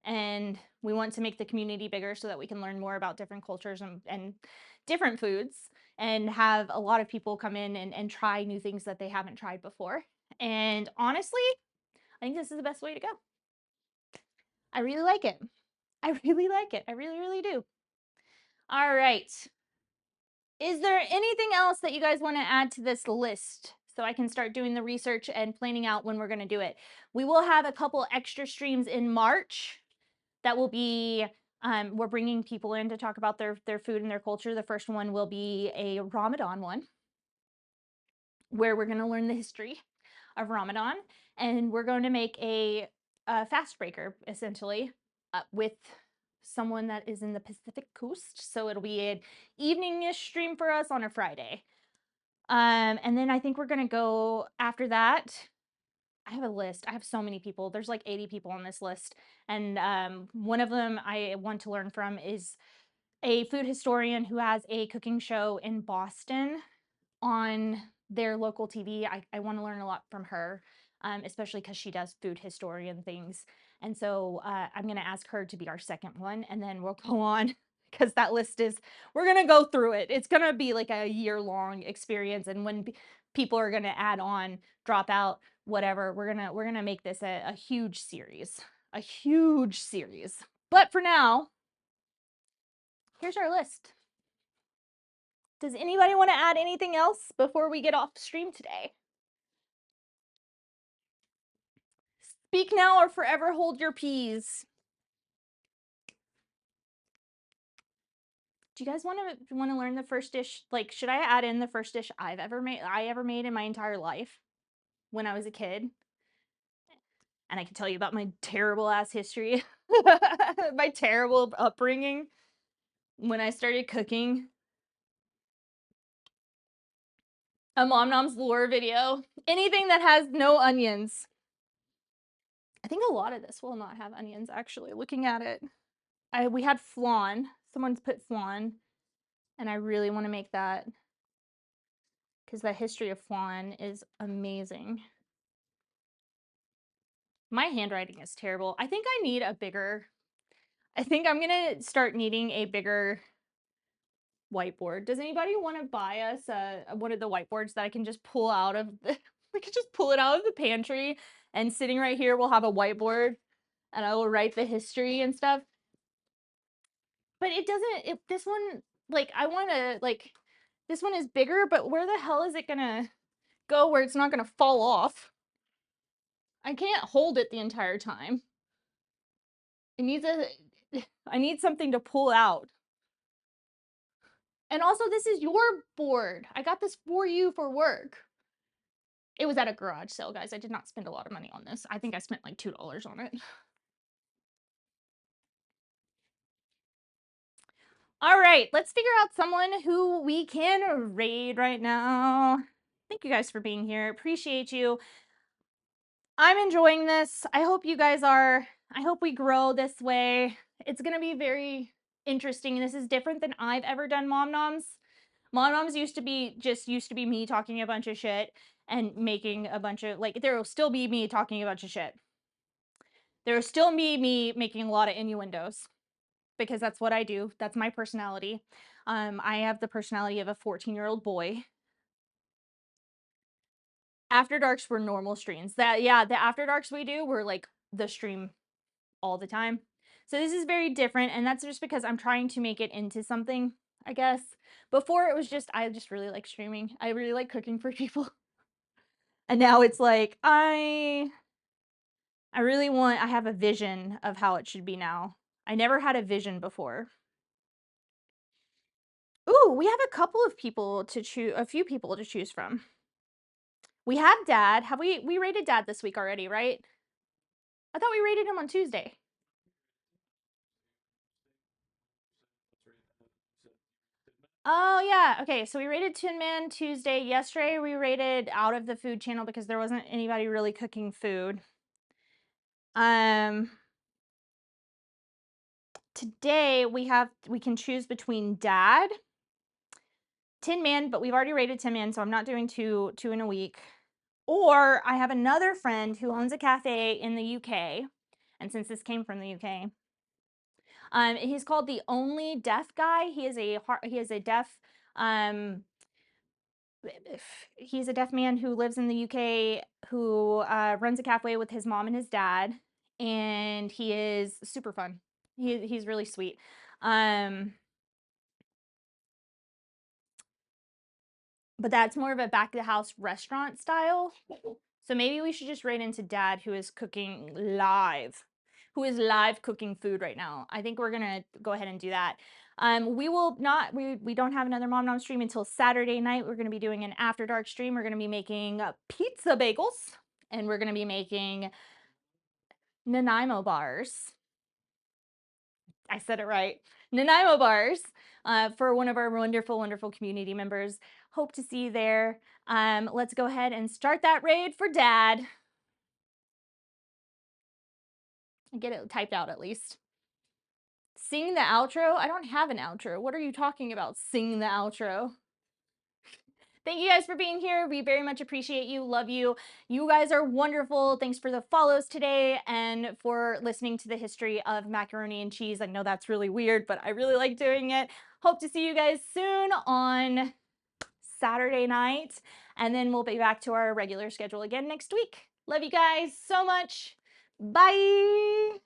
and we want to make the community bigger so that we can learn more about different cultures and different foods and have a lot of people come in and try new things that they haven't tried before. And honestly, I think this is the best way to go. I really like it. I really like it. I really, really do. All right. Is there anything else that you guys want to add to this list so I can start doing the research and planning out when we're going to do it? We will have a couple extra streams in March that will be, we're bringing people in to talk about their food and their culture. The first one will be a Ramadan one where we're going to learn the history of Ramadan, and we're going to make a fast breaker essentially, with someone that is in the Pacific Coast. So it'll be an evening-ish stream for us on a Friday. And then I think we're gonna go after that. I have a list. I have so many people. There's like 80 people on this list. And one of them I want to learn from is a food historian who has a cooking show in Boston on their local TV. I want to learn a lot from her, especially because she does food historian things. And so I'm going to ask her to be our second one, and then we'll go on because that list is, we're going to go through it. It's going to be like a year-long experience. And when people are going to add on, drop out, whatever, we're going to make this a huge series, a huge series. But for now, here's our list. Does anybody want to add anything else before we get off stream today? Speak now or forever hold your peas. Do you guys want to learn the first dish? Like, should I add in the first dish I ever made in my entire life when I was a kid? And I can tell you about my terrible ass history, my terrible upbringing when I started cooking. A Mom Nom's lore video. Anything that has no onions. I think a lot of this will not have onions, actually, looking at it. We had flan. Someone's put flan, and I really want to make that because the history of flan is amazing. My handwriting is terrible. I think I need a bigger, I think I'm going to start needing a bigger whiteboard. Does anybody want to buy us one of the whiteboards that I can just pull out of the, we could just pull it out of the pantry, and sitting right here we'll have a whiteboard and I will write the history and stuff. But it doesn't, this one, like, I want to, like, this one is bigger, but where the hell is it gonna go where it's not gonna fall off? I can't hold it the entire time. It needs I need something to pull out. And also, this is your board. I got this for you for work. It was at a garage sale, guys. I did not spend a lot of money on this. I think I spent like $2 on it. All right, let's figure out someone who we can raid right now. Thank you guys for being here. Appreciate you. I'm enjoying this. I hope you guys are. I hope we grow this way. It's going to be very interesting. This is different than I've ever done Mom Noms. Mom Noms used to be me talking a bunch of shit and making a bunch of, like, there will still be me talking a bunch of shit. There will still be me making a lot of innuendos because that's what I do. That's my personality. I have the personality of a 14-year-old boy. After Darks were normal streams. The After Darks we do were like the stream all the time. So this is very different, and that's just because I'm trying to make it into something, I guess. Before it was just, I just really like streaming. I really like cooking for people. And now it's like, I have a vision of how it should be now. I never had a vision before. Ooh, we have a couple of people to choose, a few people to choose from. We have Dad. Have we rated Dad this week already, right? I thought we rated him on Tuesday. Oh, yeah. Okay, so we rated Tin Man Tuesday. Yesterday, we rated Out of the Food channel because there wasn't anybody really cooking food. Today, we can choose between Dad, Tin Man, but we've already rated Tin Man, so I'm not doing two in a week. Or I have another friend who owns a cafe in the UK, and since this came from the UK, he's called the Only Deaf Guy. He is a deaf he's a deaf man who lives in the UK who runs a cafe with his mom and his dad, and he is super fun. He's really sweet. But that's more of a back of the house restaurant style. So maybe we should just rate into Dad, who is cooking live, cooking food right now. I think we're gonna go ahead and do that. We will not, we don't have another Mom Nom stream until Saturday night. We're gonna be doing an After Dark stream. We're gonna be making pizza bagels, and we're gonna be making Nanaimo bars. I said it right. Nanaimo bars for one of our wonderful, wonderful community members. Hope to see you there. Let's go ahead and start that raid for Dad. Get it typed out at least. Sing the outro? I don't have an outro. What are you talking about? Sing the outro. Thank you guys for being here. We very much appreciate you. Love you. You guys are wonderful. Thanks for the follows today and for listening to the history of macaroni and cheese. I know that's really weird, but I really like doing it. Hope to see you guys soon on Saturday night, and then we'll be back to our regular schedule again next week. Love you guys so much. Bye.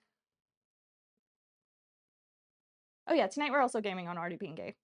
Oh yeah, tonight we're also gaming on Already Being Gay.